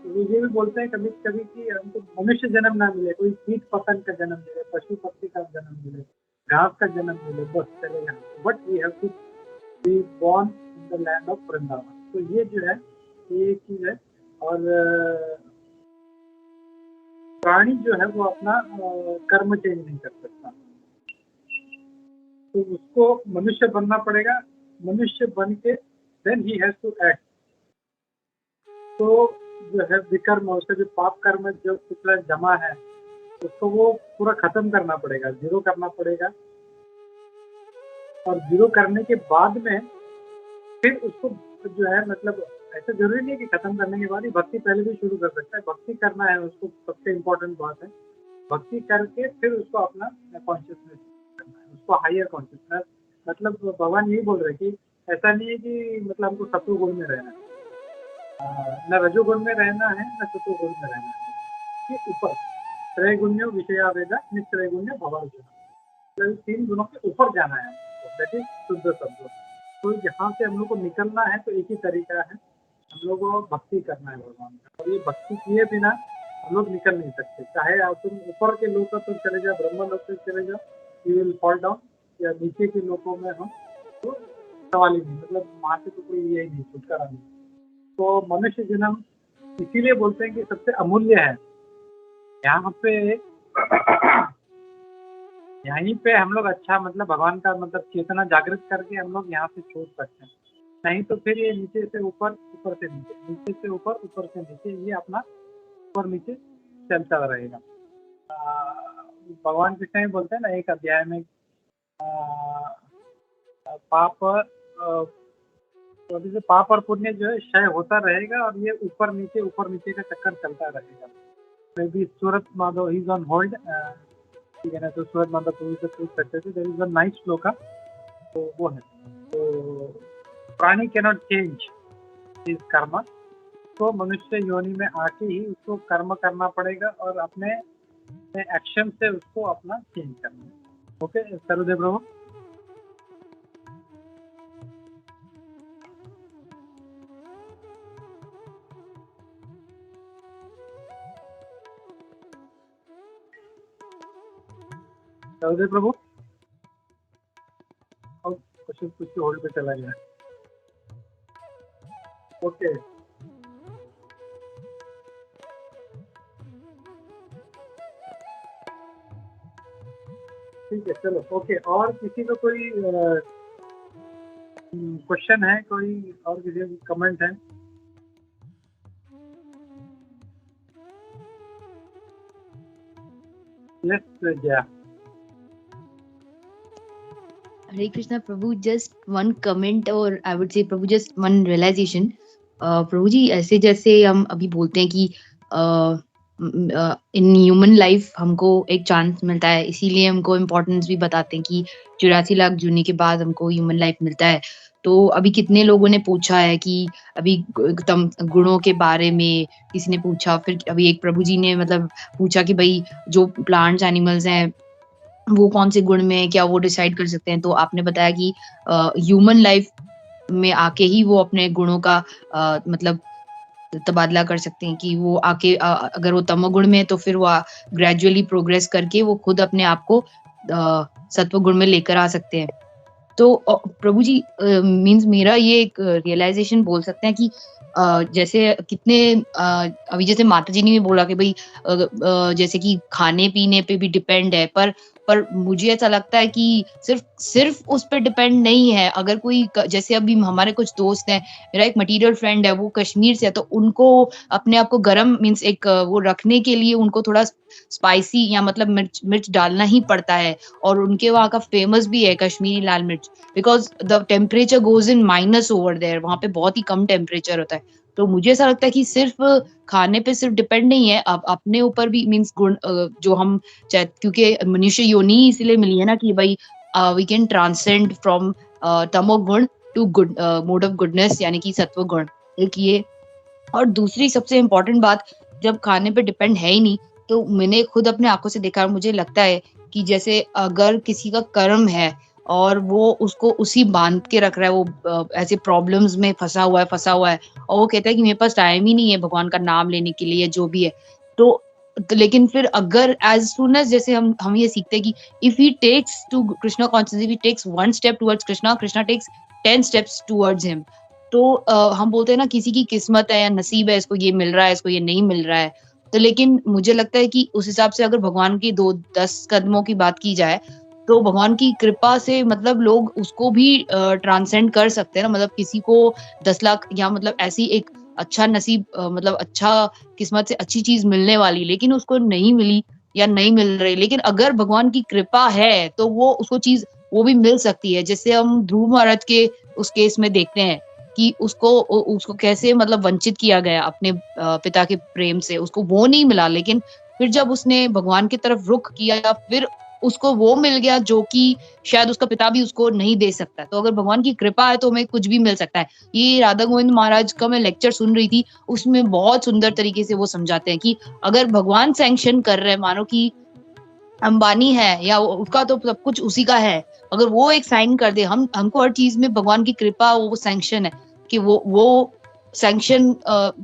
[SPEAKER 2] वो ये भी बोलते हैं कभी कभी कि हमको मनुष्य जन्म ना मिले, कोई कीट पतंग का जन्म मिले, पशु पक्षी का जन्म मिले, घास का जन्म मिले, बस चलेगा। But we have to be born in the land of Vrindavan. तो ये जो है ये एक चीज है। और प्राणी जो है वो अपना कर्म चेंज नहीं कर सकता, तो उसको मनुष्य बनना पड़ेगा। मनुष्य बन के then he has to act. तो जो है विकर्म, उसका जो पाप कर्म जो पिछला जमा है उसको वो पूरा खत्म करना पड़ेगा, जीरो करना पड़ेगा। और जीरो करने के बाद में फिर उसको जो है मतलब ऐसा जरूरी नहीं है कि खत्म करने के बाद ही, भक्ति पहले भी शुरू कर सकता है। भक्ति करना है उसको, सबसे इम्पोर्टेंट बात है। भक्ति करके फिर उसको अपना कॉन्शियसनेस करना है, उसको हायर कॉन्शियसनेस। मतलब भगवान यही बोल रहे कि ऐसा नहीं है कि मतलब हमको सत्व गुण में रहना है, न रजोगुण में रहना है, न सत्व गुण में रहना है, कि ऊपर त्रैगुण्यो विषया वेदा नित्रैगुण्य भवार्जुन, मतलब 3 गुणों के ऊपर जाना है, दैट इज शुद्ध सत्व। तो यहाँ से हम लोग को निकलना है तो एक ही तरीका है, हम लोग को भक्ति करना है भगवान का। और ये भक्ति किए बिना हम लोग निकल नहीं सकते। चाहे आप तुम ऊपर के लोग तुम चले जाओ, ब्रह्म लोक से चले जाओ, यू विल फॉल डाउन, या नीचे के लोगों में हम तो सवाल ही नहीं, मतलब वहाँ से तो कोई यही नहीं, छुटकारा नहीं। तो मनुष्य जन्म इसीलिए बोलते हैं कि सबसे अमूल्य है। यहाँ पे यहीं पे हम लोग अच्छा मतलब भगवान का मतलब चेतना जागृत करके हम लोग यहाँ से छोड़ सकते हैं। नहीं तो फिर ये नीचे से ऊपर, ऊपर से नीचे, नीचे से ऊपर, ऊपर से नीचे, ये अपना ऊपर नीचे चलता रहेगा। भगवान कृष्ण ही बोलते हैं ना एक अध्याय में, पाप और पुण्य जो है क्षय होता रहेगा, और ये ऊपर नीचे का चक्कर चलता रहेगा। May be Surat Madhav is on hold, ठीक है ना। तो सूरत माधव प्रभु से पूछ सकते थे, there is one nice shloka, तो वो है। तो प्राणी कैनॉट चेंज हिज कर्म, तो मनुष्य योनि में आके ही उसको कर्म करना पड़ेगा और अपने एक्शन से उसको अपना चेंज करना है। ओके सरुदेव प्रभु। सरुदेव प्रभु और कुछ होल्ड पे चला गया। ओके ठीक है, चलो ओके। और किसी को कोई क्वेश्चन है, कोई और किसी का कमेंट है? Yes Jaya.
[SPEAKER 14] Hare Krishna Prabhu, just one comment or I would say Prabhu just one realization. प्रभु जी ऐसे जैसे हम अभी बोलते हैं कि इन ह्यूमन लाइफ हमको एक चांस मिलता है, इसीलिए हमको इम्पोर्टेंस भी बताते हैं कि 84 लाख जूने के बाद हमको ह्यूमन लाइफ मिलता है। तो अभी कितने लोगों ने पूछा है कि अभी गुणों के बारे में किसी ने पूछा, फिर अभी एक प्रभु जी ने मतलब पूछा कि भाई जो प्लांट्स एनिमल्स हैं वो कौन से गुण में है, क्या वो डिसाइड कर सकते हैं? तो आपने बताया कि ह्यूमन लाइफ में आके ही वो अपने गुणों का मतलब तबादला कर सकते हैं कि वो आके अगर वो तमोगुण में है तो फिर वो ग्रेजुअली प्रोग्रेस करके वो खुद अपने आप को सत्व गुण में लेकर आ सकते हैं। तो प्रभु जी मीन्स मेरा ये एक रियलाइजेशन बोल सकते हैं कि जैसे कितने अभी जैसे माता जी ने भी बोला कि भाई जैसे कि खाने पीने पे भी डिपेंड है, पर मुझे ऐसा लगता है कि सिर्फ उस पे डिपेंड नहीं है। अगर कोई जैसे अभी हमारे कुछ दोस्त हैं, मेरा एक मटेरियल फ्रेंड है, वो कश्मीर से है, तो उनको अपने आप को गर्म मीन्स एक वो रखने के लिए उनको थोड़ा स्पाइसी या मतलब मिर्च डालना ही पड़ता है। और उनके वहाँ का फेमस भी है कश्मीरी लाल मिर्च, because the temperature goes in minus over there, वहां पे बहुत ही कम टेम्परेचर होता है। तो मुझे ऐसा लगता है कि सिर्फ खाने पे सिर्फ डिपेंड नहीं है, अब अपने ऊपर भी मीन्स गुण जो हम क्योंकि मनुष्य योनि इसलिए मिली है ना कि भाई वी कैन ट्रांसेंड फ्रॉम तमोगुण to good mode of goodness, यानी कि सत्व गुण। एक ये, और दूसरी सबसे इम्पोर्टेंट बात, जब खाने पे डिपेंड है ही नहीं, तो मैंने खुद अपने आंखों से देखा, मुझे लगता है कि जैसे अगर किसी का कर्म है और वो उसको उसी बांध के रख रहा है, वो ऐसे प्रॉब्लम्स में फंसा हुआ है और वो कहता है कि मेरे पास टाइम ही नहीं है भगवान का नाम लेने के लिए, जो भी है। तो लेकिन फिर अगर एज सुन एज जैसे हम ये सीखते हैं कि if he takes to Krishna consciousness, if he takes one step towards Krishna, Krishna takes 10 steps towards him. तो हम बोलते हैं ना किसी की किस्मत है या नसीब है, इसको ये मिल रहा है, इसको ये नहीं मिल रहा है। तो लेकिन मुझे लगता है कि उस हिसाब से अगर भगवान की 2-10 कदमों की बात की जाए, तो भगवान की कृपा से मतलब लोग उसको भी ट्रांसेंड कर सकते हैं ना। मतलब किसी को 10 लाख या मतलब ऐसी एक अच्छा नसीब मतलब अच्छा किस्मत से अच्छी चीज मिलने वाली, लेकिन उसको नहीं मिली या नहीं मिल रही, लेकिन अगर भगवान की कृपा है तो वो उसको चीज वो भी मिल सकती है। जैसे हम ध्रुव महाराज के उस केस में देखते हैं कि उसको कैसे मतलब वंचित किया गया अपने पिता के प्रेम से, उसको वो नहीं मिला, लेकिन फिर जब उसने भगवान की तरफ रुख किया, फिर उसको वो मिल गया जो कि शायद उसका पिता भी उसको नहीं दे सकता। तो अगर भगवान की कृपा है तो हमें कुछ भी मिल सकता है। ये राधा गोविंद महाराज का मैं लेक्चर सुन रही थी, उसमें बहुत सुंदर तरीके से वो समझाते हैं कि अगर भगवान सैंक्शन कर रहे हैं, मानो कि अंबानी है या उसका तो सब कुछ उसी का है, अगर वो एक साइन कर दे, हमको हर चीज में भगवान की कृपा, वो सैंक्शन है कि वो सैंक्शन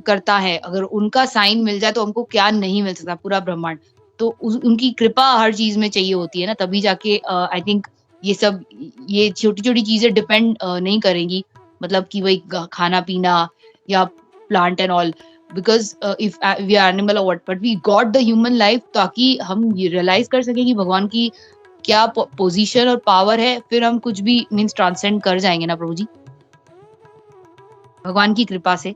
[SPEAKER 14] करता है। अगर उनका साइन मिल जाए तो हमको क्या नहीं मिल सकता, पूरा ब्रह्मांड। तो उनकी कृपा हर चीज में चाहिए होती है ना, तभी जाके आई थिंक ये छोटी छोटी चीजें डिपेंड नहीं करेंगी, मतलब कि वही खाना पीना या plant and all, because if we are animal or what, but we got the human life ताकि हम ये रियलाइज कर सके कि भगवान की क्या पोजीशन और पावर है, फिर हम कुछ भी मींस ट्रांसेंड कर जाएंगे ना प्रभु जी, भगवान की कृपा से।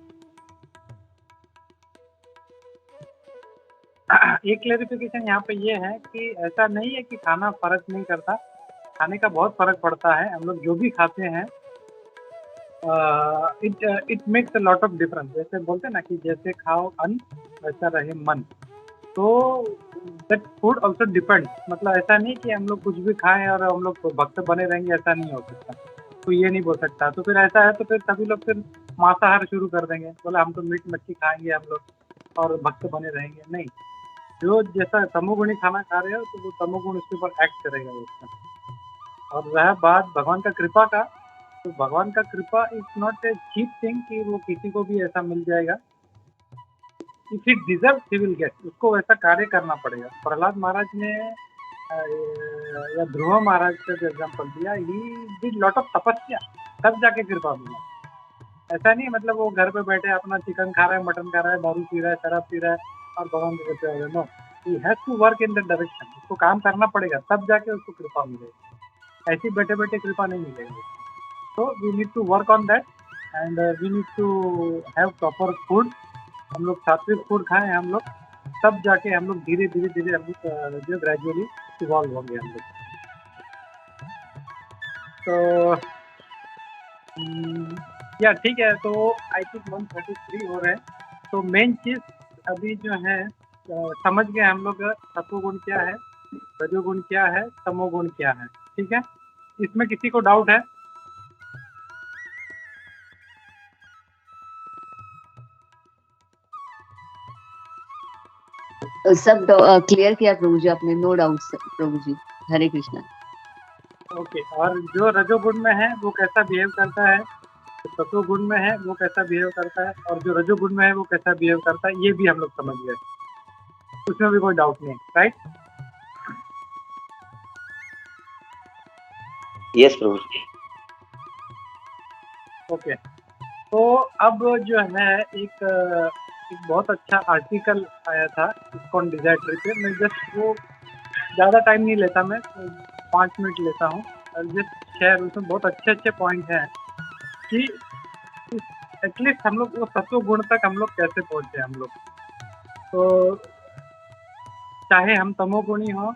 [SPEAKER 2] एक क्लेरिफिकेशन यहाँ पे ये है कि ऐसा नहीं है कि खाना फर्क नहीं करता, खाने का बहुत फर्क पड़ता है। हम लोग जो भी खाते हैं it makes a lot of difference. जैसे बोलते हैं ना कि जैसे खाओ अन्न वैसा रहे मन, तो दैट फूड ऑल्सो डिपेंड। मतलब ऐसा नहीं कि हम लोग कुछ भी खाएं और हम लोग भक्त बने रहेंगे, ऐसा नहीं हो सकता। तो ये नहीं बोल सकता। तो फिर ऐसा है तो फिर सभी लोग फिर मांसाहार शुरू कर देंगे, बोला हम तो मीट मच्छी खाएंगे हम लोग और भक्त बने रहेंगे। नहीं, जो जैसा तमोगुणी खाना खा रहे हो तो वो तमोगुण उसके ऊपर एक्ट करेगा उसका। और रहा बात भगवान का कृपा का, तो भगवान का कृपा is not a cheap thing कि वो किसी को भी ऐसा मिल जाएगा। If it deserve he will get, उसको वैसा कार्य करना पड़ेगा। प्रहलाद महाराज ने या ध्रुव महाराज का जो एग्जाम्पल दिया, ही डिड लॉट ऑफ तपस्या, तब जाके कृपा मिला। ऐसा नहीं मतलब वो घर पे बैठे अपना चिकन खा रहा है, मटन खा रहा है, दारू पी रहा है, शराब पी रहा है और भगवान की कृपा हो रहा है। No, he has to work in that direction. उसको काम करना पड़ेगा, तब जाके उसको कृपा मिलेगी। ऐसी बैठे बैठे कृपा नहीं मिलेगी। So we need to work on that and we need to have proper food। हम लोग सात्विक फूड खाएं हम लोग, तब जाके हम लोग धीरे धीरे हम लोग जो ग्रेजुअली इवॉल्व होंगे हम लोग। तो या ठीक है, तो आई थिंक 133 हो रहे हैं। तो मेन चीज अभी जो है समझ गए हम लोग, सत्वगुण क्या है, रजोगुण क्या है, तमोगुण क्या है। ठीक है, इसमें किसी को डाउट है?
[SPEAKER 7] सब क्लियर किया प्रभु जी आपने, नो डाउट प्रभु जी। हरे कृष्णा।
[SPEAKER 2] ओके, और जो रजोगुण में है वो कैसा बिहेव करता है, जो सत्वगुण में है वो कैसा बिहेव करता है, और जो रजोगुण में है वो कैसा बिहेव करता है, ये भी हम लोग समझ गए, उसमें भी कोई डाउट नहीं, राइट?
[SPEAKER 4] यस प्रभु जी। ओके,
[SPEAKER 2] तो अब जो है एक बहुत अच्छा आर्टिकल आया था इस्कॉन डिजायर ट्री पे। मैं जस्ट वो ज़्यादा टाइम नहीं लेता, मैं 5 मिनट लेता हूँ और जस्ट शेयर, उसमें बहुत अच्छे अच्छे पॉइंट हैं कि एटलीस्ट हम लोग वो सत्व गुण तक हम लोग कैसे पहुँचे हम लोग। तो चाहे हम तमोगुणी हो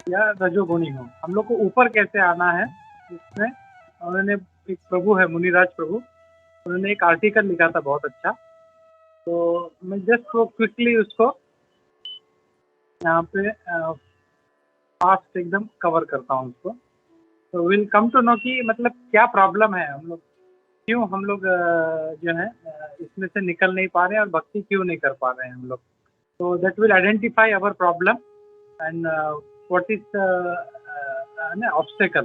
[SPEAKER 2] या रजोगुणी हो, हम लोग को ऊपर कैसे आना है, इसमें उन्होंने एक प्रभु है मुनिराज प्रभु, उन्होंने एक आर्टिकल लिखा था बहुत अच्छा। तो मैं जस्ट वो क्विकली उसको यहाँ पे फास्ट एकदम कवर करता हूँ उसको। तो विल कम टू नो कि मतलब क्या प्रॉब्लम है हम लोग, क्यों हम लोग जो है इसमें से निकल नहीं पा रहे हैं और भक्ति क्यों नहीं कर पा रहे हैं हम लोग। तो that will identify our problem and what is obstacle.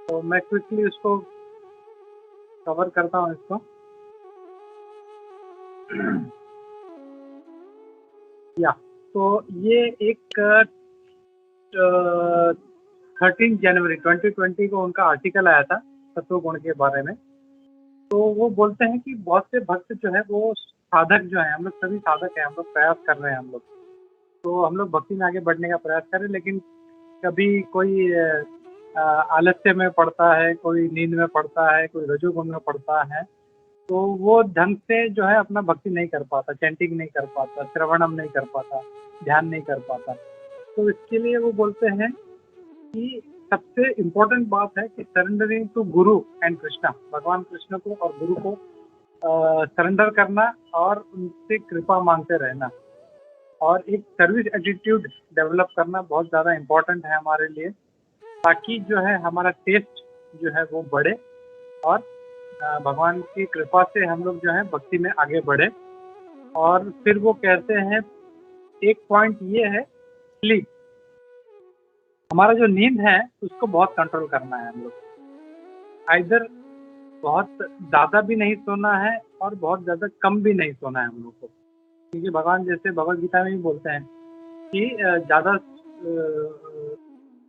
[SPEAKER 2] तो मैं क्विकली उसको कवर करता हूँ इसको। या तो ये एक 13 जनवरी 2020 को उनका आर्टिकल आया था सत्व गुण के बारे में। तो वो बोलते हैं कि बहुत से भक्त जो है वो साधक जो है, हम लोग सभी साधक हैं, हम लोग प्रयास कर रहे हैं हम लोग, तो हम लोग भक्ति में आगे बढ़ने का प्रयास कर रहे हैं, लेकिन कभी कोई आलस्य में पड़ता है, कोई नींद में पड़ता है, कोई रजोगुण में पड़ता है, तो वो ढंग से जो है अपना भक्ति नहीं कर पाता, चैंटिंग नहीं कर पाता, श्रवणम नहीं कर पाता, ध्यान नहीं कर पाता। तो इसके लिए वो बोलते हैं कि सबसे इम्पोर्टेंट बात है कि surrendering to Guru and Krishna, भगवान कृष्ण को और गुरु को सरेंडर करना और उनसे कृपा मांगते रहना, और एक सर्विस एटीट्यूड डेवलप करना बहुत ज़्यादा इम्पोर्टेंट है हमारे लिए, ताकि जो है हमारा टेस्ट जो है वो बढ़े और भगवान की कृपा से हम लोग जो है भक्ति में आगे बढ़े। और फिर वो कहते हैं एक पॉइंट ये है, स्लीप, हमारा जो नींद है उसको बहुत कंट्रोल करना है हम लोग। आइदर बहुत ज़्यादा भी नहीं सोना है और बहुत ज़्यादा कम भी नहीं सोना है हम लोग को, क्योंकि भगवान जैसे भगवद गीता में भी बोलते हैं कि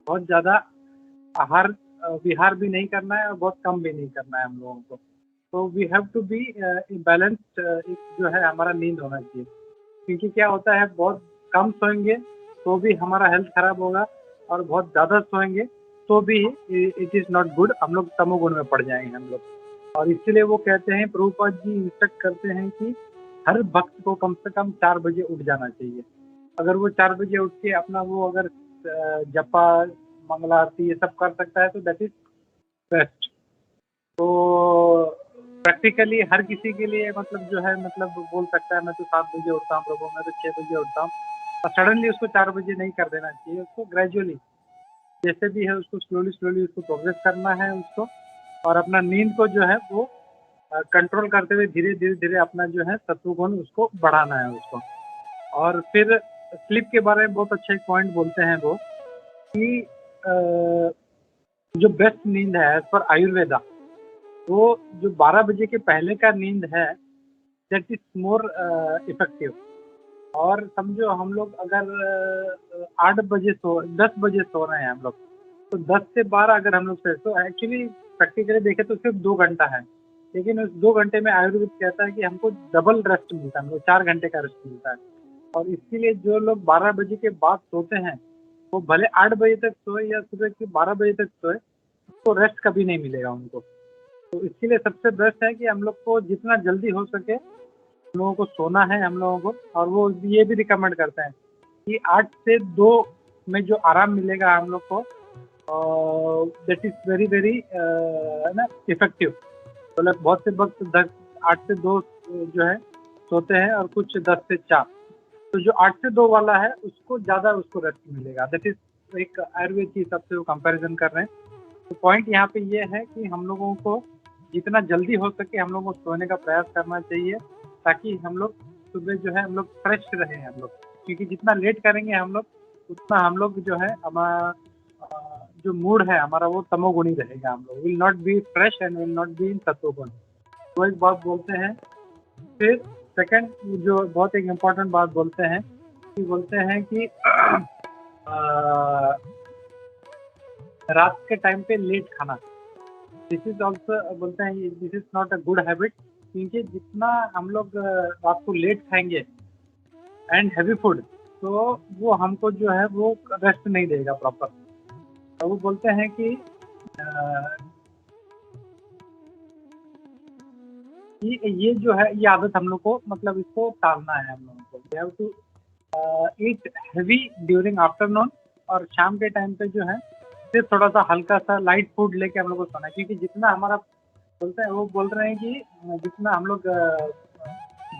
[SPEAKER 2] बहुत ज़्यादा आहार विहार भी नहीं करना है और बहुत कम भी नहीं करना है हम लोगों को। तो we have to be balanced, जो है हमारा नींद होना चाहिए, क्योंकि क्या होता है बहुत कम सोएंगे तो भी हमारा हेल्थ खराब होगा और बहुत ज़्यादा सोएंगे तो भी इट इज़ नॉट गुड, हम लोग तमोगुण में पड़ जाएंगे हम लोग। और इसलिए वो कहते हैं, प्रभुपाद जी इंस्ट्रक्ट करते हैं कि हर भक्त को कम से कम 4 बजे उठ जाना चाहिए। अगर वो 4 बजे उठ के अपना वो अगर जपा मंगला आरती ये सब कर सकता है तो दैट इज बेस्ट। तो प्रैक्टिकली हर किसी के लिए मतलब जो है मतलब बोल सकता है मैं तो 7 बजे उठता हूँ प्रभु, मैं तो 6 बजे उठता हूँ, और सडनली उसको 4 बजे नहीं कर देना चाहिए। उसको ग्रेजुअली जैसे भी है उसको स्लोली उसको प्रोग्रेस करना है उसको, और अपना नींद को जो है वो कंट्रोल करते हुए धीरे धीरे अपना जो है सत्वगुण उसको बढ़ाना है उसको। और फिर स्लीप के बारे में बहुत अच्छा एक पॉइंट बोलते हैं वो कि जो बेस्ट नींद है एज पर आयुर्वेदा, वो जो 12 बजे के पहले का नींद है दैट इज मोर इफेक्टिव। और समझो हम लोग अगर 8 बजे 10 बजे सो रहे हैं हम लोग, तो 10 से 12 अगर हम लोग से, तो एक्चुअली प्रैक्टिकली देखें तो सिर्फ 2 घंटा है, लेकिन उस 2 घंटे में आयुर्वेद कहता है कि हमको डबल रेस्ट मिलता है, हमको 4 घंटे का रेस्ट मिलता है। और इसीलिए जो लोग 12 बजे के बाद सोते हैं वो भले 8 बजे तक सोए या सुबह के 12 बजे तक सोए, तो रेस्ट कभी नहीं मिलेगा उनको। तो इसके लिए सबसे बेस्ट है कि हम लोग को जितना जल्दी हो सके हम लोगों को सोना है हम लोगों को। और वो ये भी रिकमेंड करते हैं कि 8 से 2 में जो आराम मिलेगा हम लोग को दैट इज वेरी ना इफेक्टिव। मतलब बहुत से वक्त 8 से 2 जो है सोते हैं और कुछ 10 से 4, तो जो 8 से 2 वाला है उसको ज़्यादा उसको रेस्ट मिलेगा। दैट इज एक आयुर्वेद के हिसाब से वो कंपैरिजन कर रहे हैं। तो पॉइंट यहाँ पे ये है कि हम लोगों को जितना जल्दी हो सके हम लोगों को सोने का प्रयास करना चाहिए, ताकि हम लोग सुबह जो है हम लोग फ्रेश रहें हम लोग, क्योंकि जितना लेट करेंगे हम लोग उतना हम लोग जो है हमारा जो मूड है हमारा वो तमोगुणी रहेगा। हम लोग will not be fresh and will not be in सत्वगुण। वो एक बात बोलते हैं। फिर सेकंड जो बहुत एक इम्पोर्टेंट बात बोलते हैं कि रात के टाइम पे लेट खाना, दिस इज ऑल्सो बोलते हैं this is not a good habit, क्योंकि जितना हम लोग रात को लेट खाएंगे एंड हैवी फूड तो वो हमको जो है वो रेस्ट नहीं देगा प्रॉपर। तो वो बोलते हैं कि ये जो है ये आदत हम लोग को मतलब इसको टालना है। हम लोगों को we have to eat heavy during afternoon, और शाम के टाइम पे जो है सिर्फ थोड़ा सा हल्का सा लाइट फूड लेके हम लोग को सोना है, क्योंकि जितना हमारा बोलते हैं वो बोल रहे हैं कि जितना हम लोग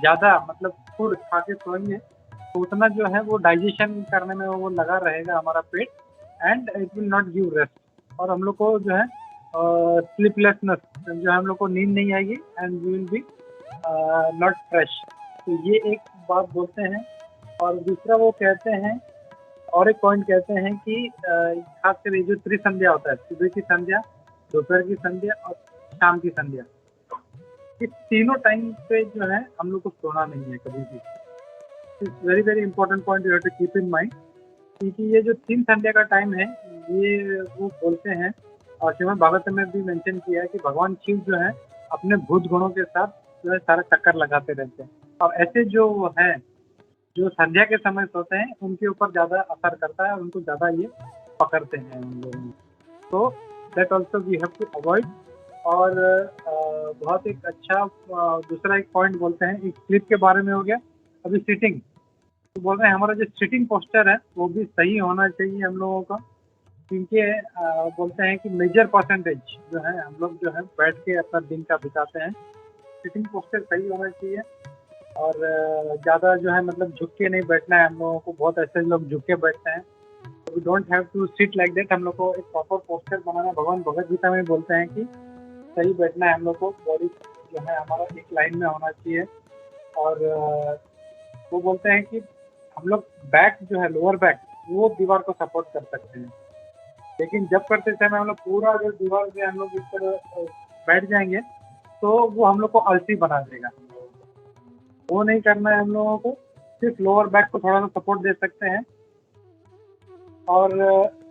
[SPEAKER 2] ज़्यादा मतलब फूड खा के सोएंगे तो उतना जो है वो डाइजेशन करने में वो लगा रहेगा हमारा पेट, and it will not give rest, और हम लोग को जो है स्लीपलेसनेस जो है हम लोग को नींद नहीं आएगी and we will be not fresh. तो ये एक बात बोलते हैं। और दूसरा वो कहते हैं, और एक पॉइंट कहते हैं कि खासकर ये जो त्रिसंध्या होता है, सुबह की संध्या, दोपहर की संध्या और शाम की संध्या, इस तीनों टाइम पे जो है हम लोग को सोना नहीं है कभी भी। It's very very important point you have to keep in mind, क्योंकि ये जो तीन संध्या का टाइम है ये वो बोलते हैं, और श्रीमद् भागवत में भी मेंशन किया है कि भगवान शिव जो है अपने भूत गुणों के साथ जो है सारा चक्कर लगाते रहते हैं, और ऐसे जो है जो संध्या के समय सोते हैं उनके ऊपर ज़्यादा असर करता है और उनको ज़्यादा ये पकड़ते हैं उन लोगों। तो that also we have to avoid. और बहुत एक अच्छा दूसरा एक पॉइंट बोलते हैं, एक स्लीप के बारे में हो गया। अभी सिटिंग तो बोल रहे हैं हमारा जो सिटिंग पोस्चर है वो भी सही होना चाहिए हम लोगों का, क्योंकि बोलते हैं कि मेजर परसेंटेज जो है हम लोग जो है बैठ के अपना दिन का बिताते हैं। सिटिंग पोस्चर सही होना चाहिए, और ज़्यादा जो है मतलब झुक के नहीं बैठना है हम लोगों को। बहुत ऐसे लोग झुक के बैठते हैं, we don't have to sit like that. हम लोग को एक प्रॉपर पोस्चर बनाना है। भगवान भगवद गीता में बोलते हैं कि सही बैठना है हम लोग को, बॉडी जो है हमारा एक लाइन में होना चाहिए। और वो बोलते हैं कि हम लोग बैक जो है लोअर बैक वो दीवार को सपोर्ट कर सकते हैं, लेकिन जब करते समय हम लोग पूरा जो दीवार से हम लोग इस तरह बैठ जाएंगे तो वो हम लोग को आलसी बना देगा। वो नहीं करना है हम लोगों को, सिर्फ लोअर बैक को थोड़ा सा सपोर्ट दे सकते हैं। और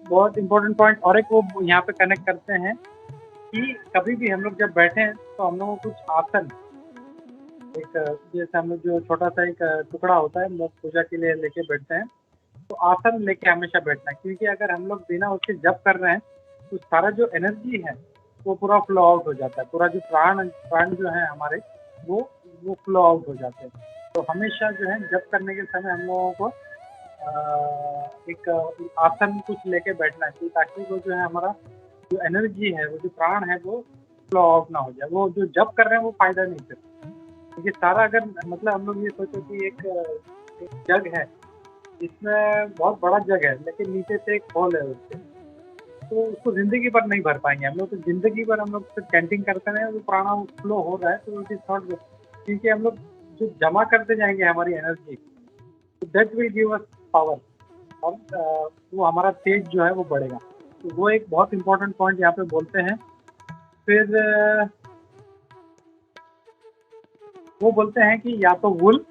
[SPEAKER 2] बहुत इम्पोर्टेंट पॉइंट और एक वो यहाँ पे कनेक्ट करते हैं कि कभी भी हम लोग जब बैठे हैं तो हम लोगों को कुछ आसन, एक जैसे हम लोग जो छोटा सा एक टुकड़ा होता है हम लोग पूजा के लिए लेके बैठते हैं, तो आसन लेके हमेशा बैठना है, क्योंकि अगर हम लोग बिना उसके जप कर रहे हैं तो सारा जो एनर्जी है वो पूरा फ्लो आउट हो जाता है। पूरा जो प्राण जो है हमारे वो फ्लो आउट हो जाते हैं। तो हमेशा जो है जप करने के समय हम लोगों को एक आसन कुछ लेके बैठना चाहिए, ताकि वो जो है हमारा जो एनर्जी है वो जो प्राण है वो फ्लो आउट ना हो जाए। वो जो जप कर रहे हैं वो फायदा नहीं करता, क्योंकि सारा अगर मतलब हम लोग ये सोचो कि एक जग है, इसमें बहुत बड़ा जग है लेकिन नीचे से एक होल है उसके, तो उसको जिंदगी भर नहीं भर पाएंगे हम लोग। तो जिंदगी भर हम लोग सिर्फ कैंटिंग करते हैं, वो प्राणा फ्लो हो रहा है तो इट इज नॉट गुड, क्योंकि हम लोग जो जमा करते जाएंगे हमारी एनर्जी, तो that will give us power, और वो हमारा तेज जो है वो बढ़ेगा। तो वो एक बहुत इंपॉर्टेंट पॉइंट यहाँ पे बोलते हैं। फिर वो बोलते हैं कि या तो वुल,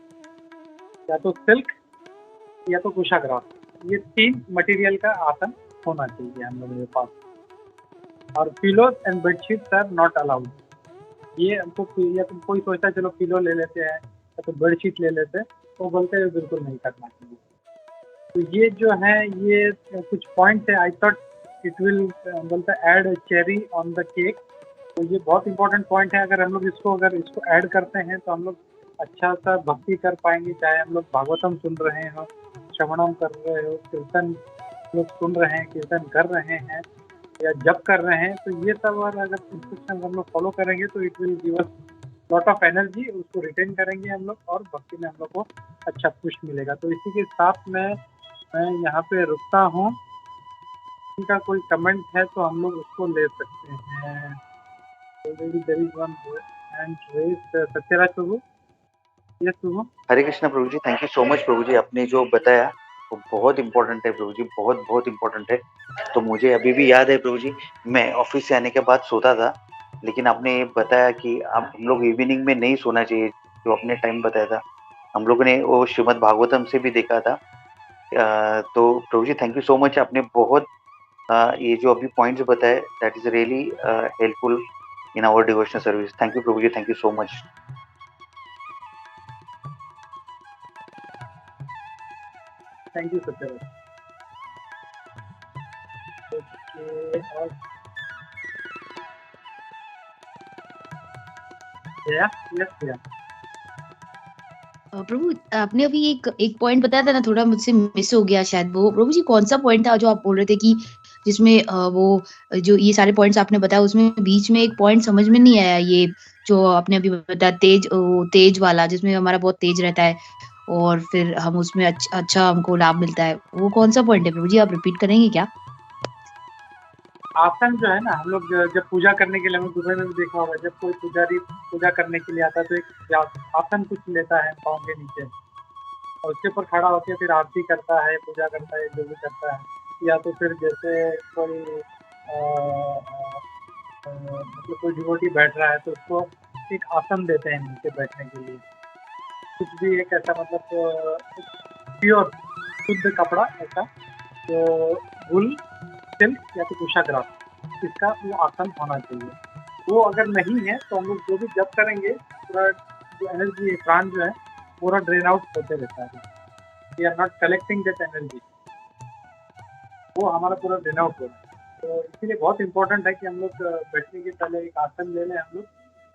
[SPEAKER 2] या तो सिल्क, या तो कुशाग्रास, ये तीन मटेरियल का आसन होना चाहिए हम लोगों के पास। और pillows and bedsheets are not allowed. ये हमको या तो कोई सोचता है चलो पिलो ले लेते हैं या तो बेडशीट ले लेते हैं, तो बोलते हैं बिल्कुल नहीं करना चाहिए। तो ये जो है ये कुछ पॉइंट्स है। आई थॉट इट विल बोलते add cherry on the cake. तो ये बहुत इंपॉर्टेंट पॉइंट है। अगर हम लोग इसको ऐड करते हैं तो हम लोग अच्छा सा भक्ति कर पाएंगे, चाहे हम लोग भागवतम सुन रहे हो, श्रवणम कर रहे हो, कीर्तन लोग सुन रहे हैं, कीर्तन कर रहे हैं या जप कर रहे हैं, तो ये सब अगर इंस्ट्रक्शन हम लोग फॉलो करेंगे तो it will give us lot of energy, उसको रिटेन करेंगे हम लोग और भक्ति में हम लोग को अच्छा पुश मिलेगा। तो इसी के साथ मैं यहाँ पे रुकता हूँ। इनका कोई कमेंट है तो हम लोग उसको ले सकते हैं। सत्यराज प्रभु, यस प्रभु।
[SPEAKER 4] हरे कृष्णा प्रभु जी, थैंक यू सो मच प्रभु जी, आपने जो बताया वो बहुत इम्पोर्टेंट है प्रभु जी, बहुत बहुत इम्पोर्टेंट है। तो मुझे अभी भी याद है प्रभु जी, मैं ऑफिस से आने के बाद सोता था, लेकिन आपने ये बताया कि अब हम लोग इवनिंग में नहीं सोना चाहिए, जो आपने टाइम बताया था। हम लोगों ने वो श्रीमद् भागवतम से भी देखा था। तो प्रभु जी थैंक यू सो मच, आपने बहुत ये जो अभी पॉइंट्स बताए that is really helpful in our devotional service. Thank you Prabhu ji, thank you so much.
[SPEAKER 2] Thank you Satya. और जया।
[SPEAKER 14] प्रभु आपने अभी एक पॉइंट बताया था ना, थोड़ा मुझसे मिस हो गया शायद वो। प्रभु जी कौन सा पॉइंट था जो आप बोल रहे थे कि जिसमें वो जो ये सारे पॉइंट्स आपने बताया उसमें बीच में एक पॉइंट समझ में नहीं आया, ये जो आपने अभी बताया तेज वाला, जिसमें हमारा बहुत तेज रहता है और फिर हम उसमें अच्छा हमको लाभ मिलता है, वो कौन सा पॉइंट है प्रभु जी, आप रिपीट करेंगे क्या?
[SPEAKER 2] आसन जो है ना, हम लोग जब पूजा करने के लिए, हमें दुबई में भी देखा होगा, जब कोई पुजारी पूजा करने के लिए आता है तो एक आसन कुछ लेता है पाँव के नीचे और उसके ऊपर खड़ा होकर फिर आरती करता है, पूजा करता है, जो भी करता है। या तो फिर जैसे कोई मतलब कोई डिवोटी बैठ रहा है तो उसको एक आसन देते हैं नीचे बैठने के लिए। कुछ भी एक ऐसा मतलब प्योर शुद्ध कपड़ा ऐसा जो वुल, सिल्क या तो कुशाग्रास, इसका वो आसन होना चाहिए। वो अगर नहीं है तो हम लोग जो भी जप करेंगे पूरा जो एनर्जी प्राण जो है पूरा ड्रेन आउट होते रहता है। We are not collecting that energy, वो हमारा पूरा ड्रेन आउट हो रहा है। तो इसीलिए बहुत इंपॉर्टेंट है कि हम लोग बैठने के पहले एक आसन ले लें हम लोग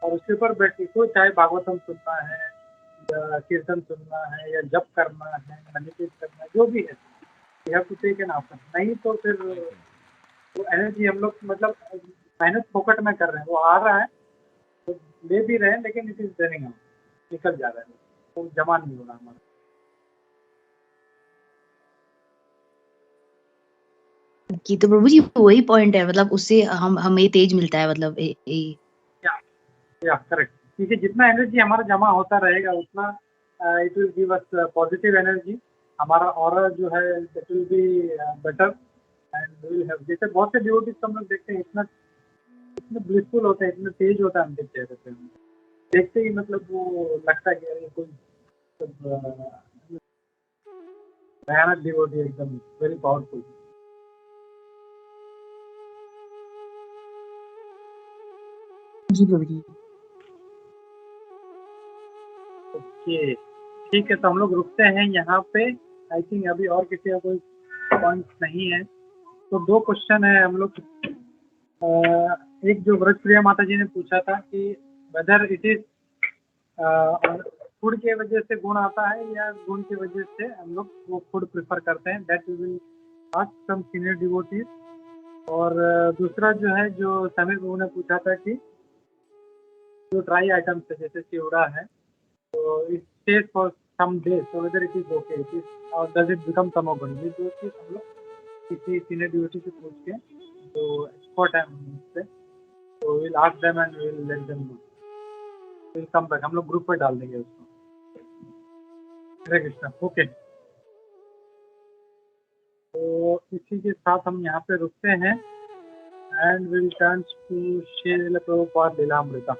[SPEAKER 2] और उसके ऊपर बैठे, तो चाहे भागवतम सुनना है या कीर्तन सुनना है या जप करना है, मेडिटेट करना है, जो भी है, यह कुछ एक आसन। नहीं तो फिर वो एनर्जी हम लोग मतलब मेहनत फोकट में कर रहे हैं, वो आ रहा है तो ले भी रहे हैं लेकिन इट इज ड्रेनिंग आउट, निकल जा रहा है, तो जमा नहीं हो रहा हमारा।
[SPEAKER 14] कि तो प्रभु जी वही पॉइंट है, मतलब उससे हमें तेज मिलता है, मतलब
[SPEAKER 2] या करेक्ट, क्योंकि जितना एनर्जी हमारा जमा होता रहेगा उतना it will give us positive energy. हमारा ऑरा जो है it will be better and will have, जैसे बहुत से डिवोटीज हम लोग देखते हैं इतना ब्लिसफुल होता है, इतना तेज होता है उनके चेहरे पे, देखते ही मतलब वो लगता है कि अरे कोई भयानक डिवोटी, एकदम वेरी पावरफुल।
[SPEAKER 14] जी प्रभु जी।
[SPEAKER 2] ओके ठीक है, तो हम लोग रुकते हैं यहाँ पे। आई थिंक अभी और किसी का कोई पॉइंट नहीं है, तो दो क्वेश्चन है हम लोग। एक जो व्रतप्रिया माता जी ने पूछा था कि वेदर इट इज फूड के वजह से गुण आता है या गुण की वजह से हम लोग वो फूड प्रेफर करते हैं, that we will ask some senior devotees. और दूसरा जो है, जो समीर बाबू ने पूछा था कि जो ड्राई आइटम्स है जैसे चिवड़ा है, तो it stays for some days, so whether it is okay, it is और डज इट बिकम तमोगुण। ये दो चीज हम लोग किसी सीनियर डिवोटी से पूछ के, जो एक्सपर्ट है उनसे, तो will ask them and will let them know, will come back, हम लोग ग्रुप पे डाल देंगे उसको। हरे कृष्णा। ओके, तो इसी के साथ हम यहाँ पे रुकते हैं and will turn to Srila Prabhupada लीलामृता।